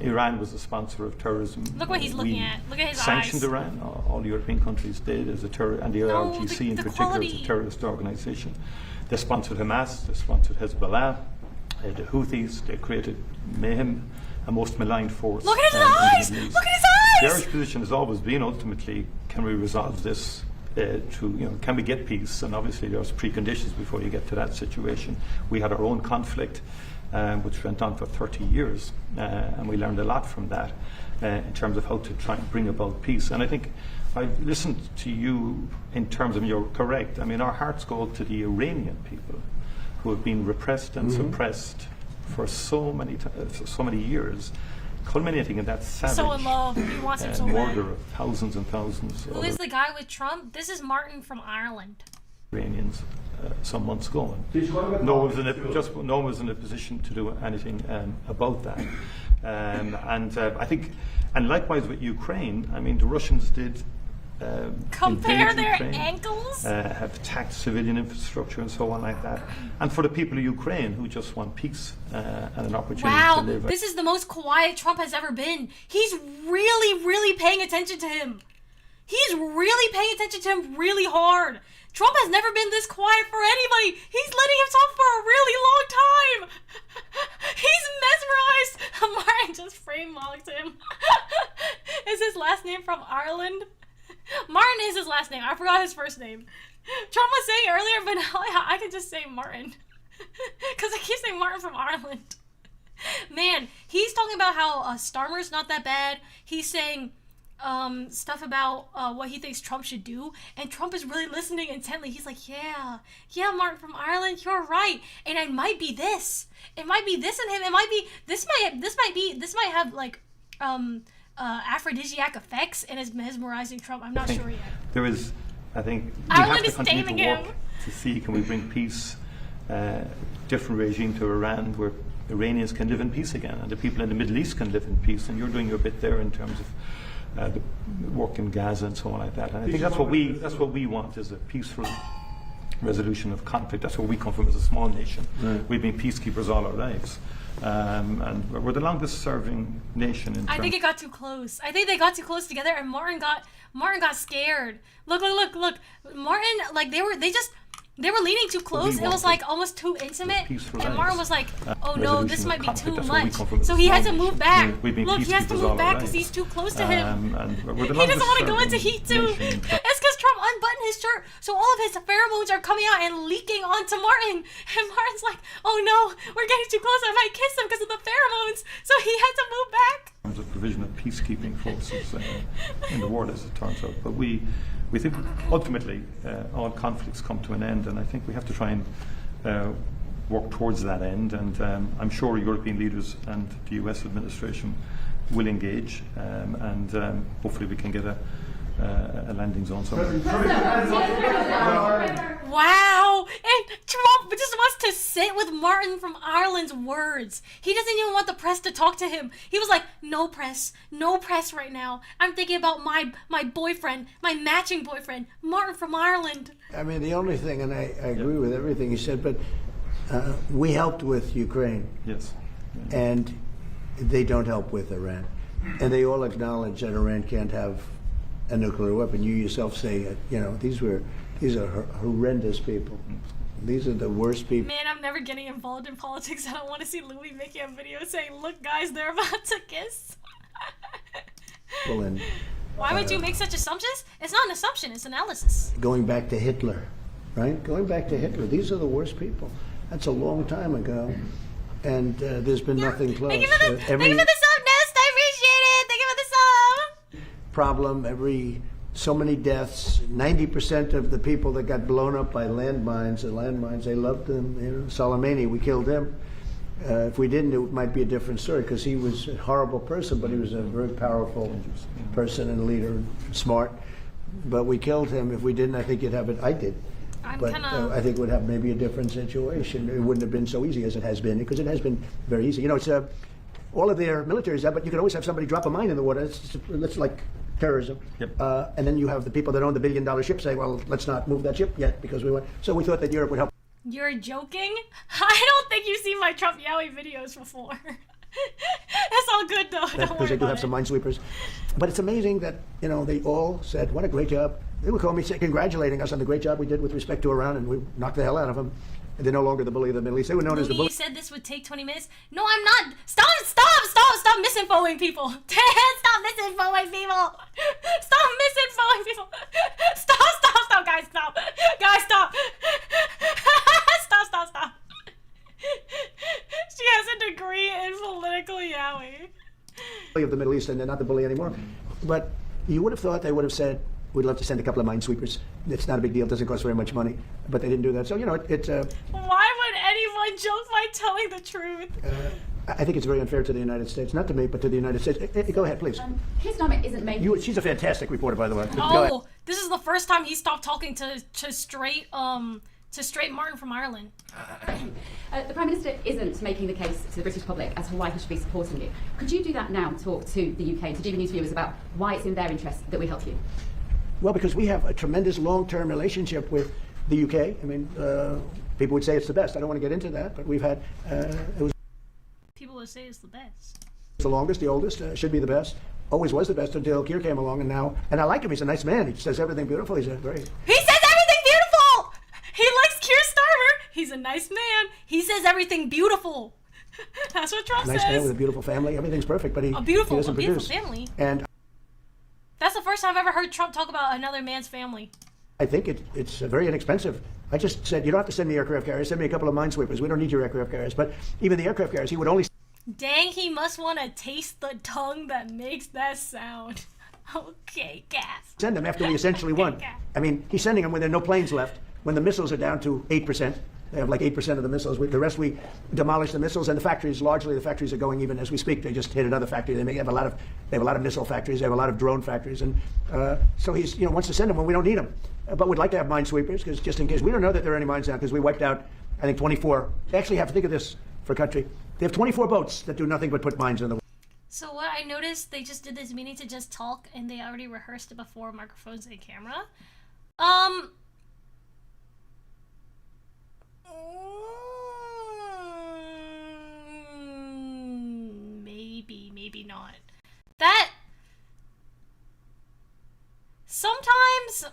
Iran was a sponsor of terrorism. Look what he's looking at. Look at his sanctioned eyes. Iran. All European countries did as a and the IRGC in particular as a terrorist organisation. They sponsored Hamas. They sponsored Hezbollah. The Houthis. They created mayhem, a most maligned force. Look at his eyes. Look at his eyes. The Irish position has always been ultimately, can we resolve this? Can we get peace? And obviously there's preconditions before you get to that situation. We had our own conflict, which went on for 30 years, and we learned a lot from that in terms of how to try and bring about peace. And I think I've listened to you in terms of, you're correct. I mean, our hearts go to the Iranian people who have been repressed and suppressed for so many years, culminating in that savage so in love. He wants him so murder bad. of thousands and thousands. Who is the guy with Trump? This is Martin from Ireland. Iranians some months ago. No one was in a position to do anything about that. I think, and likewise with Ukraine, I mean, the Russians did compare their Ukraine, ankles, have attacked civilian infrastructure and so on like that. And for the people of Ukraine who just want peace and an opportunity to live. This is the most quiet Trump has ever been. He's really, really paying attention to him. He's really paying attention to him really hard. Trump has never been this quiet for anybody. He's letting him talk for a really long time. He's mesmerized. Martin just frame mocked him. Is his last name Martin from Ireland. Martin is his last name. I forgot his first name. Trump was saying earlier, but now I can just say Martin. Because I keep saying Martin from Ireland. Man, he's talking about how Starmer's not that bad. He's saying stuff about what he thinks Trump should do, and Trump is really listening intently. He's like, yeah, Martin from Ireland, you're right, and it might be this. It might be this in him. It might be this. Might have like aphrodisiac effects and is mesmerizing Trump. I'm not sure yet. There is, I think, we Ireland have to continue to him. work to see can we bring peace, different regime to Iran where Iranians can live in peace again, and the people in the Middle East can live in peace. And you're doing your bit there in terms of the work in Gaza and so on like that. And I think that's what we want, is a peaceful resolution of conflict. That's where we come from as a small nation. Right. We've been peacekeepers all our lives. And we're the longest serving nation in I think it got too close. I think they got too close together, and Martin got scared. Look. Martin, like they were leaning too close. It was like almost too intimate. And Martin was like, oh no, this might be too much. So he had to move back. Look, he has to move back because he's too close to him. He doesn't want to go into heat too. It's because Trump unbuttoned his shirt. So all of his pheromones are coming out and leaking onto Martin. And Martin's like, oh no, we're getting too close. I might kiss him because of the pheromones. So he had to move back. In terms of provision of peacekeeping forces in the world, as it turns out. But we think ultimately all conflicts come to an end, and I think we have to try and work towards that end. And I'm sure European leaders and the US administration will engage, and hopefully we can get a landing zone somewhere. Wow! And Trump just wants to sit with Martin from Ireland's words. He doesn't even want the press to talk to him. He was like, no press right now. I'm thinking about my boyfriend, my matching boyfriend, Martin from Ireland. I mean, the only thing, and I agree with everything you said, but we helped with Ukraine. Yes. And they don't help with Iran. And they all acknowledge that Iran can't have a nuclear weapon. You yourself say, these are horrendous people. These are the worst people. Man, I'm never getting involved in politics. I don't want to see Lumie making a video saying, look guys, they're about to kiss. Why would you make such assumptions? It's not an assumption, it's analysis. Going back to Hitler, right? Going back to Hitler. These are the worst people. That's a long time ago. And there's been nothing close. Thank you for the sub, Nest. I appreciate it. Thank you for the sub. Problem, so many deaths. 90% of the people that got blown up by landmines, they loved them. Soleimani, we killed him. If we didn't, it might be a different story, because he was a horrible person, but he was a very powerful person and leader, smart. But we killed him. If we didn't, I think you'd have it. I did. I think we'd have maybe a different situation. It wouldn't have been so easy as it has been, because it has been very easy. It's all of their military is that, but you can always have somebody drop a mine in the water. It's like terrorism. Yep. And then you have the people that own the billion-dollar ship say, well, let's not move that ship yet, because we want. So we thought that Europe would help. You're joking? I don't think you've seen my Trump Yaoi videos before. That's all good though. Because they do have some minesweepers. But it's amazing that, they all said, what a great job. They would call me congratulating us on the great job we did with respect to Iran, and we knocked the hell out of them. And they're no longer the bully of the Middle East. They were known as the bully. You said this would take 20 minutes. No, I'm not. Stop misinfoing people. Stop misinfoing people. Stop misinfoing people. Stop, guys, stop. Guys, stop. Stop. She has a degree in political Yaoi. Of the Middle East, and they're not the bully anymore. But you would have thought they would have said, we'd love to send a couple of minesweepers. It's not a big deal. It doesn't cost very much money. But they didn't do that. So, it's Why would anyone joke by telling the truth? I think it's very unfair to the United States. Not to me, but to the United States. Go ahead, please. His comment isn't making... She's a fantastic reporter, by the way. Oh, this is the first time he stopped talking to straight Martin from Ireland. The Prime Minister isn't making the case to the British public as to why he should be supporting you. Could you do that now, talk to the UK, to DV News viewers about why it's in their interest that we help you? Well, because we have a tremendous long-term relationship with the UK. I mean, people would say it's the best. I don't want to get into that, but we've had... People would say it's the best. It's the longest, the oldest, should be the best. Always was the best until Keir came along, and I like him. He's a nice man. He says everything beautiful. He's a very... He says everything beautiful! He likes Keir Starmer. He's a nice man. He says everything beautiful. That's what Trump says. Nice man with a beautiful family. Everything's perfect, but he doesn't produce. Family. And That's the first time I've ever heard Trump talk about another man's family. I think it's very inexpensive. I just said, you don't have to send me aircraft carriers. Send me a couple of minesweepers. We don't need your aircraft carriers. But even the aircraft carriers, he would only... Dang, he must want to taste the tongue that makes that sound. Okay, gas. Send them after we essentially won. I mean, he's sending them when there are no planes left. When the missiles are down to 8%. They have like 8% of the missiles. The rest we demolish the missiles, and the factories, largely the factories are going even as we speak. They just hit another factory. They have a lot of missile factories. They have a lot of drone factories, and so he's wants to send them when we don't need them. But we'd like to have minesweepers, because just in case. We don't know that there are any mines now, because we wiped out, I think, 24. They actually have to think of this for a country. They have 24 boats that do nothing but put mines in the water. So what I noticed, they just did this meeting to just talk, and they already rehearsed it before microphones and camera. Maybe not. That sometimes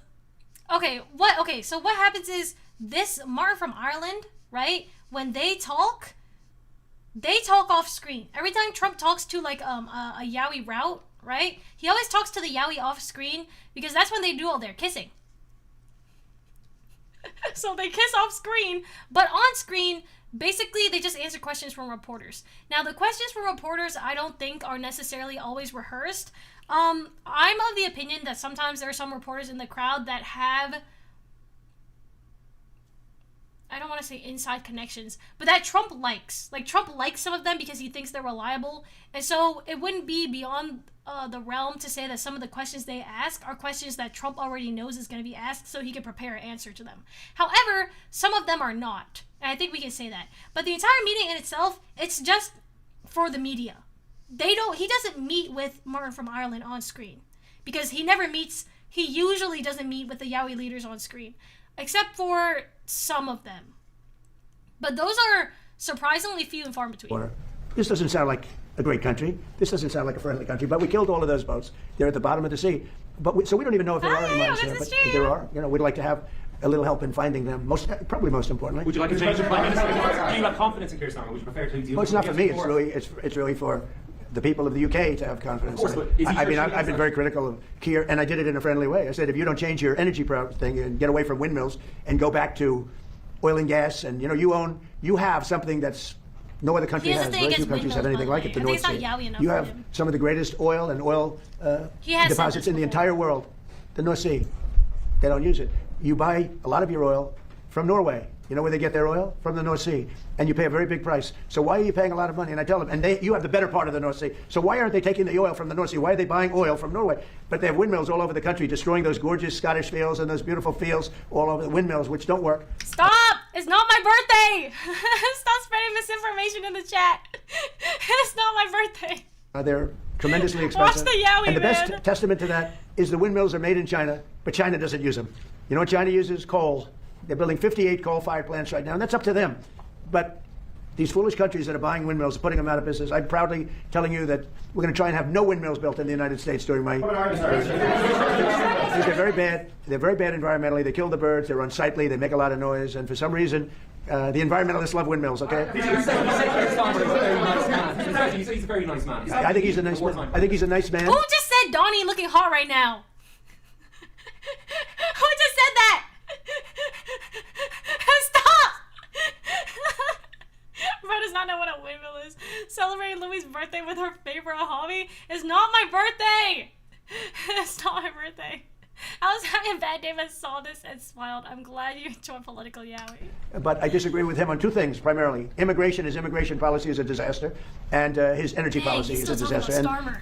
so what happens is this Martin from Ireland, right? When they talk off screen. Every time Trump talks to like a Yaoi route, right? He always talks to the Yaoi off screen because that's when they do all their kissing. So they kiss off screen, but on screen, basically they just answer questions from reporters. Now the questions from reporters I don't think are necessarily always rehearsed. I'm of the opinion that sometimes there are some reporters in the crowd that have, I don't want to say inside connections, but that Trump likes. Like Trump likes some of them because he thinks they're reliable. And so it wouldn't be beyond the realm to say that some of the questions they ask are questions that Trump already knows is going to be asked so he can prepare an answer to them. However, some of them are not. And I think we can say that. But the entire meeting in itself, it's just for the media. He doesn't meet with Martin from Ireland on screen because he usually doesn't meet with the Yaoi leaders on screen, except for some of them. But those are surprisingly few and far between. This doesn't sound like a great country. This doesn't sound like a friendly country, but we killed all of those boats. They're at the bottom of the sea. So we don't even know if there are any mines there, but if there are, we'd like to have a little help in finding them, probably most importantly. Would you like to change the Prime Minister? Do you have confidence in Keir Starmer? Would you prefer to deal Well, it's not for me. It's really for the people of the UK to have confidence. Of course, but I've been very critical of Keir, and I did it in a friendly way. I said, if you don't change your energy thing and get away from windmills and go back to oil and gas, and you have something that's no other country has. Very few countries have anything like it. The North Sea. You have some of the greatest oil and oil deposits in the entire world. The North Sea. They don't use it. You buy a lot of your oil from Norway. You know where they get their oil? From the North Sea. And you pay a very big price. So why are you paying a lot of money? And I tell them, and you have the better part of the North Sea. So why aren't they taking the oil from the North Sea? Why are they buying oil from Norway? But they have windmills all over the country, destroying those gorgeous Scottish fields and those beautiful fields all over the windmills, which don't work. Stop! It's not my birthday! Stop spreading misinformation in the chat. It's not my birthday. They're tremendously expensive. Watch the Yaoi, and the best testament to that is the windmills are made in China, but China doesn't use them. You know what China uses? Coal. They're building 58 coal-fired plants right now, and that's up to them. But these foolish countries that are buying windmills, putting them out of business, I'm proudly telling you that we're going to try and have no windmills built in the United States during my... They're very bad. They're very bad environmentally. They kill the birds. They're unsightly. They make a lot of noise. And for some reason, the environmentalists love windmills, okay? He's a very nice man. I think he's a nice man. I think he's a nice man. Who just said Donnie looking hot right now? Who just said that? Stop! Bro does not know what a windmill is. Celebrating Lumie's birthday with her favorite hobby is not my birthday! It's not my birthday. I was having a bad day but saw this and smiled. I'm glad you enjoy political Yaoi. But I disagree with him on two things, primarily. His immigration policy is a disaster, and his energy policy is a disaster.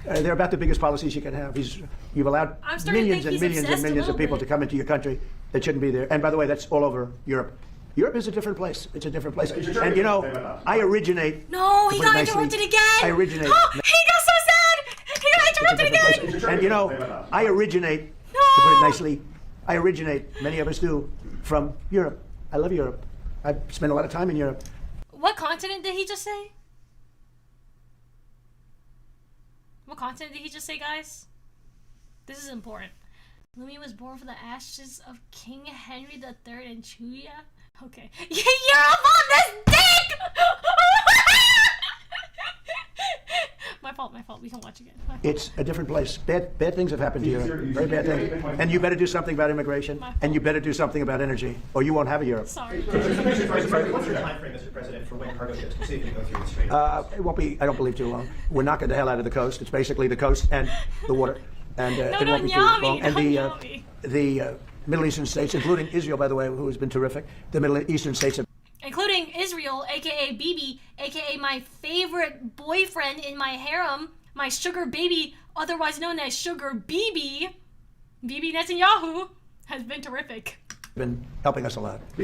And they're about the biggest policies you can have. You've allowed millions and millions and millions of people to come into your country that shouldn't be there. And by the way, that's all over Europe. Europe is a different place. It's a different place. And I originate... No, he got interrupted again! I originate... Oh, he got so sad! He got interrupted again! And I originate... To put it nicely, I originate, many of us do, from Europe. I love Europe. I've spent a lot of time in Europe. What continent did he just say? What continent did he just say, guys? This is important. Lumie was born from the ashes of King Henry III in Chuya. Okay. You're up on this dick! My fault, my fault. We can watch again. It's a different place. Bad things have happened to you. Very bad things. And you better do something about immigration. And you better do something about energy, or you won't have a Europe. Sorry. What's your time frame, Mr. President, for when cargo ships will safely go through the Strait? It won't be, I don't believe, too long. We're knocking the hell out of the coast. It's basically the coast and the water. And it won't be too long. And the Middle Eastern states, including Israel, by the way, who has been terrific, the Middle Eastern states have... Including Israel, a.k.a. Bibi, a.k.a. my favorite boyfriend in my harem, my sugar baby, otherwise known as Sugar Bibi, Bibi Netanyahu, has been terrific. Been helping us a lot. Go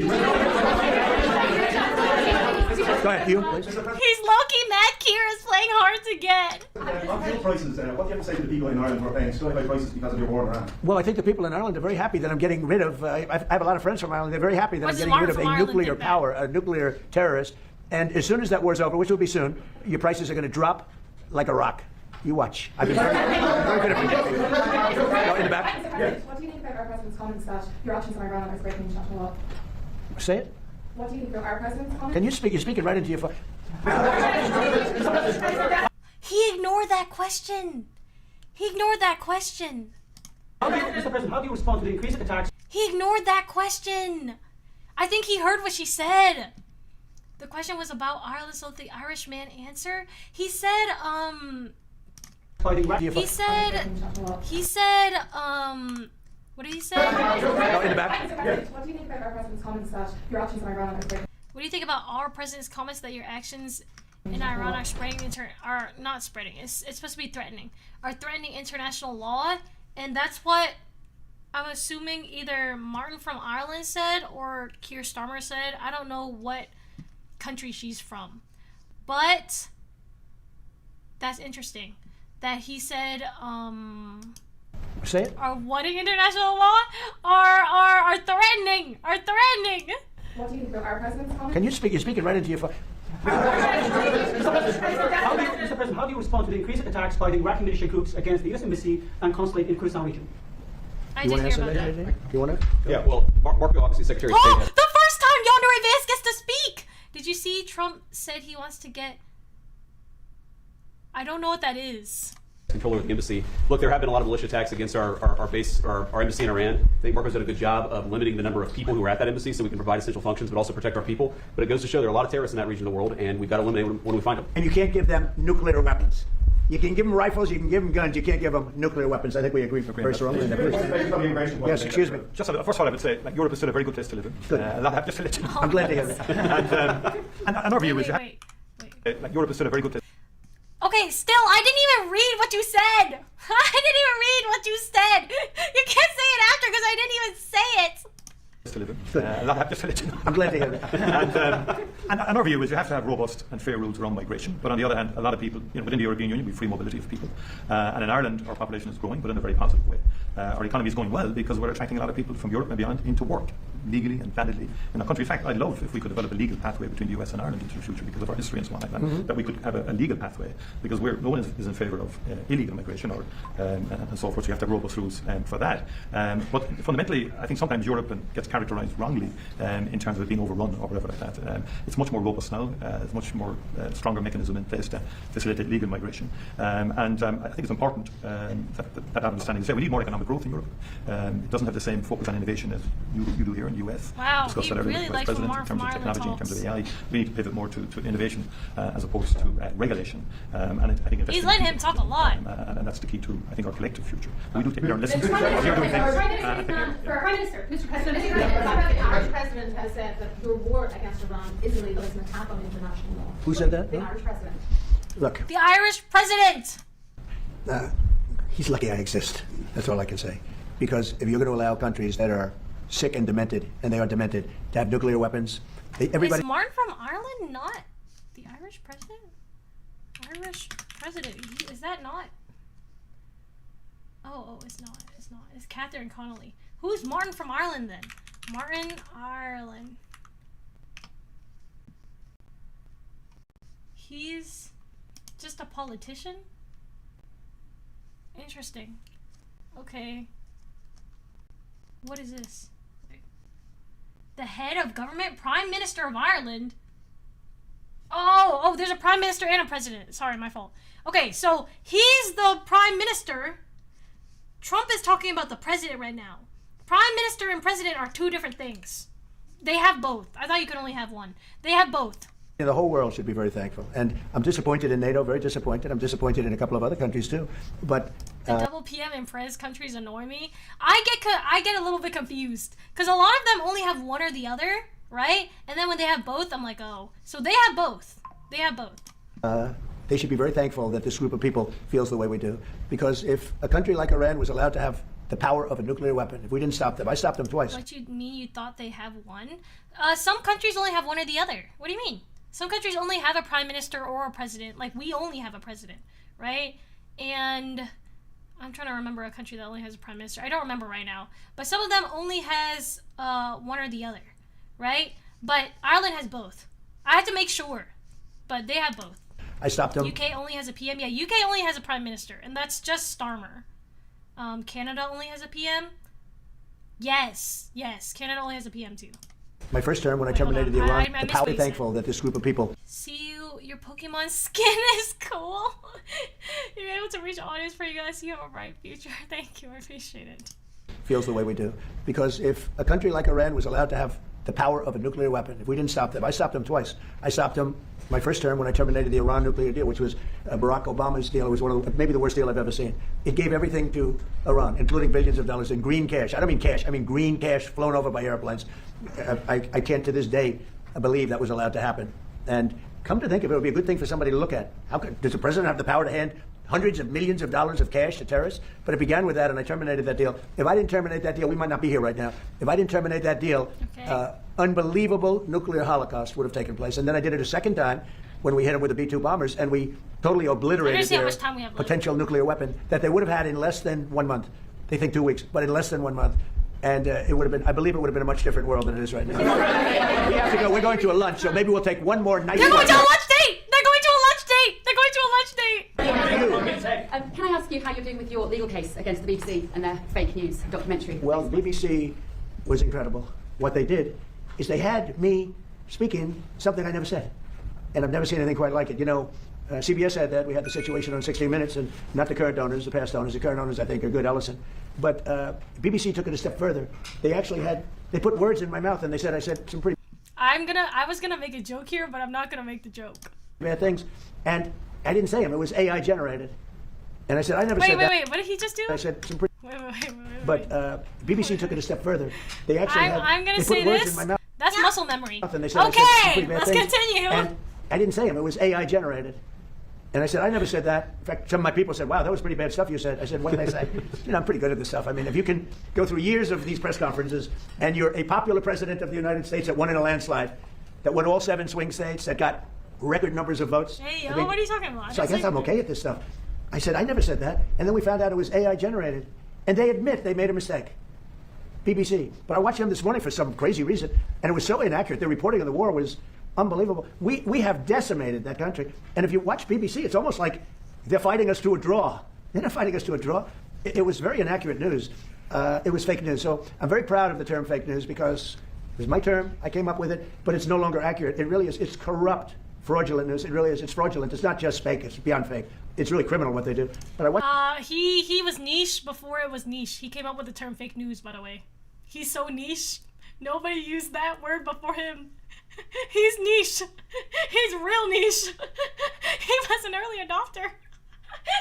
ahead, you, please. He's low-key mad Kira's playing hard to get. On fuel prices, what do you have to say to the people in Ireland who are paying sky high prices because of your war in Iran? Well, I think the people in Ireland are very happy that I'm getting rid of, I have a lot of friends from Ireland, they're very happy that I'm getting rid of a nuclear power, a nuclear terrorist. And as soon as that war's over, which will be soon, your prices are going to drop like a rock. You watch. I've been very good at predicting. No, in the back. Yes. What do you think about our president's comments that your actions in Iran are breaking international law? Say it. What do you think about our president's comments? Can you speak? You're speaking right into your phone. He ignored that question. He ignored that question. Mr. President, how do you respond to the increased attacks? He ignored that question. I think he heard what she said. The question was about Ireland, so the Irish man answered. He said, what did he say? No, in the back. What do you think about our president's comments that your actions in Iran are breaking? What do you think about our president's comments that your actions in Iran are are not spreading? It's supposed to be threatening. Are threatening international law, and that's what I'm assuming either Martin from Ireland said or Keir Starmer said. I don't know what country she's from, but that's interesting that he said say it. Are wanting international law are threatening. What do you think about our president's comments? Can you speak? You're speaking right into your phone. Mr. President, how do you respond to the increased attacks by the Iraqi militia groups against the U.S. Embassy and consulate in Kurdistan region? I did hear about that. You want to? Yeah, well, Marco, obviously, Secretary of State. Oh, the first time Yonder Rivas gets to speak! Did you see Trump said he wants to get... I don't know what that is. Control over the embassy. Look, there have been a lot of militia attacks against our base, our embassy in Iran. I think Marco's done a good job of limiting the number of people who are at that embassy so we can provide essential functions but also protect our people. But it goes to show there are a lot of terrorists in that region of the world, and we've got to eliminate them when we find them. And you can't give them nuclear weapons. You can give them rifles, you can give them guns, you can't give them nuclear weapons. I think we agree very strongly. Yes, excuse me. Just first of all, I would say Europe is still a very good place to live in. Good. That just to let you know. I'm glad to hear that. And our view is Wait. Europe is still a very good place. Okay, still, I didn't even read what you said. I didn't even read what you said. You can't say it after because I didn't even say it. To live in. Just to let you know. I'm glad to hear that. And our view is you have to have robust and fair rules around migration. But on the other hand, a lot of people, within the European Union, we have free mobility of people. And in Ireland, our population is growing, but in a very positive way. Our economy is going well because we're attracting a lot of people from Europe and beyond into work, legally and validly in our country. In fact, I'd love if we could develop a legal pathway between the US and Ireland into the future because of our history and so on like that, that we could have a legal pathway because no one is in favour of illegal migration or and so forth. So you have to have robust rules for that. But fundamentally, I think sometimes Europe gets characterised wrongly in terms of it being overrun or whatever like that. It's much more robust now. It's much more stronger mechanism in place to facilitate legal migration. And I think it's important that understanding is there. We need more economic growth in Europe. It doesn't have the same focus on innovation as you do here in the US. Wow, Discussed he that earlier really with the Vice likes President when in terms of Martin technology, in terms of talks. AI. We need to pivot more to innovation as opposed to regulation. And I think investing He's letting him talk a lot. and that's the key to, I think, our collective future. We do take care of Mr. listening. Prime Minister, Mr. President, the Irish President has said that your war against Iran is illegal, it's an attack on international law. Who said that? The Irish President. Look. The Irish president! He's lucky I exist. That's all I can say. Because if you're going to allow countries that are sick and demented, and they are demented, to have nuclear weapons, everybody... Is Martin from Ireland not the Irish president? Irish president, is that not? Oh, it's not. It's Catherine Connolly. Who's Martin from Ireland then? Martin, Ireland. He's just a politician? Interesting. Okay. What is this? The head of government? Prime Minister of Ireland? Oh, there's a prime minister and a president. Sorry, my fault. Okay, so he's the prime minister. Trump is talking about the president right now. Prime minister and president are two different things. They have both. I thought you could only have one. They have both. The whole world should be very thankful. And I'm disappointed in NATO, very disappointed. I'm disappointed in a couple of other countries too. But the double PM in Prez countries annoy me. I get a little bit confused because a lot of them only have one or the other, right? And then when they have both, I'm like, oh, so they have both. They have both. They should be very thankful that this group of people feels the way we do. Because if a country like Iran was allowed to have the power of a nuclear weapon, if we didn't stop them, I stopped them twice. What you mean? You thought they have one? Some countries only have one or the other. What do you mean? Some countries only have a prime minister or a president. Like, we only have a president, right? And I'm trying to remember a country that only has a prime minister. I don't remember right now. But some of them only has one or the other, right? But Ireland has both. I had to make sure. But they have both. I stopped them. UK only has a PM. Yeah, UK only has a prime minister. And that's just Starmer. Canada only has a PM. Yes. Canada only has a PM too. My first term, when I terminated the Iran, I'm thankful that this group of people. See you. Your Pokemon skin is cool. You're able to reach an audience for you guys. You have a bright future. Thank you. I appreciate it. Feels the way we do. Because if a country like Iran was allowed to have the power of a nuclear weapon, if we didn't stop them, I stopped them twice. I stopped them my first term when I terminated the Iran nuclear deal, which was Barack Obama's deal. It was one of maybe the worst deal I've ever seen. It gave everything to Iran, including billions of dollars in green cash. I don't mean cash. I mean green cash flown over by airplanes. I can't to this day believe that was allowed to happen. And come to think of it, it would be a good thing for somebody to look at. Does the president have the power to hand hundreds of millions of dollars of cash to terrorists? But it began with that, and I terminated that deal. If I didn't terminate that deal, we might not be here right now. If I didn't terminate that deal, unbelievable nuclear holocaust would have taken place. And then I did it a second time when we hit them with the B-2 bombers, and we totally obliterated their potential nuclear weapon that they would have had in less than 1 month. They think 2 weeks, but in less than 1 month. And it would have been, I believe it would have been a much different world than it is right now. We have to go. We're going to a lunch, so maybe we'll take one more nice They're going to a lunch date! They're going to a lunch date! They're going to a lunch date! Can I ask you how you're doing with your legal case against the BBC and their fake news documentary? Well, the BBC was incredible. What they did is they had me speaking something I never said. And I've never seen anything quite like it. You know, CBS had that. We had the situation on 60 Minutes, and not the current owners, the past owners. The current owners, I think, are good, Ellison. But BBC took it a step further. They actually they put words in my mouth, and they said I said some pretty I was gonna make a joke here, but I'm not gonna make the joke. Bad things. And I didn't say them. It was AI generated. And I said, I never said that. Wait, what did he just do? I said some pretty... Wait. But BBC took it a step further. They actually I'm gonna they say put words this. in my mouth. That's muscle memory. And they said, okay, let's things. continue. And I didn't say them. It was AI generated. And I said, I never said that. In fact, some of my people said, wow, that was pretty bad stuff you said. I said, what did I say? You know, I'm pretty good at this stuff. I mean, if you can go through years of these press conferences and you're a popular president of the United States that won in a landslide, that won all 7 swing states, that got record numbers of votes. Hey, what are you talking about? So I guess I'm okay at this stuff. I said, I never said that. And then we found out it was AI generated. And they admit they made a mistake. BBC. But I watched them this morning for some crazy reason, and it was so inaccurate. Their reporting of the war was unbelievable. We have decimated that country. And if you watch BBC, it's almost like they're fighting us to a draw. They're not fighting us to a draw. It was very inaccurate news. It was fake news. So I'm very proud of the term fake news because it was my term. I came up with it, but it's no longer accurate. It really is. It's corrupt, fraudulent news. It really is. It's fraudulent. It's not just fake. It's beyond fake. It's really criminal what they do. But he was niche before it was niche. He came up with the term fake news, by the way. He's so niche. Nobody used that word before him. He's niche. He's real niche. He was an early adopter.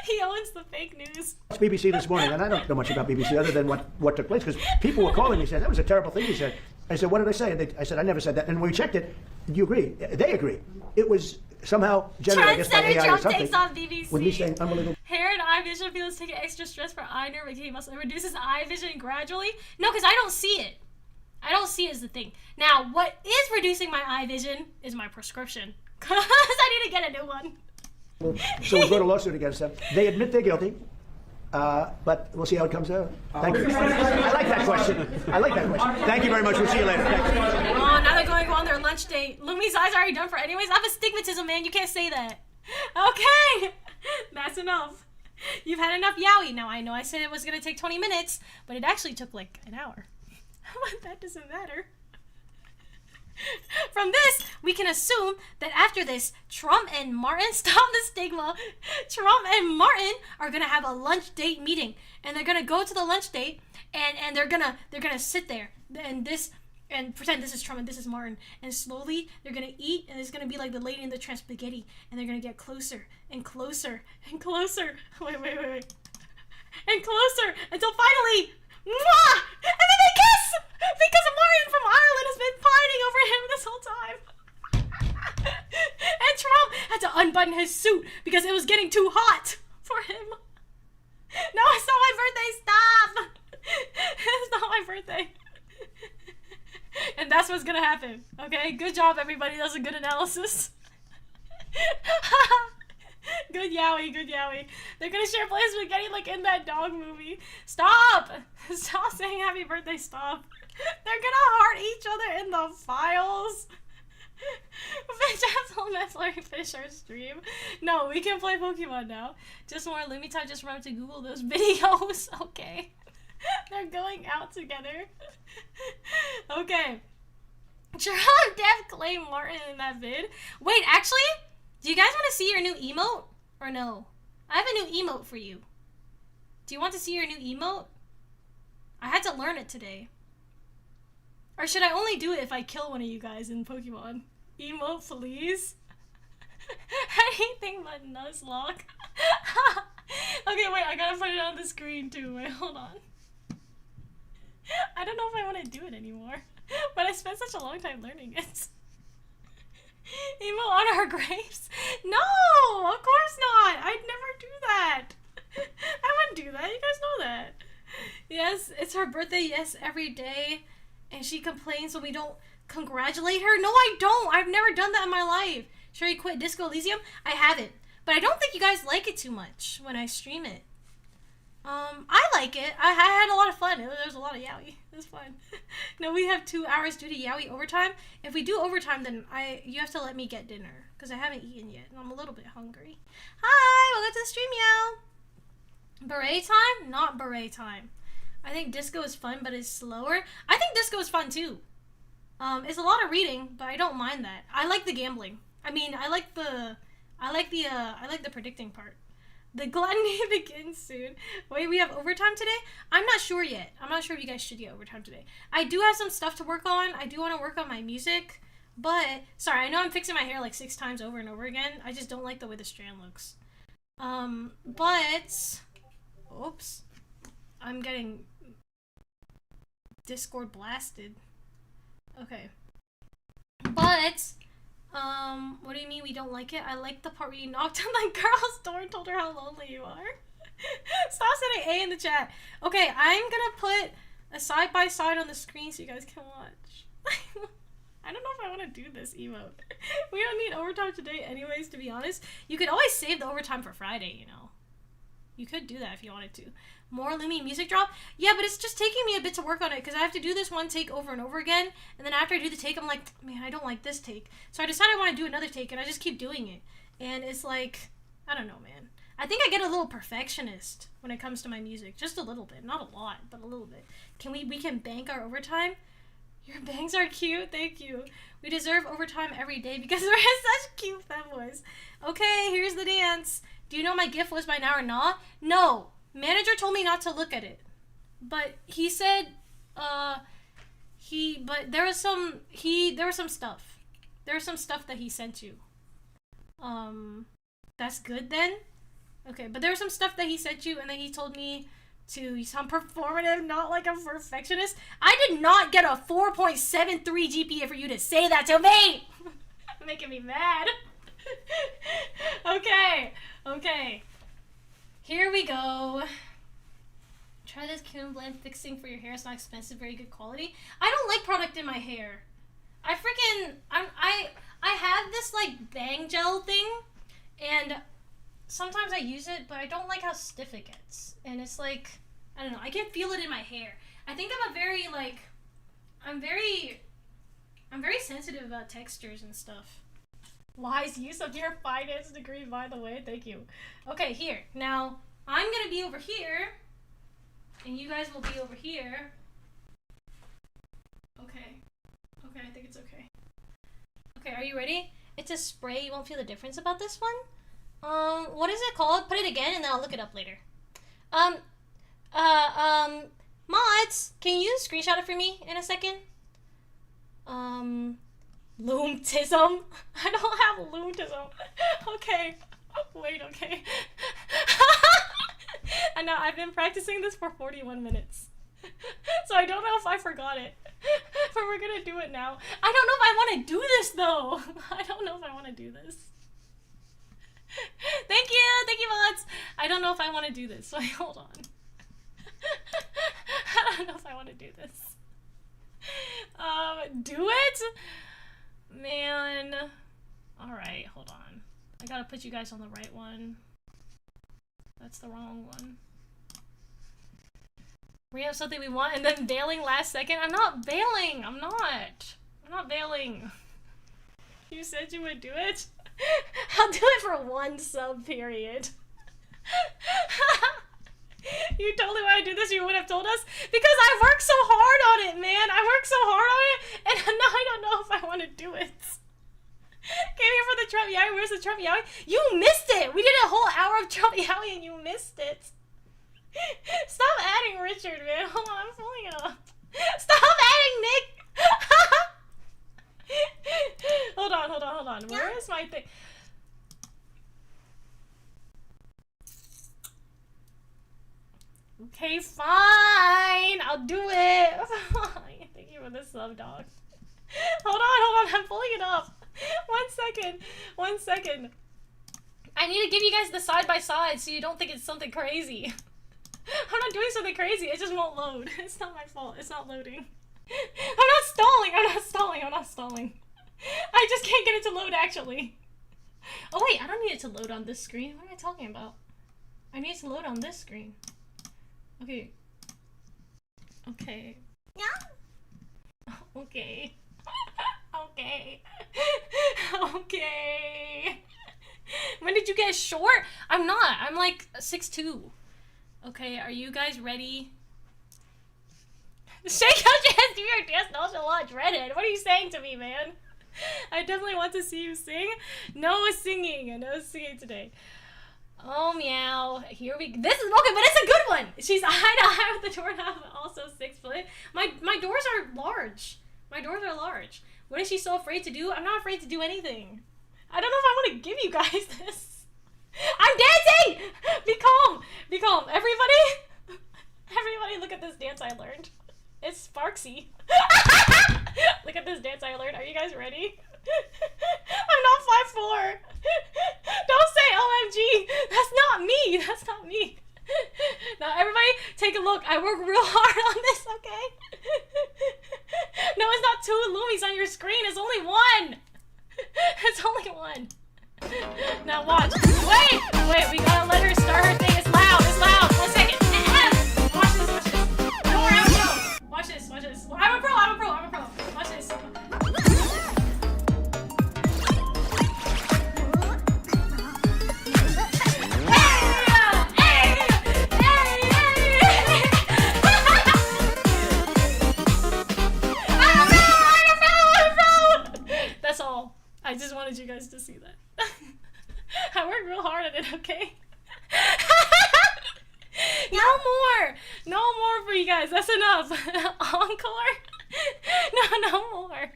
He owns the fake news. BBC this morning, and I don't know much about BBC other than what took place, because people were calling me saying, that was a terrible thing you said. I said, what did I say? And I said, I never said that. And when we checked it, do you agree? They agree. It was somehow generated, I guess, by AI or something. Takes on BBC. With me saying unbelievable. Hair and eye vision feels taking extra stress for eye nerve and muscle. It reduces eye vision gradually. No, because I don't see it. I don't see it as the thing. Now, what is reducing my eye vision is my prescription. Because I need to get a new one. So we brought a lawsuit against them. They admit they're guilty, but we'll see how it comes out. Thank you. I like that question. Thank you very much. We'll see you later. Oh, now they're going to go on their lunch date. Lumie's eyes are already done for anyways. I have astigmatism, man. You can't say that. Okay. That's enough. You've had enough Yaoi. Now, I know I said it was going to take 20 minutes, but it actually took like an hour. But that doesn't matter. From this, we can assume that after this, Trump and Martin, stop the stigma, Trump and Martin are gonna have a lunch date meeting, and they're gonna go to the lunch date, and they're gonna sit there, and pretend this is Trump and this is Martin, and slowly they're gonna eat, and it's gonna be like the Lady in the Tramp spaghetti, and they're gonna get closer and closer and closer. Wait, and closer until finally, mwah! And then they kiss! Because Martin from Ireland has been pining over him this whole time. And Trump had to unbutton his suit because it was getting too hot for him. No, it's not my birthday, stop! It's not my birthday. And that's what's gonna happen, okay? Good job, everybody. That was a good analysis. Good Yaoi, good Yaoi. They're gonna share plates spaghetti like in that dog movie. Stop! Stop saying happy birthday, stop. They're gonna heart each other in the files. Just let me finish our stream. No, we can play Pokemon now. Just more Lumie time, just remember to Google those videos. Okay. They're going out together. Okay. Trump Def claimed Martin in that vid. Wait, actually? Do you guys want to see your new emote? Or no? I have a new emote for you. Do you want to see your new emote? I had to learn it today. Or should I only do it if I kill one of you guys in Pokemon? Emote, please? Anything but Nuzlocke. Okay, wait, I gotta put it on the screen too. Wait, hold on. I don't know if I want to do it anymore. But I spent such a long time learning it. Emo on our graves? No, of course not. I'd never do that. I wouldn't do that. You guys know that. Yes, it's her birthday. Yes, every day. And she complains when we don't congratulate her. No, I don't. I've never done that in my life. Should I quit Disco Elysium? I haven't. But I don't think you guys like it too much when I stream it. I like it. I had a lot of fun. There was a lot of Yaoi. It was fun. No, we have 2 hours due to Yaoi overtime. If we do overtime, then you have to let me get dinner because I haven't eaten yet and I'm a little bit hungry. Hi, welcome to the stream, yo. Beret time? Not beret time. I think disco is fun, but it's slower. I think disco is fun too. It's a lot of reading, but I don't mind that. I like the gambling. I mean, I like the predicting part. The gluttony begins soon. Wait, we have overtime today? I'm not sure yet. I'm not sure if you guys should get overtime today. I do have some stuff to work on. I do want to work on my music. But, sorry, I know I'm fixing my hair like 6 times over and over again. I just don't like the way the strand looks. But, oops. I'm getting Discord blasted. Okay. But, what do you mean we don't like it? I like the part where you knocked on the girl's door and told her how lonely you are. Stop sending A in the chat. Okay, I'm gonna put a side-by-side on the screen so you guys can watch. I don't know if I want to do this emote. We don't need overtime today anyways, to be honest. You could always save the overtime for Friday, you know. You could do that if you wanted to. More Lumie music drop? Yeah, but it's just taking me a bit to work on it because I have to do this one take over and over again. And then after I do the take, I'm like, man, I don't like this take. So I decided I want to do another take and I just keep doing it. And it's like, I don't know, man. I think I get a little perfectionist when it comes to my music. Just a little bit. Not a lot, but a little bit. We can bank our overtime? Your bangs are cute. Thank you. We deserve overtime every day because we're such cute femboys. Okay, here's the dance. Do you know my gift was by now or not? No. Manager told me not to look at it. But he said, but there was some stuff. There was some stuff that he sent you. That's good then? Okay, but there was some stuff that he sent you and then he told me to sound performative, not like a perfectionist. I did not get a 4.73 GPA for you to say that to me! Making me mad. Okay. Here we go. Try this Kiln Blend fixing for your hair. It's not expensive, very good quality. I don't like product in my hair. I have this like bang gel thing and sometimes I use it, but I don't like how stiff it gets. And it's like, I don't know, I can feel it in my hair. I think I'm very sensitive about textures and stuff. Wise use of your finance degree, by the way. Thank you. Okay, here. Now, I'm gonna be over here, and you guys will be over here. Okay, I think it's okay. Okay, are you ready? It's a spray. You won't feel the difference about this one. What is it called? Put it again, and then I'll look it up later. Mods, can you screenshot it for me in a second? Lumetism. I don't have lumetism. Okay. Wait, okay. I know, I've been practicing this for 41 minutes. So I don't know if I forgot it. But we're gonna do it now. I don't know if I want to do this, though. I don't know if I want to do this. Thank you, mods. I don't know if I want to do this. Wait, hold on. I don't know if I want to do this. Do it? Man. Alright, hold on. I gotta put you guys on the right one. That's the wrong one. We have something we want and then bailing last second? I'm not bailing! I'm not bailing. You said you would do it? I'll do it for 1 sub period. You totally want to do this, you would have told us? Because I worked so hard on it, man! I worked so hard on it, and now I don't know if I want to do it. Came here for the Trump Yaoi. Where's the Trump Yaoi? You missed it! We did a whole hour of Trump Yaoi and you missed it. Stop adding Richard, man. Hold on, I'm pulling it up. Stop adding Nick! Hold on. Where is my thing? Okay, fine. I'll do it. Fine. Thank you for the sub, dog. Hold on. I'm pulling it up. 1 second. I need to give you guys the side by side so you don't think it's something crazy. I'm not doing something crazy. It just won't load. It's not my fault. It's not loading. I'm not stalling. I just can't get it to load, actually. Oh, wait. I don't need it to load on this screen. What am I talking about? I need it to load on this screen. Okay. Yeah. Okay. When did you get short? I'm not. I'm like 6'2". Okay, are you guys ready? Shake out your hands, do your dance nonchalant, redhead. What are you saying to me, man? I definitely want to see you sing. No singing today. Oh, meow. Here we go. This is okay, but it's a good one. She's eye to eye with the doorknob, also 6 foot. My doors are large. What is she so afraid to do? I'm not afraid to do anything. I don't know if I want to give you guys this. I'm dancing! Be calm. Everybody look at this dance I learned. It's Sparksy. Look at this dance I learned. Are you guys ready? I'm not 5'4". Don't say OMG. That's not me. Now everybody take a look. I work real hard on this, okay? No, it's not 2 Lumies on your screen. It's only 1. Now watch. Wait, we gotta let her start her thing. It's loud. 1 second. Watch this. Don't worry, watch this. I'm a pro. Watch this. That's all. I just wanted you guys to see that. I worked real hard at it, okay? No more for you guys. That's enough. Encore? No more.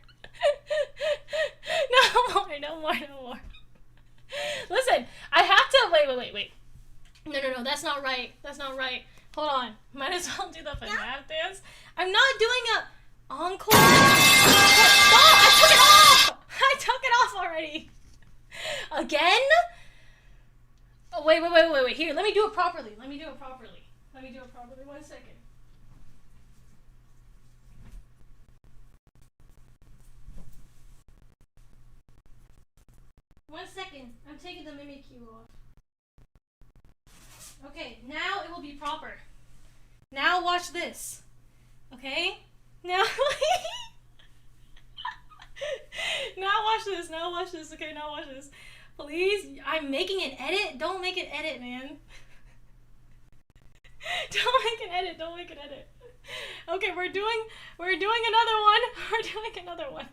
No more. Listen, I have to wait. No, that's not right. Hold on. Might as well do the FNAF dance. I'm not doing a encore. Stop! I took it off already. Again? Oh, wait. Here, let me do it properly. 1 second. I'm taking the mimic cue off. Okay, now it will be proper. Now watch this. Okay? Now watch this. Okay, now watch this. Please, I'm making an edit. Don't make an edit, man. Don't make an edit. Okay, we're doing another one.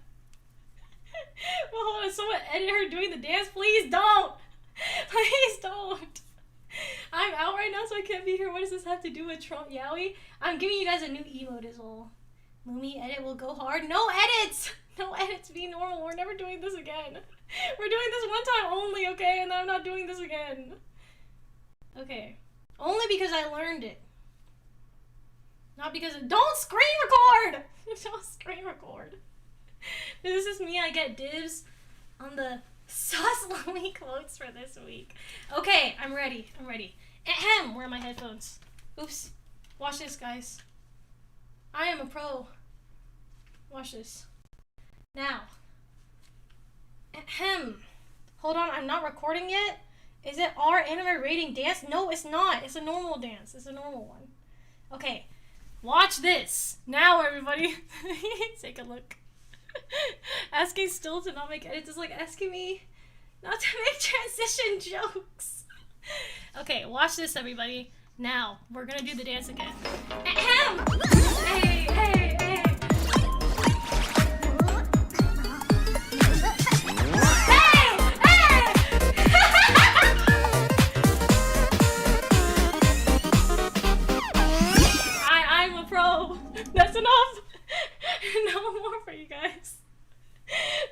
Well, hold on, someone edit her doing the dance. Please don't. Please don't. I'm out right now, so I can't be here. What does this have to do with Trump Yaoi? I'm giving you guys a new emote is all. Lumie edit will go hard. No edits! No edits, be normal. We're never doing this again. We're doing this one time only, okay? And I'm not doing this again. Okay. Only because I learned it. Not because of— don't screen record! Don't screen record. This is me, I get dibs on the sus Lumie quotes for this week. Okay, I'm ready. I'm ready. Ahem! Where are my headphones? Oops. Watch this, guys. I am a pro. Watch this. Now. Ahem. Hold on, I'm not recording yet. Is it our anime rating dance? No, it's not. It's a normal dance. It's a normal one. Okay. Watch this. Now, everybody. Take a look. Asking still to not make edits is like asking me not to make transition jokes. Okay, watch this, everybody. Now, we're gonna do the dance again. Ahem! Hey, hey, hey! I'm a pro. That's enough. No more for you guys.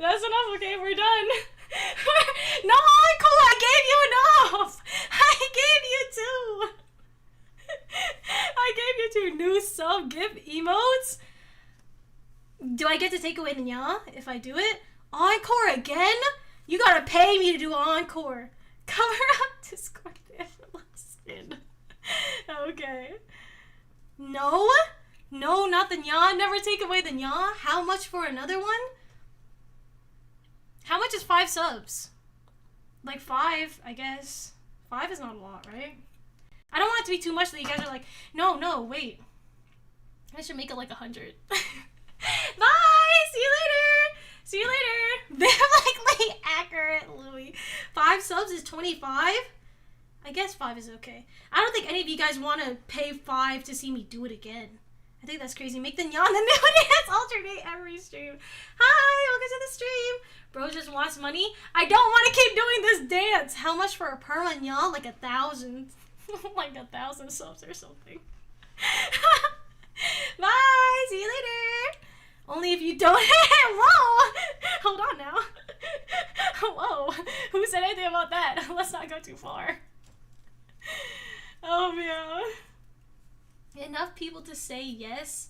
That's enough, okay? We're done. No encore! I gave you enough! I gave you two! I gave you two new sub gift emotes. Do I get to take away the nya if I do it? Encore again? You gotta pay me to do encore. Cover up Discord effortless skin. Okay. No? No, not the nya. Never take away the nya. How much for another one? How much is 5 subs? Like 5, I guess. 5 is not a lot, right? I don't want it to be too much that you guys are like, no, wait. I should make it like 100. Bye! See you later! See you later! Biblically accurate, Louis. 5 subs is 25? I guess 5 is okay. I don't think any of you guys want to pay 5 to see me do it again. I think that's crazy. Make the nyan and the dance alternate every stream. Hi, welcome to the stream. Bro just wants money. I don't want to keep doing this dance. How much for a perma nyan? Like 1,000. Like 1,000 subs or something. Bye. See you later. Only if you don't. Whoa. Hold on now. Whoa. Who said anything about that? Let's not go too far. Oh man. Enough people to say yes.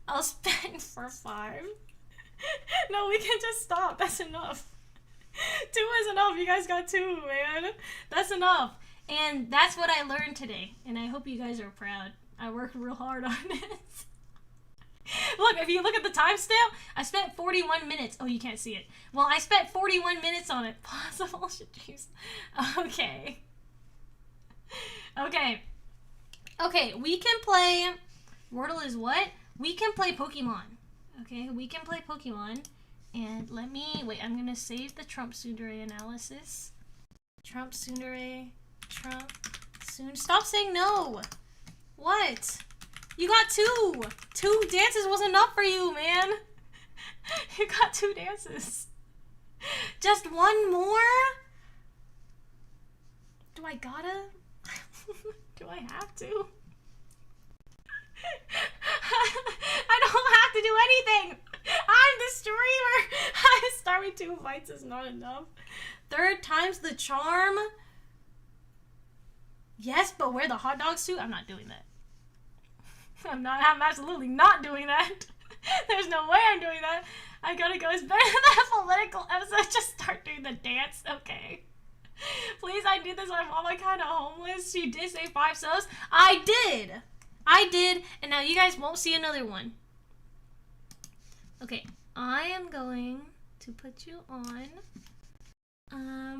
I'll spend for 5. No, we can just stop. That's enough. 2 is enough. You guys got 2, man. That's enough. And that's what I learned today. And I hope you guys are proud. I worked real hard on it. Look, if you look at the timestamp, I spent 41 minutes. Oh, you can't see it. Well, I spent 41 minutes on it. Possible should use. Okay. Okay. Okay, we can play... Wordle is what? We can play Pokemon. Okay, we can play Pokemon. And let me... Wait, I'm going to save the Trump Tsundere analysis. Trump Tsundere. Trump Tsundere. Stop saying no! What? You got 2! 2 dances was enough for you, man! You got 2 dances. Just 1 more? Do I gotta? Do I have to? I don't have to do anything! I'm the streamer! I'm starving 2 fights is not enough. 3rd time's the charm? Yes, but wear the hot dog suit? I'm not doing that. I'm absolutely not doing that. There's no way I'm doing that. I gotta go. It's better than that political episode. Just start doing the dance. Okay. Please, I did this. My mama kind of homeless. She did say 5 subs. I did. And now you guys won't see another one. Okay. I am going to put you on.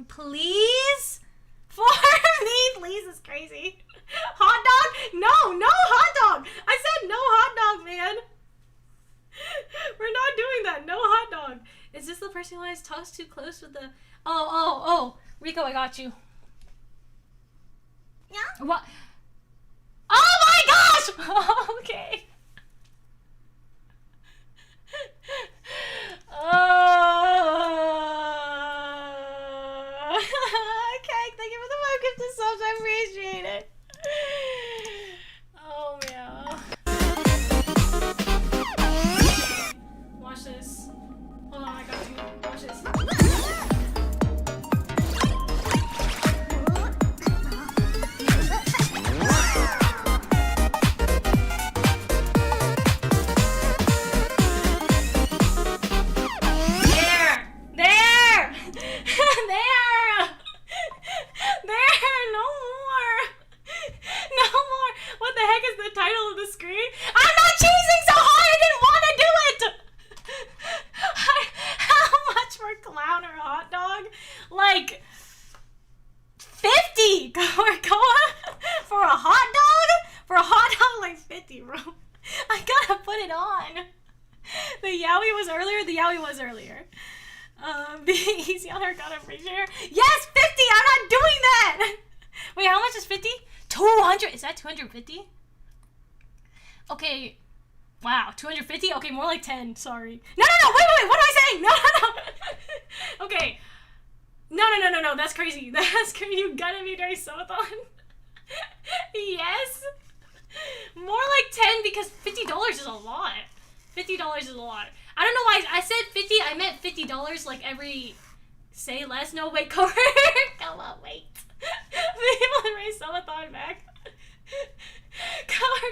Please? For me, please is crazy. Hot dog? No hot dog. I said no hot dog, man. We're not doing that. No hot dog. Is this the person who always talks too close with the... Oh. Rico, I got you. Yeah? What? Oh my gosh! Okay. Oh. 5 gifted subs. I appreciate it. Oh, yeah. Watch this. Hold on, I got you. Watch this. Yaoi was earlier. Be easy on her, gotta appreciate her. Yes, 50! I'm not doing that! Wait, how much is 50? 200? Is that 250? Okay. Wow, 250? Okay, more like 10. Sorry. No, wait, what am I saying? No. Okay. No, that's crazy. That's crazy. You gotta be very subathon. Yes. More like 10 because $50 is a lot. $50 is a lot. I don't know why I said 50. I meant $50 like every. Say less. No, wait, Cora. Come on, wait. People raise subathon back.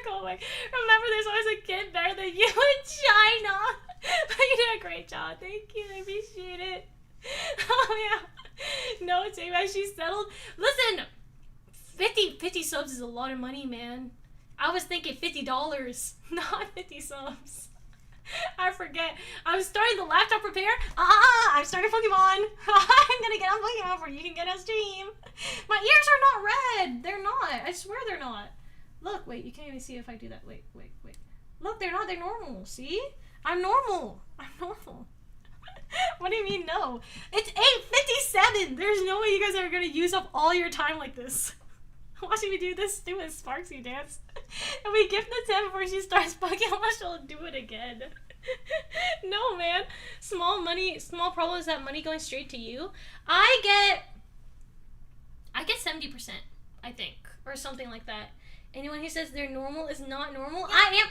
Go away. Remember, there's always a kid better than you in China. But you did a great job. Thank you. I appreciate it. Oh, yeah. No, J-Man, she's settled. Listen, 50 subs is a lot of money, man. I was thinking $50, not 50 subs. I forget. I was starting the laptop repair. I'm starting Pokemon. I'm gonna get on Pokemon for you can get a stream. My ears are not red. They're not. I swear they're not. Look, wait, you can't even see if I do that. Wait. Look, they're not. They're normal. See? I'm normal. What do you mean no? It's 8:57. There's no way you guys are gonna use up all your time like this. Watching me do this stupid Sparksy dance. And we gift the 10 before she starts Pokemon, she'll do it again. No, man. Small problem is that money going straight to you. I get 70%, I think. Or something like that. Anyone who says they're normal is not normal. I am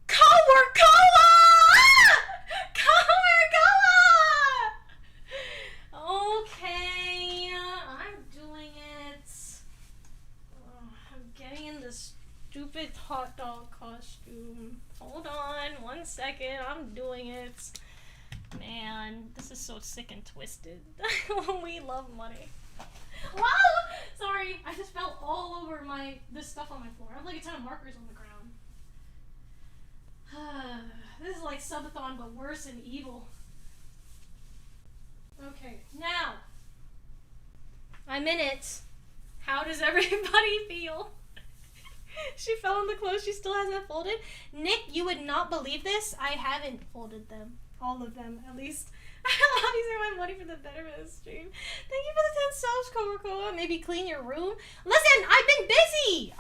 Coca-Cola! Okay, I'm doing it. I'm getting in this stupid hot dog costume. Hold on 1 second. I'm doing it. Man, this is so sick and twisted. We love money. Wow! Sorry, I just fell all over this stuff on my floor. I have like a ton of markers on the ground. This is like subathon, but worse and evil. Okay, now I'm in it. How does everybody feel? She fell in the clothes she still hasn't folded. Nick, you would not believe this. I haven't folded them. All of them, at least. I'm using my money for the betterment of the stream. Thank you for the 10 subs, Coca-Cola. Maybe clean your room. Listen, I've been busy.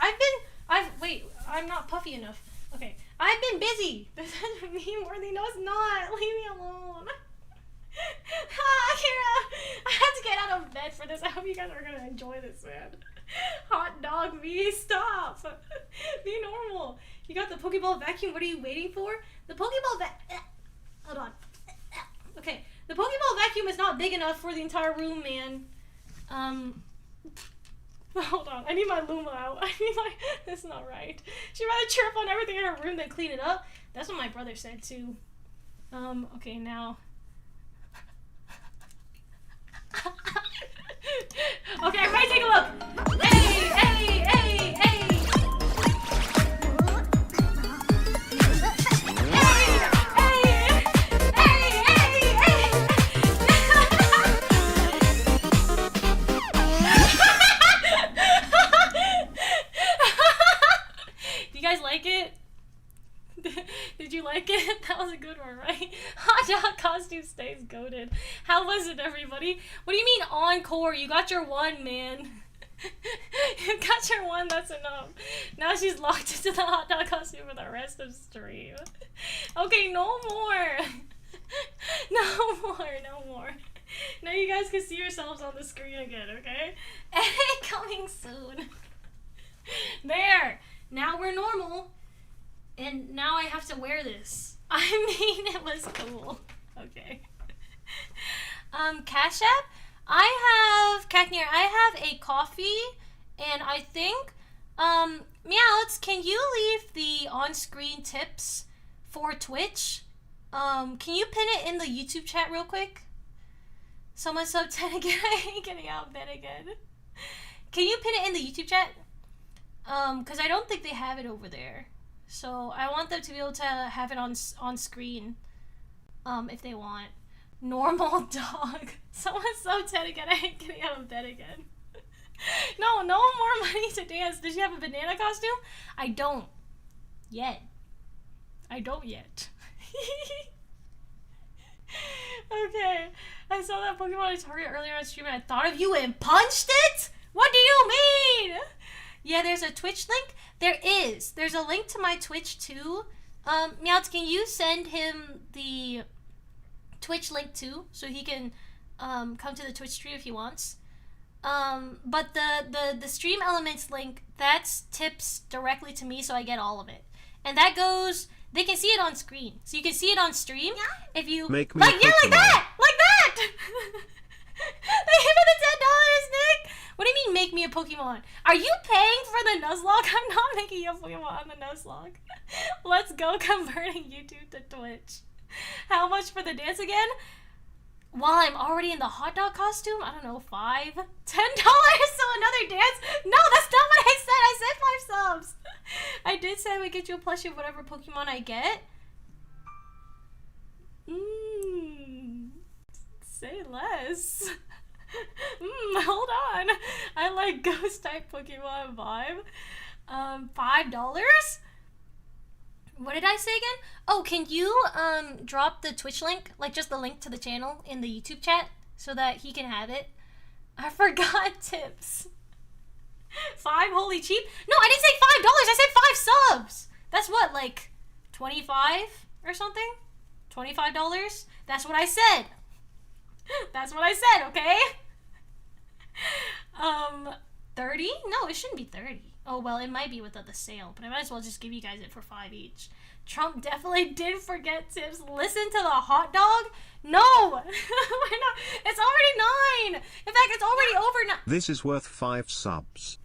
Wait, I'm not puffy enough. Okay, I've been busy. This isn't meme worthy. No, it's not. Leave me alone. Kira, I had to get out of bed for this. I hope you guys are gonna enjoy this, man. Hot dog me, stop. Be normal. You got the Pokeball vacuum. What are you waiting for? The Pokeball hold on. Okay, the Pokeball vacuum is not big enough for the entire room, man. Hold on. I need my Luma out. That's not right. She'd rather chirp on everything in her room than clean it up. That's what my brother said too. Okay, now. Okay, everybody take a look. Hey! Do you guys like it? Did you like it? That was a good one, right? Hot dog costume stays goated. How was it, everybody? What do you mean encore? You got your one, man. You got your one, that's enough. Now she's locked into the hot dog costume for the rest of the stream. Okay, no more. No more. Now you guys can see yourselves on the screen again, okay? Edit coming soon. There! Now we're normal. And now I have to wear this. I mean, it was cool. Okay. Cash App? I have a coffee, and I think, Meowts, can you leave the on-screen tips for Twitch? Can you pin it in the YouTube chat real quick? Someone sub 10 again. I ain't getting out of bed again. Can you pin it in the YouTube chat? Because I don't think they have it over there. So I want them to be able to have it on screen. If they want. Normal dog. Someone sub 10 again. I ain't getting out of bed again. No more money to dance. Does she have a banana costume? I don't. Yet. I don't yet. Okay. I saw that Pokemon at Target earlier on stream and I thought of you and punched it? What do you mean? Yeah, there's a Twitch link. There is. There's a link to my Twitch too. Meowts, can you send him the Twitch link too, so he can come to the Twitch stream if he wants. But the stream elements link, that's tips directly to me, so I get all of it. And that goes, they can see it on screen, so you can see it on stream if you make me like that. Thank you for the $10, Nick. What do you mean make me a Pokemon? Are you paying for the Nuzlocke? I'm not making you a Pokemon on the Nuzlocke. Let's go converting YouTube to Twitch. How much for the dance again? While I'm already in the hot dog costume? I don't know, $5? $10? So another dance? No, that's not what I said. I said 5 subs. I did say I would get you a plushie of whatever Pokemon I get. Say less. Hold on. I like ghost type Pokemon vibe. $5? What did I say again? Oh, can you drop the Twitch link, like just the link to the channel in the YouTube chat so that he can have it? I forgot tips. 5? Holy cheap. No, I didn't say $5. I said 5 subs. That's what, like 25 or something? $25? That's what I said. That's what I said, okay? 30? No, it shouldn't be 30. Oh, well, it might be without the sale, but I might as well just give you guys it for 5 each. Trump definitely did forget tips. Listen to the hot dog? No! We're not. It's already 9! In fact, it's already over 9. This is worth 5 subs.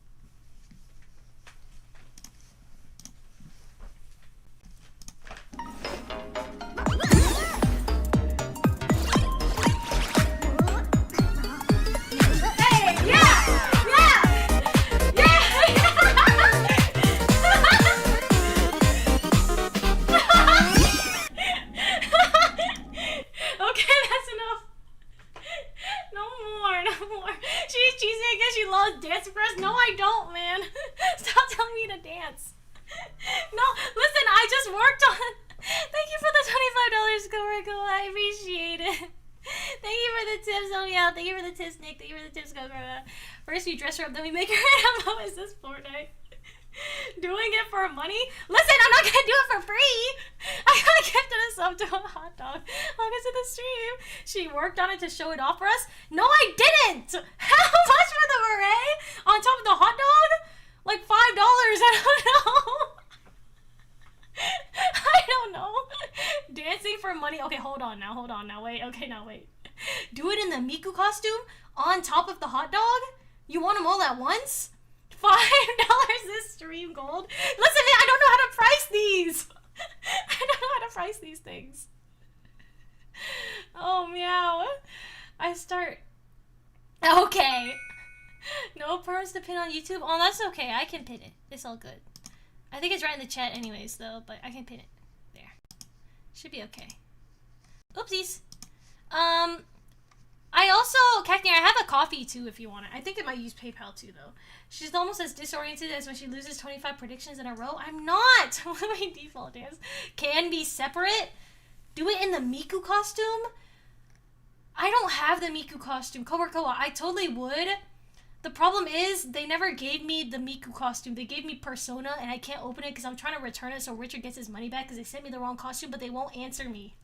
She's cheesy because she loves dancing for us. No, I don't, man. Stop telling me to dance. No, listen, I just worked on... Thank you for the $25, Go. I appreciate it. Thank you for the tips, oh yeah. Thank you for the tips, Nick. Thank you for the tips, Go. First we dress her up, then we make her an Is this Fortnite? Doing it for money? Listen, I'm not gonna do it for free. I got gifted a sub to a hot dog. Welcome to the stream. She worked on it to show it off for us. No, I didn't. How much for the beret on top of the hot dog? Like $5. I don't know. I don't know. Dancing for money. Okay, hold on now. Wait. Okay, now wait. Do it in the Miku costume on top of the hot dog? You want them all at once? $5 is stream gold. Listen, man, I don't know how to price these. I don't know how to price these things. Oh, meow. I start. Okay. No perms to pin on YouTube. Oh, that's okay. I can pin it. It's all good. I think it's right in the chat anyways, though, but I can pin it. There. Should be okay. Oopsies. I also, Cacney, I have a coffee too if you want it. I think it might use PayPal too though. She's almost as disoriented as when she loses 25 predictions in a row. I'm not! My default dance can be separate. Do it in the Miku costume? I don't have the Miku costume. Koa, I totally would. The problem is they never gave me the Miku costume. They gave me Persona and I can't open it because I'm trying to return it so Richard gets his money back because they sent me the wrong costume, but they won't answer me.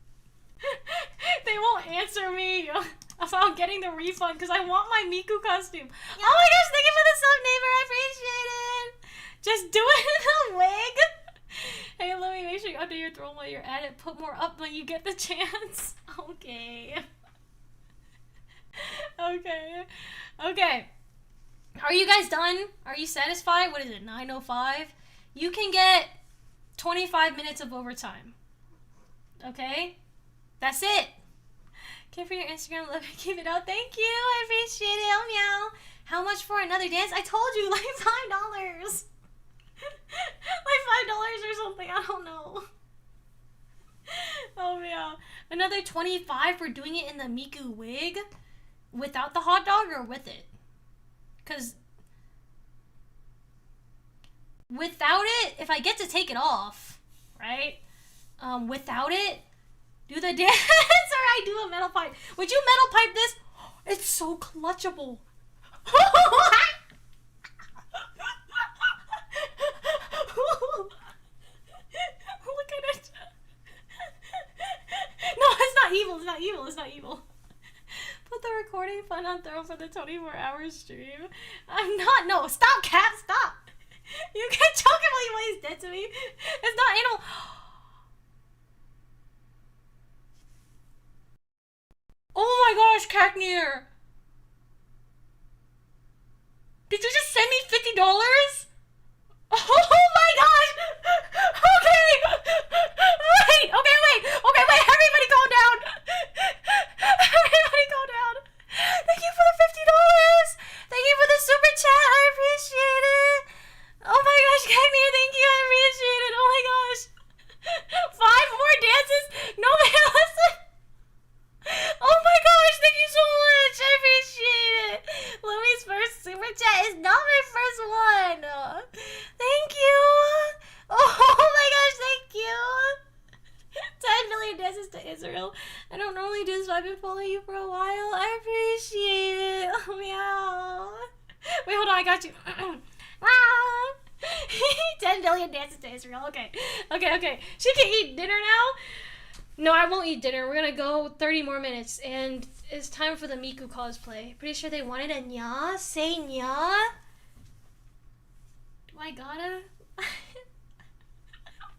They won't answer me. about getting the refund because I want my Miku costume. Oh my gosh, thank you for the sub, neighbor. I appreciate it. Just do it in a wig. Hey, Lumie, make sure you update your throne while you're at it. Put more up when you get the chance. Okay. Okay. Are you guys done? Are you satisfied? What is it, 9:05? You can get 25 minutes of overtime. Okay? That's it. Okay, for your Instagram, love it. Keep it out. Thank you. I appreciate it. Oh, meow. How much for another dance? I told you, like $5. Like $5 or something. I don't know. Oh, meow. Another 25 for doing it in the Miku wig? Without the hot dog or with it? Because without it, if I get to take it off, right? Without it, do the dance or I do a metal pipe. Would you metal pipe this? It's so clutchable. Look at it. No, it's not evil. It's not evil. It's not evil. Put the recording fun on throw for the 24-hour stream. I'm not. No, stop, Cap. Stop. You can't choke him while he's dead to me. It's not animal. Oh my gosh, Cacnear. Did you just send me $50? Oh my gosh. Okay. Wait. Okay, everybody calm down. Everybody calm down. Thank you for the $50. Thank you for the super chat. I appreciate it. Oh my gosh, Cacnear, thank you. I appreciate it. Oh my gosh. 5 more dances? No, man, listen. Oh my gosh, thank you so much. I appreciate it. Lumie's first super chat is not my first one. Thank you. Oh my gosh, thank you. 10 million dances to Israel. I don't normally do this, but I've been following you for a while. I appreciate it. Oh, meow. Wait, hold on, I got you. 10 billion dances to Israel. Okay. She can eat dinner now? No, I won't eat dinner. We're gonna go 30 more minutes, and it's time for the Miku cosplay. Pretty sure they wanted a nya? Say nya? Do I gotta?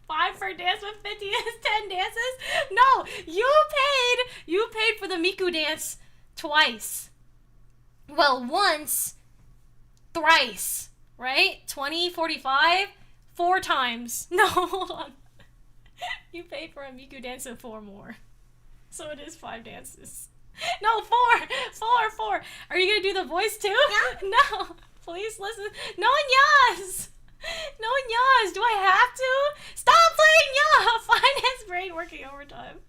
5 for a dance with 50 is 10 dances? No, you paid for the Miku dance twice. Well, once, thrice, right? 20, 45, 4 times. No, hold on. You paid for a Miku dance and 4 more. So it is 5 dances. No, 4! Are you gonna do the voice too? Yeah. No, please listen. No nyas! No nyas! Do I have to? Stop playing nya! Finance brain working overtime.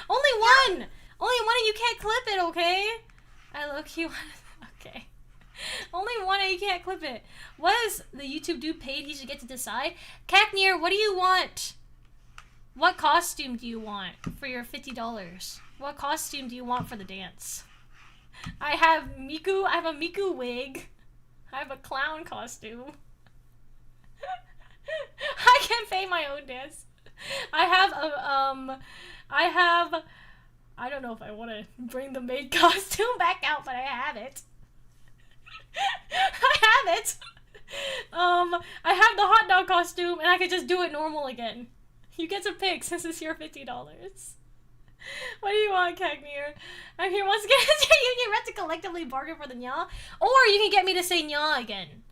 Only one! Only one and you can't clip it, okay? I low-key want... Okay. Only one and you can't clip it. What is the YouTube dude paid? He should get to decide. Cacnear, what do you want? What costume do you want for your $50? What costume do you want for the dance? I have a Miku wig. I have a clown costume. I can pay my own dance. I don't know if I want to bring the maid costume back out, but I have it. I have the hot dog costume, and I could just do it normal again. You get to pick since it's your $50. What do you want, Cagnear? I'm here once again. You can rent to collectively bargain for the nya, or you can get me to say nya again.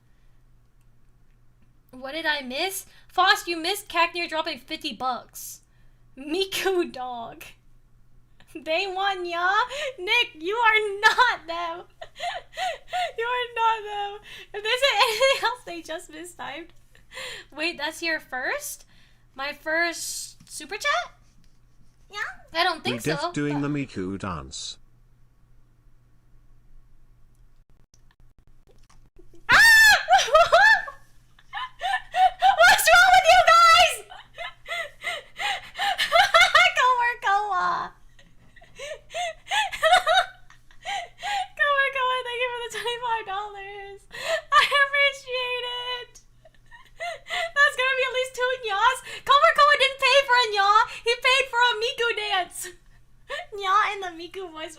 What did I miss? Foss, you missed Cagnear dropping $50. Miku dog. They want nya? Nick, you are not them. You are not them. If they say anything else, they just mistyped. Wait, that's your first? My first super chat? Yeah? I don't think so. Def doing the Miku dance. What's wrong with you guys? Koa. Koa, thank you for the $25. I appreciate it. That's gonna be at least 2 nyas. Koa didn't pay for a nya. He paid for a Miku dance. Nya in the Miku voice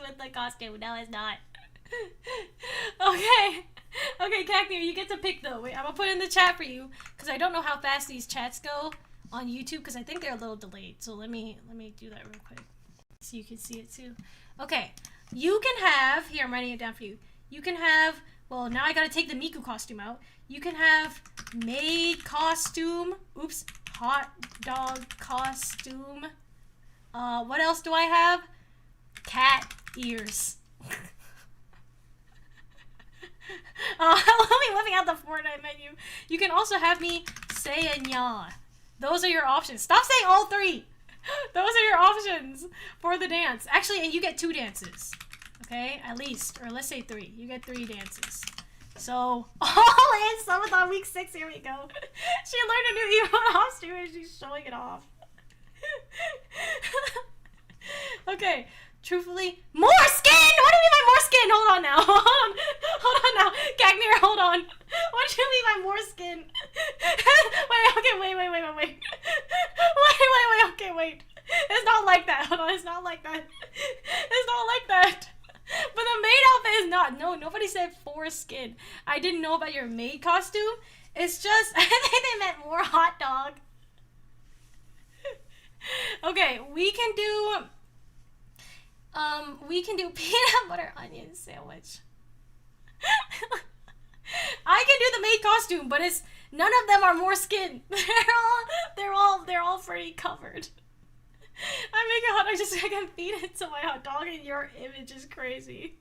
you get to pick though. Wait, I'm gonna put it in the chat for you because I don't know how fast these chats go on YouTube because I think they're a little delayed. So let me do that real quick so you can see it too. Okay, you can have here. I'm writing it down for you. You can have. Well, now I gotta take the Miku costume out. You can have maid costume. Oops, hot dog costume. What else do I have? Cat ears. Let me living out the Fortnite menu. You can also have me say a nya. Those are your options. Stop saying all three. Those are your options for the dance. Actually, and you get 2 dances. Okay, at least. Or let's say 3. You get 3 dances. So, all in Summit week 6. Here we go. She learned a new emote costume and she's showing it off. Okay. Truthfully, more skin! What do you mean by more skin? Hold on now. Hold on now. Cagnir, hold on. What do you mean by more skin? Wait. Okay, wait. It's not like that. Hold on, it's not like that. It's not like that. But the maid outfit is not. No, nobody said foreskin. I didn't know about your maid costume. It's just, I think they meant more hot dog. Okay, we can do peanut butter onion sandwich. I can do the maid costume, but it's none of them are more skin. They're all pretty covered. I make a hot dog just so I can feed it to my hot dog, and your image is crazy.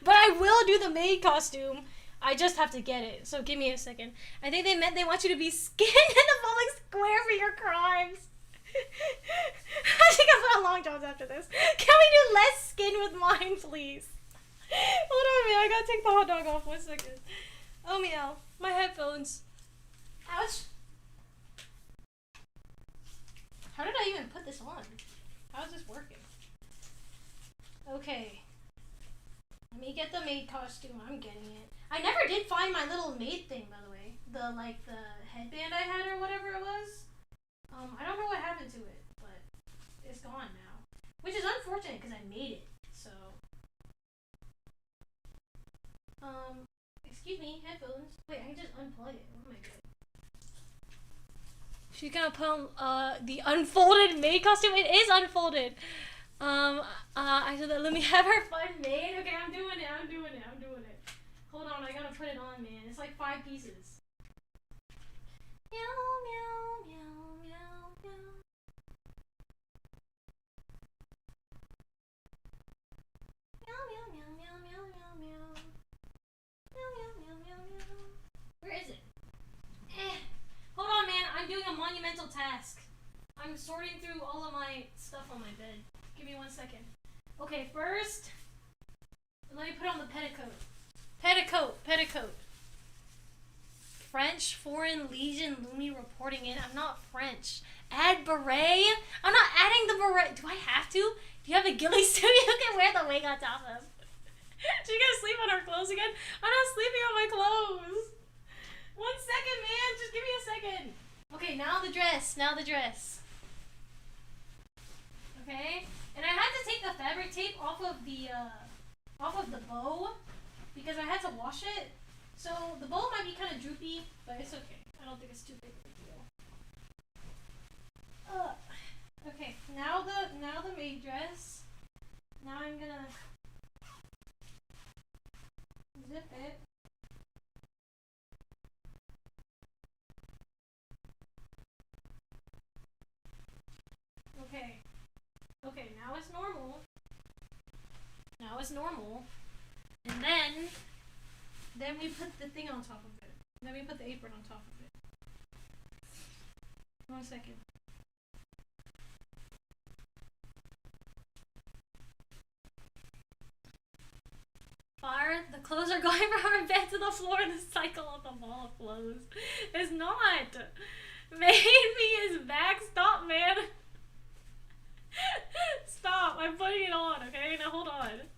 But I will do the maid costume. I just have to get it. So give me a second. I think they meant they want you to be skinned in the public square for your crimes. I think I'll put on long johns after this. Can we do less skin with mine, please? Hold on, man. I gotta take the hot dog off. 1 second. Oh, meow. My headphones. Ouch. How did I even put this on? How's this working? Okay. Let me get the maid costume. I'm getting it. I never did find my little maid thing, by the way. The headband I had or whatever it was. I don't know what happened to it, but it's gone now. Which is unfortunate because I made it, so. Excuse me, headphones. Wait, I can just unplug it. What am I doing? She's gonna put on, the unfolded maid costume. It is unfolded. I said that let me have her fun made. Okay, I'm doing it. Hold on, I gotta put it on, man. It's like 5 pieces. Meow, meow, meow, meow, meow. Meow, meow, meow, meow, meow, meow, meow. Meow, meow, meow, meow, meow. Where is it? Hold on, man. I'm doing a monumental task. I'm sorting through all of my stuff on my bed. Give me 1 second. Okay, first, let me put on the petticoat. Petticoat. French Foreign Legion Lumie reporting in. I'm not French. Add beret. I'm not adding the beret. Do I have to? Do you have a ghillie suit you can wear the wig on top of? She's gonna sleep on her clothes again? I'm not sleeping on my clothes. 1 second, man. Just give me a second. Okay, now the dress. Okay? And I had to take the fabric tape off of the bow because I had to wash it. So the bow might be kind of droopy, but it's okay. I don't think it's too big of a deal. Okay, now the maid dress. Now I'm gonna zip it. Okay, now it's normal. And then we put the thing on top of it. Then we put the apron on top of it. 1 second. Fire, the clothes are going from our bed to the floor in the cycle of the ball of clothes. It's not. Made me is back. Stop, man. Stop. I'm putting it on, okay? Now hold on.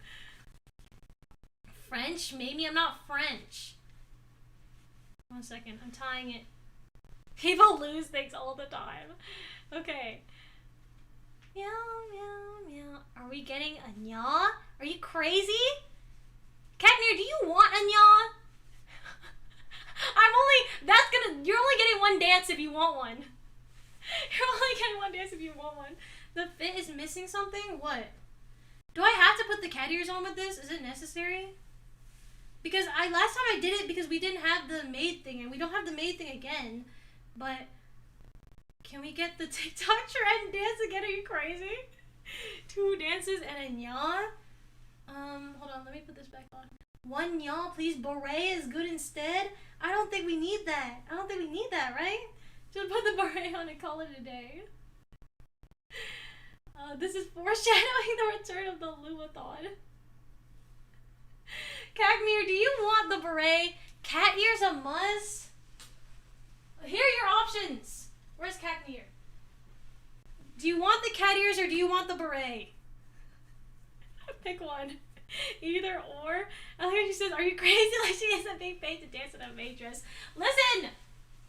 French? Maybe I'm not French. 1 second. I'm tying it. People lose things all the time. Okay. Meow, meow, meow. Are we getting a nya? Are you crazy? Cagnir, do you want a nya? dance if you want one. You're only getting one dance if you want one. The fit is missing something? What? Do I have to put the cat ears on with this? Is it necessary? Because last time I did it because we didn't have the maid thing, and we don't have the maid thing again. But can we get the TikTok trend dance again? Are you crazy? 2 dances and a nya. Hold on, let me put this back on. 1 nya, please. Beret is good instead. I don't think we need that. I don't think we need that, right? Just put the beret on and call it a day. This is foreshadowing the return of the Lumathon. Cagmere, do you want the beret? Cat ears a must? Here are your options. Where's Cagmere? Do you want the cat ears or do you want the beret? Pick one. Either or. I like how she says, are you crazy? Like she isn't being paid to dance in a maid dress. Listen!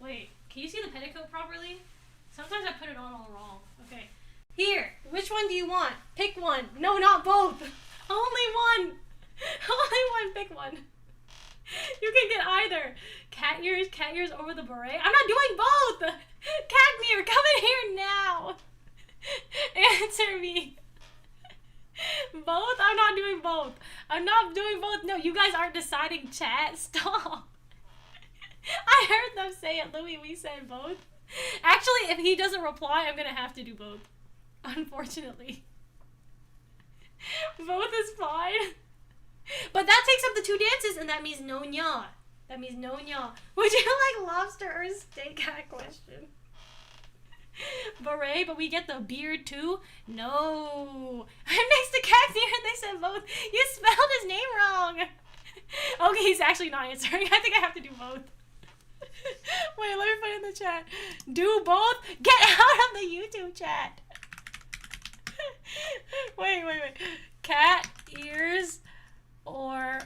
Wait, can you see the petticoat properly? Sometimes I put it on all wrong. Okay. Here, which one do you want? Pick one. No, not both. Only one. Only one. Pick one. You can get either. Cat ears over the beret. I'm not doing both. Cagmere, come in here now. Answer me. Both? I'm not doing both. I'm not doing both. No, you guys aren't deciding, chat. Stop. I heard them say it. Lumie, we said both. Actually, if he doesn't reply, I'm gonna have to do both. Unfortunately. Both is fine. But that takes up the 2 dances, and that means no nya. That means no nya. Would you like lobster or steak? Cat question. Beret, but we get the beard too? No. I'm next to Cagmere and they said both. You spelled his name wrong. Okay, he's actually not answering. I think I have to do both. Wait, let me put it in the chat. Do both? Get out of the YouTube chat. Wait. Cat ears or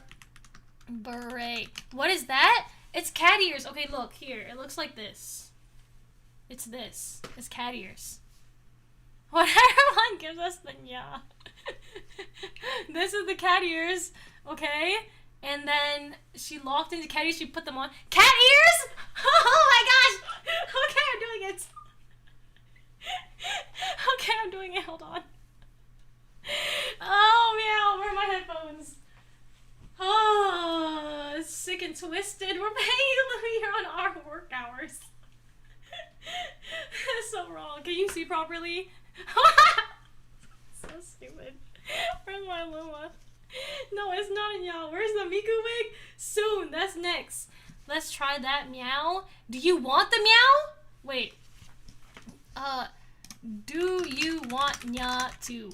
beret? What is that? It's cat ears. Okay, look here. It looks like this. It's this. It's cat ears. Whatever one gives us the nya. This is the cat ears. Okay? And then she locked into cat ears. She put them on. Cat ears? Oh my gosh! Okay, I'm doing it. Okay, I'm doing it. Hold on. Oh, meow. Where are my headphones? Oh, sick and twisted. We're paying Lumie on our work hours. That's so wrong. Can you see properly? So stupid. Where's my Luma? No, it's not a meow. Where's the Miku wig? Soon. That's next. Let's try that meow. Do you want the meow? Wait. Do you want nya to?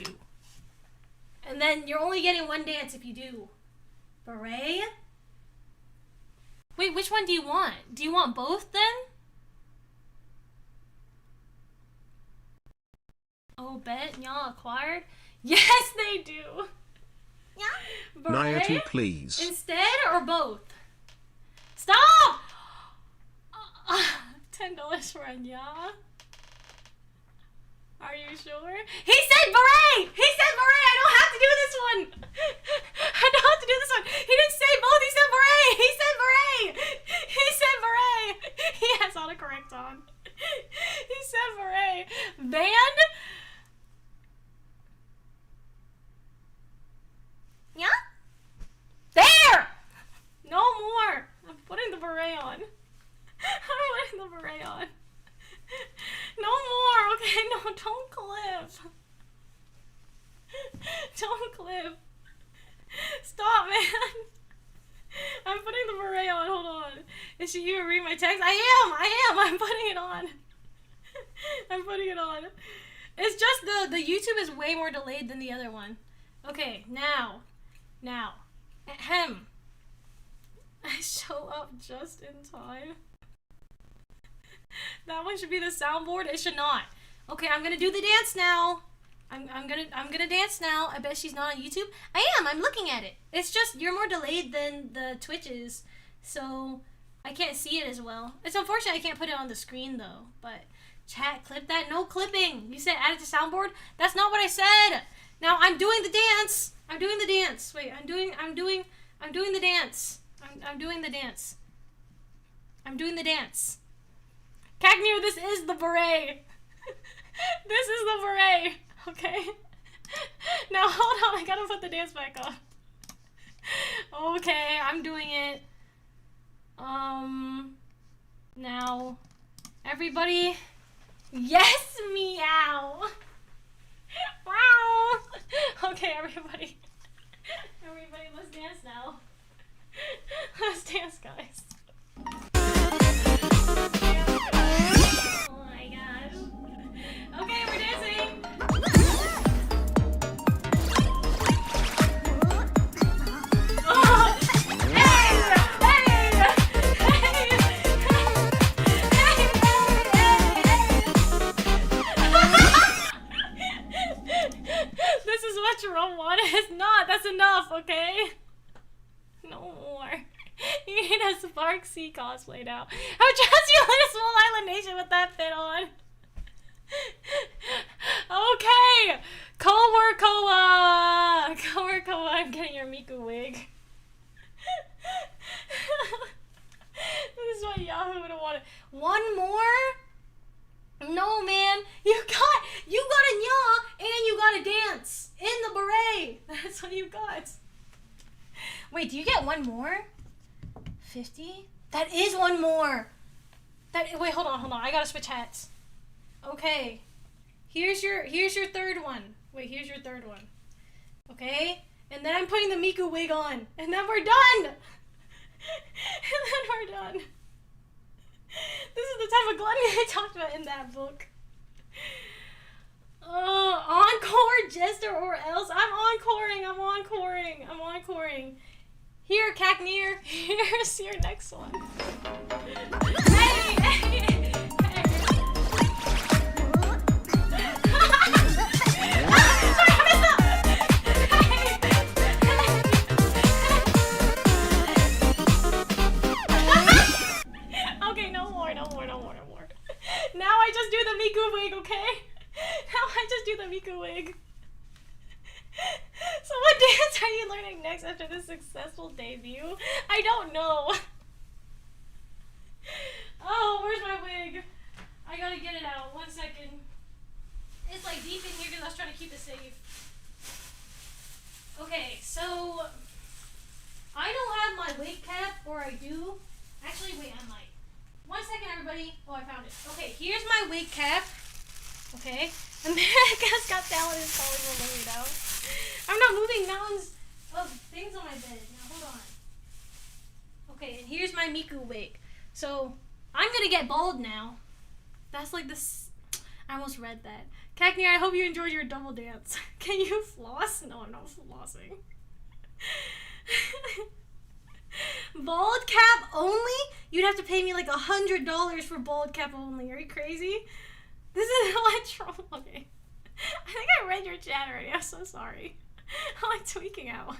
Do. And then you're only getting 1 dance if you do. Beret? Wait, which one do you want? Do you want both then? Oh, bet nya acquired? Yes, they do. Yeah. Nayatu, please. Instead or both? Stop! $10 for a nya. Are you sure? He said beret! He said beret! I don't have to do this one! I don't have to do this one! He didn't say both! He said beret! He said beret! He said beret! He has autocorrect on. He said beret. Band? Yeah? There! No more! I'm putting the beret on. I'm putting the beret on. No more, okay? No, don't clip. Don't clip. Stop, man. I'm putting the beret on, hold on. Is she even reading my text? I am, I'm putting it on. I'm putting it on. It's just the YouTube is way more delayed than the other one. Okay, now. Ahem. I show up just in time. That one should be the soundboard. It should not. Okay, I'm gonna do the dance now. I'm gonna dance now. I bet she's not on YouTube. I am. I'm looking at it. It's just you're more delayed than the Twitches, so I can't see it as well. It's unfortunate I can't put it on the screen though. But chat, clip that. No clipping. You said add it to soundboard. That's not what I said. Now I'm doing the dance. I'm doing the dance. Wait, I'm doing the dance. I'm doing the dance. I'm doing the dance. Cagney, this is the beret. This is the beret. Okay. Now hold on, I gotta put the dance back on. Okay, I'm doing it. Now, everybody, yes, meow. Wow. Okay, everybody, let's dance now. Let's dance, guys. Oh my gosh. Okay, we're dancing. This is what Jerome wanted. It's not. That's enough, okay? No more. You need a Spark C cosplay now. How trust you in a small island nation with that fit on? Okay. Koa. I'm getting your Miku wig. This is what Yahoo would have wanted. One more? No, man. You got a nya and you got a dance in the beret. That's what you got. Wait, do you get one more? 50? That is one more. Wait, hold on. I gotta switch hats. Okay. Here's your third one. Wait, here's your third one. Okay? And then I'm putting the Miku wig on. And then we're done! This is the type of gluttony I talked about in that book. Encore, Jester, or else. I'm encoring. Here, Cagney, here's your next one. Hey! Okay, no more. Now I just do the Miku wig, okay? So what dance are you learning next after this successful debut? I don't know. Oh, where's my wig? I gotta get it out. 1 second. It's like deep in here because I was trying to keep it safe. Okay, so I don't have my wig cap, or I do. Actually, wait, I might. 1 second, everybody. Oh, I found it. Okay, here's my wig cap. Okay. America's Got Talent is calling for Lumie now. I'm not moving mountains of things on my bed. Now, hold on. Okay, and here's my Miku wig. So, I'm gonna get bald now. That's like this. I almost read that. Cagney, I hope you enjoyed your double dance. Can you floss? No, I'm not flossing. Bald cap only? You'd have to pay me like $100 for bald cap only. Are you crazy? This is electro. Okay. I think I read your chat already. I'm so sorry. I'm like tweaking out.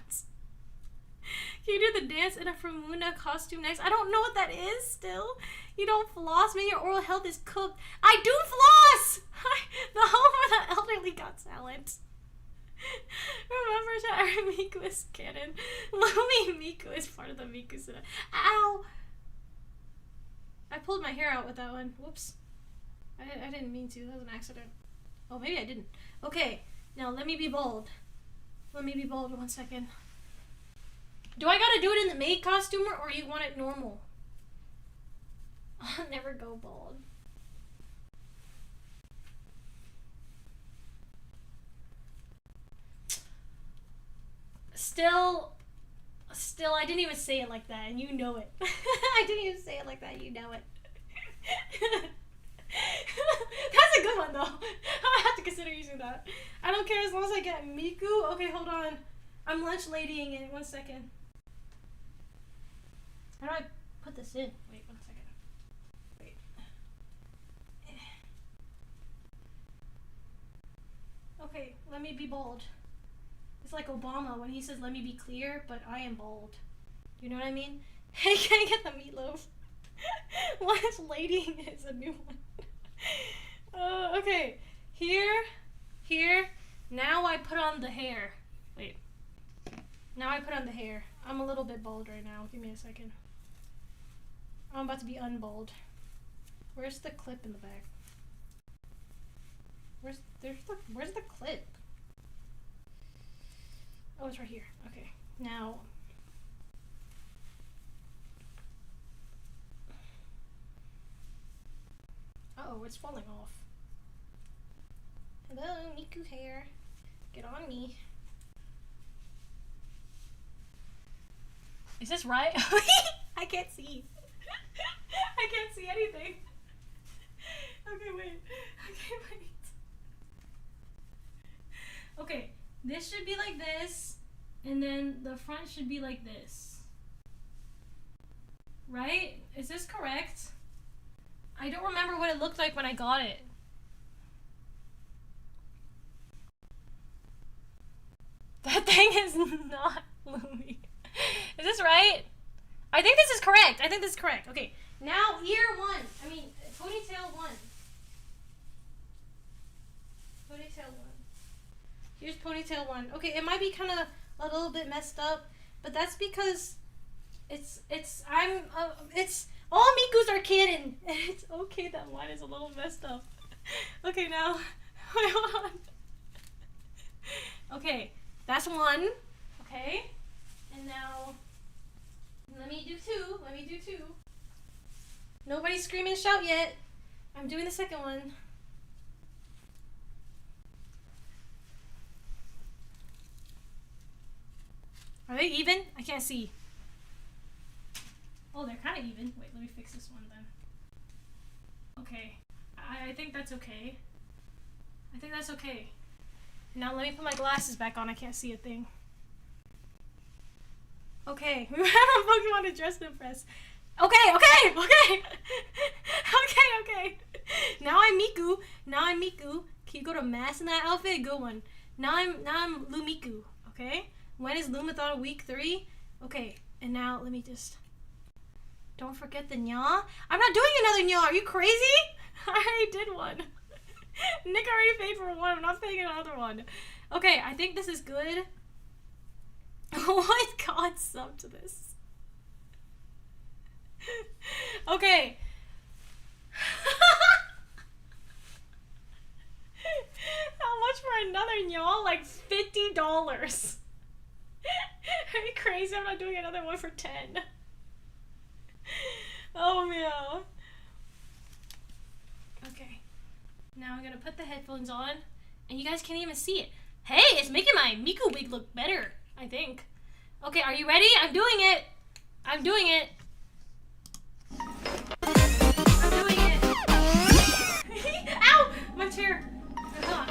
Can you do the dance in a Framuna costume next? I don't know what that is still. You don't floss. Maybe your oral health is cooked. I do floss! The home where the elderly got talent. Remember that Miku is canon. Lumie Miku is part of the Miku set. Ow! I pulled my hair out with that one. Whoops. I didn't mean to. That was an accident. Oh, maybe I didn't. Okay. Now let me be bold. 1 second. Do I gotta do it in the maid costume or you want it normal? I'll never go bald. Still, I didn't even say it like that, and you know it. I didn't even say it like that, you know it. That's a good one, though. I have to consider using that. I don't care as long as I get Miku. Okay, hold on. I'm lunch ladying it. 1 second. How do I put this in? Wait, 1 second. Wait. Okay, let me be bold. It's like Obama when he says, let me be clear, but I am bold. You know what I mean? Hey, can I get the meatloaf? Lunch ladying is a new one. Okay. Here. Now I put on the hair. Wait. Now I put on the hair. I'm a little bit bald right now. Give me a second. I'm about to be unbold. Where's the clip in the back? Where's the clip? Oh, it's right here. Okay. Now. Uh-oh, it's falling off. Hello, Miku hair. Get on me. Is this right? I can't see. I can't see anything. Okay, wait. Okay, this should be like this, and then the front should be like this. Right? Is this correct? I don't remember what it looked like when I got it. That thing is not Lumie. Is this right? I think this is correct. Okay, now ear one. Ponytail one. Ponytail one. Here's ponytail one. Okay, it might be kind of a little bit messed up, but that's because it's all Mikus are kidding. It's okay that mine is a little messed up. Okay, now, wait, hold on. Okay, that's one. Okay, and now, let me do two. Nobody scream and shout yet. I'm doing the second one. Are they even? I can't see. Oh, they're kind of even. Wait, let me fix this one then. Okay. I think that's okay. Now let me put my glasses back on. I can't see a thing. Okay. We have a Pokemon to dress to impress. Okay. Now I'm Miku. Can you go to mass in that outfit? Good one. Now I'm Lumiku. Okay. When is Lumathon week 3? Okay. And now let me just. Don't forget the nya. I'm not doing another nya. Are you crazy? I already did one. Nick already paid for one. I'm not paying another one. Okay, I think this is good. What God sub to this? Okay. How much for another nya? Like $50. Are you crazy? I'm not doing another one for 10. Oh meow. Okay. Now I'm gonna put the headphones on, and you guys can't even see it. Hey, it's making my Miku wig look better, I think. Okay, are you ready? I'm doing it. Ow! My chair. Hold on.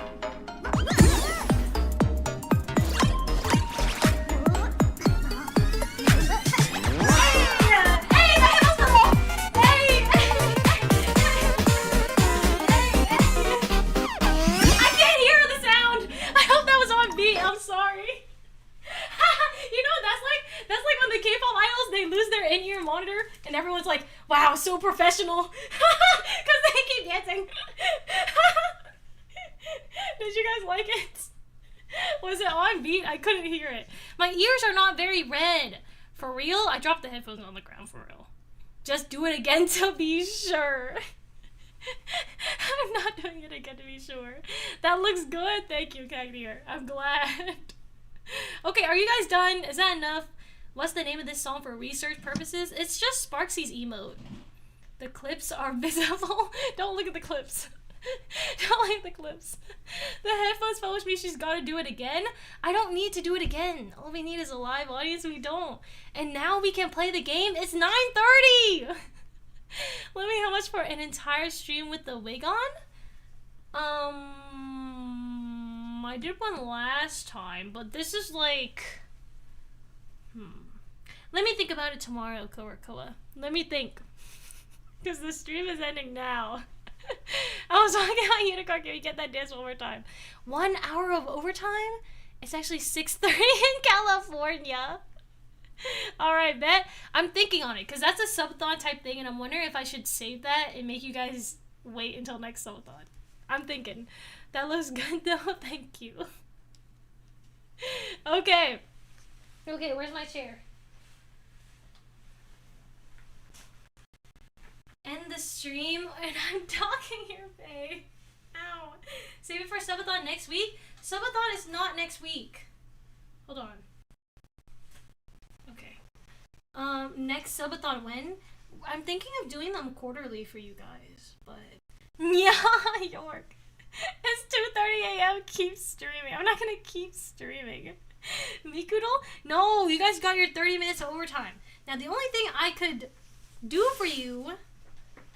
They lose their in-ear monitor and everyone's like, wow, so professional, because they keep dancing. Did you guys like it? Was it on beat? I couldn't hear it. My ears are not very red. For real? I dropped the headphones on the ground, for real. Just do it again to be sure. I'm not doing it again to be sure. That looks good. Thank you, Cagneer. I'm glad. Okay, are you guys done? Is that enough? What's the name of this song for research purposes? It's just Sparksy's emote. The clips are visible. Don't look at the clips. Don't look at the clips. The headphones fell with me. She's got to do it again. I don't need to do it again. All we need is a live audience. We don't. And now we can play the game. It's 9:30. Let me how much for an entire stream with the wig on? I did one last time, but this is like... Let me think about it tomorrow, Koa. Let me think. Because the stream is ending now. I was talking about Unicorn. Can we get that dance one more time? 1 hour of overtime? It's actually 6:30 in California. Alright, bet. I'm thinking on it, because that's a subathon type thing, and I'm wondering if I should save that and make you guys wait until next subathon. I'm thinking. That looks good, though. Thank you. Okay. Okay, where's my chair? stream and I'm talking here, babe. Ow. Save it for subathon next week. Subathon is not next week. Hold on. Okay. Next subathon when? I'm thinking of doing them quarterly for you guys, but yeah, York. It's 2:30 a.m. Keep streaming. I'm not gonna keep streaming. Mikudo? No, you guys got your 30 minutes of overtime. Now the only thing I could do for you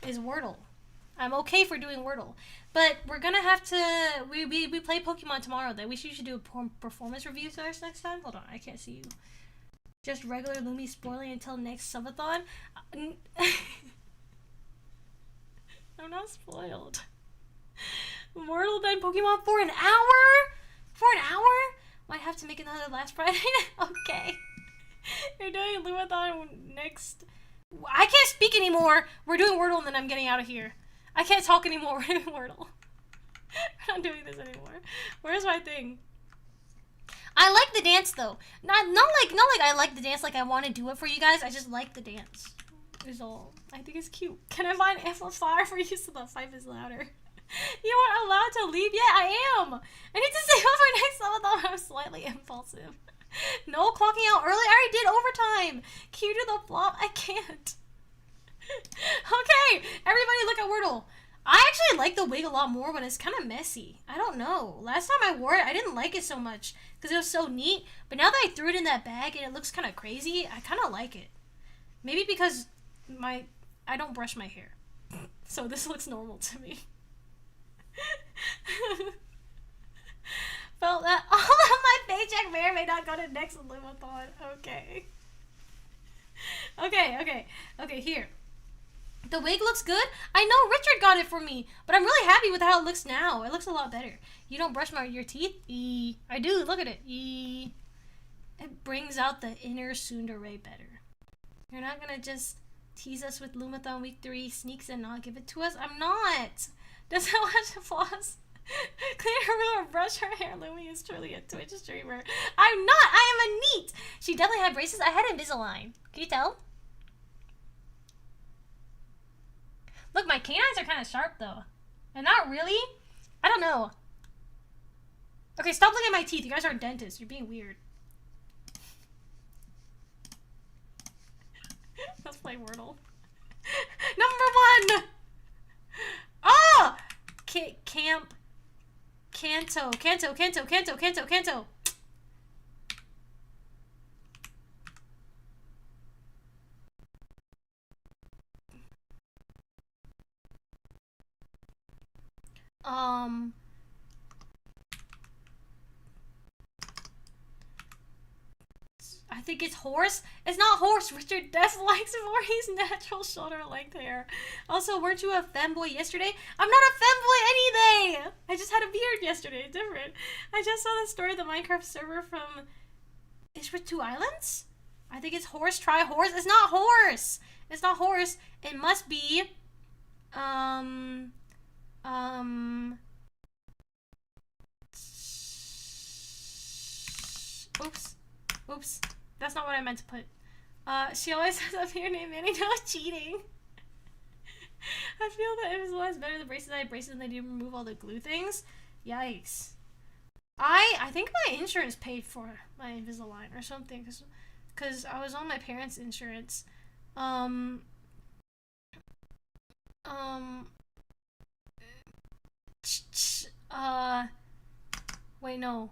is Wordle. I'm okay for doing Wordle, but we're gonna have to. We play Pokemon tomorrow. Then we should do a performance review first next time. Hold on, I can't see you. Just regular Lumie spoiling until next subathon. I'm not spoiled. Wordle then Pokemon for an hour? For an hour? Might have to make another last Friday. Okay. You're doing Lumathon next. I can't speak anymore. We're doing Wordle and then I'm getting out of here. I can't talk anymore. We're doing Wordle. We're not doing this anymore. Where's my thing? I like the dance though. Not like I like the dance like I want to do it for you guys. I just like the dance. Is all. I think it's cute. Can I find amplifier for you so the fight is louder? You aren't allowed to leave yet? I am. I need to save up for next subathon. I'm slightly impulsive. No clocking out early. I already did overtime. Cue to the flop. I can't. Okay, everybody look at Wordle. I actually like the wig a lot more, but it's kind of messy. I don't know. Last time I wore it, I didn't like it so much because it was so neat. But now that I threw it in that bag and it looks kind of crazy, I kind of like it. Maybe because I don't brush my hair. So this looks normal to me. Felt that all of my paycheck may or may not go to next Lumathon. Okay. Okay, here. The wig looks good. I know Richard got it for me, but I'm really happy with how it looks now. It looks a lot better. You don't brush your teeth? I do. Look at it. It brings out the inner tsundere better. You're not gonna just tease us with Lumathon week 3 sneaks and not give it to us? I'm not. Doesn't watch floss. Clean her room or brush her hair. Lumie is truly a Twitch streamer. I'm not. I am a neat. She definitely had braces. I had Invisalign. Can you tell? Look, my canines are kind of sharp though. And not really. I don't know. Okay, stop looking at my teeth. You guys are dentists. You're being weird. Let's play Wordle. Number 1. Oh! Camp. Canto. I think it's horse. It's not horse. Richard Death likes Maury's natural shoulder length hair. Also, weren't you a femboy yesterday? I'm not a femboy any day. I just had a beard yesterday. Different. I just saw the story of the Minecraft server from Ishra 2 Islands. I think it's horse. Try horse. It's not horse. It's not horse. It must be Oops. That's not what I meant to put. She always has a weird name, Manny. No cheating. I feel that Invisalign is better than braces. I had braces and they didn't remove all the glue things. Yikes. I think my insurance paid for my Invisalign or something because I was on my parents' insurance. Wait, no.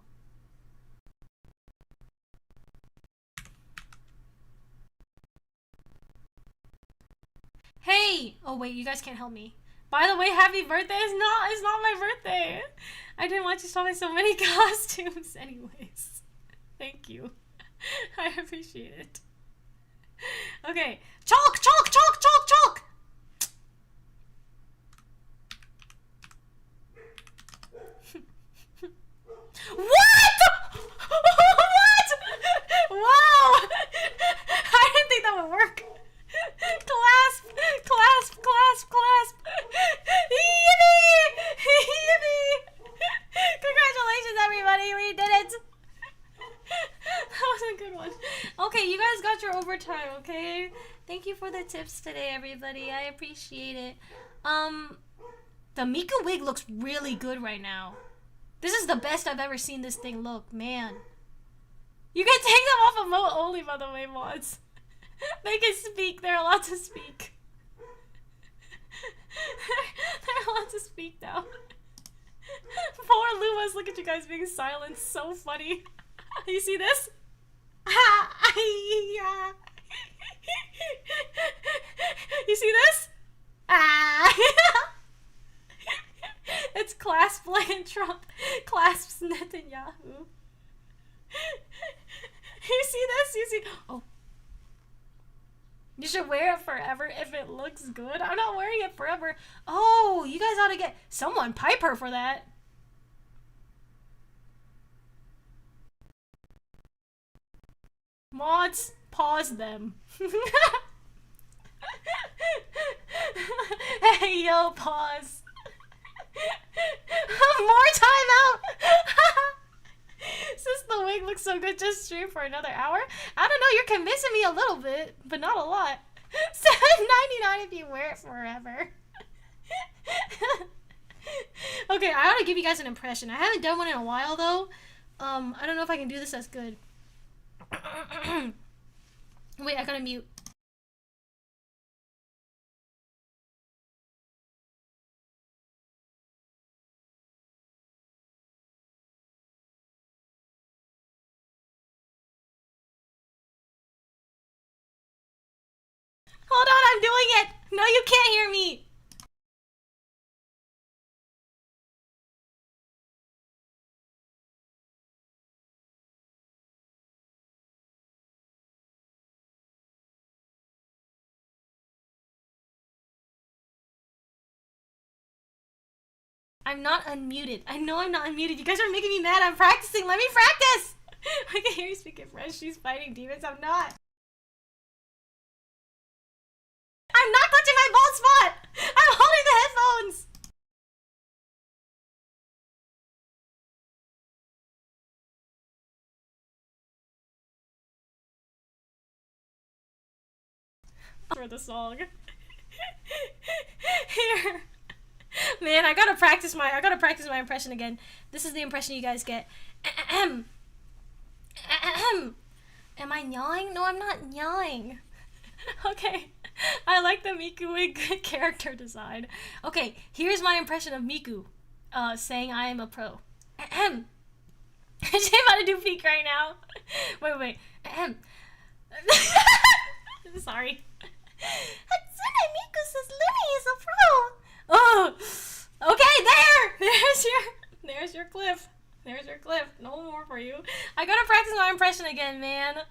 Hey! Oh wait, you guys can't help me. By the way, happy birthday! It's not my birthday! I didn't want you to stop in so many costumes anyways. Thank you. I appreciate it. Okay. Chalk! What? What? Wow! I didn't think that would work. Clasp! Yippee! Congratulations, everybody! We did it! That was a good one. Okay, you guys got your overtime, okay? Thank you you for the tips today, everybody. I appreciate it. The Miku wig looks really good right now. This is the best I've ever seen this thing look, man. You can take them off of Mo only, by the way, mods. They can speak. They're allowed to speak. They're allowed to speak now. Poor Lumas, look at you guys being silent. So funny. You see this? You see this? It's clasp like Trump clasps Netanyahu. You see this? You see? Oh. You should wear it forever if it looks good. I'm not wearing it forever. Oh, you guys ought to get someone pipe her for that. Mods, pause them. Hey, yo, pause. More time out. Since the wig looks so good, just stream for another hour. I don't know, you're convincing me a little bit, but not a lot. $7.99 if you wear it forever. Okay, I ought to give you guys an impression. I haven't done one in a while though. I don't know if I can do this as good. Wait, I gotta mute. Hold on, I'm doing it! No, you can't hear me! I'm not unmuted. I know I'm not unmuted. You guys are making me mad. I'm practicing. Let me practice! I can hear you speaking French. She's fighting demons. I'm not. I'm not touching my bald spot! I'm holding the headphones! For the song. Here. Man, I gotta practice my impression again. This is the impression you guys get. Am I yawing? No, I'm not yawing. Okay. I like the Miku wig character design. Okay, here's my impression of Miku saying I am a pro. Ahem. She's about to do peek right now. Wait. Ahem. Sorry. Hatsune Miku says Lumie is a pro. Oh, okay, there's your clip. There's your clip. No more for you. I gotta practice my impression again, man.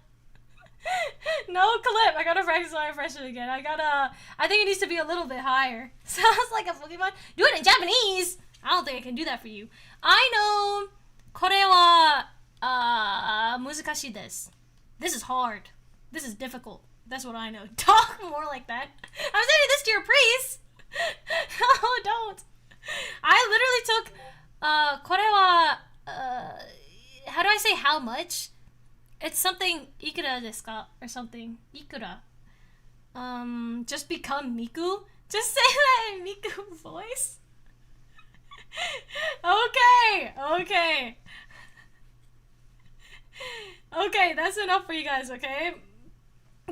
No clip. I gotta practice my impression again. I think it needs to be a little bit higher. Sounds like a Pokemon. Do it in Japanese. I don't think I can do that for you. I know. これは 難しいです. This is hard. This is difficult. That's what I know. Talk more like that. I'm sending this to your priest. No, don't. I literally took これは how do I say how much? It's something ikura desu ka or something. Ikura. Just become Miku. Just say that in Miku voice. Okay. Okay, that's enough for you guys, okay?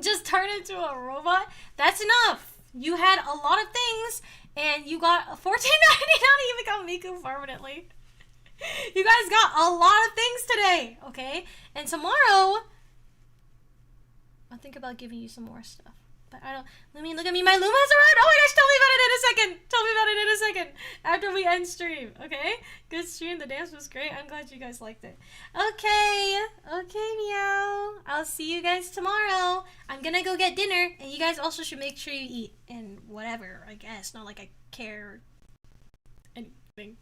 Just turn into a robot. That's enough. You had a lot of things, and you got $14.99 to become Miku permanently. You guys got a lot of things today, okay? And tomorrow, I'll think about giving you some more stuff. But I don't. Look at me. My Luma has arrived. Oh my gosh, tell me about it in a second. After we end stream, okay? Good stream. The dance was great. I'm glad you guys liked it. Okay, meow. I'll see you guys tomorrow. I'm gonna go get dinner, and you guys also should make sure you eat and whatever. I guess not like I care anything.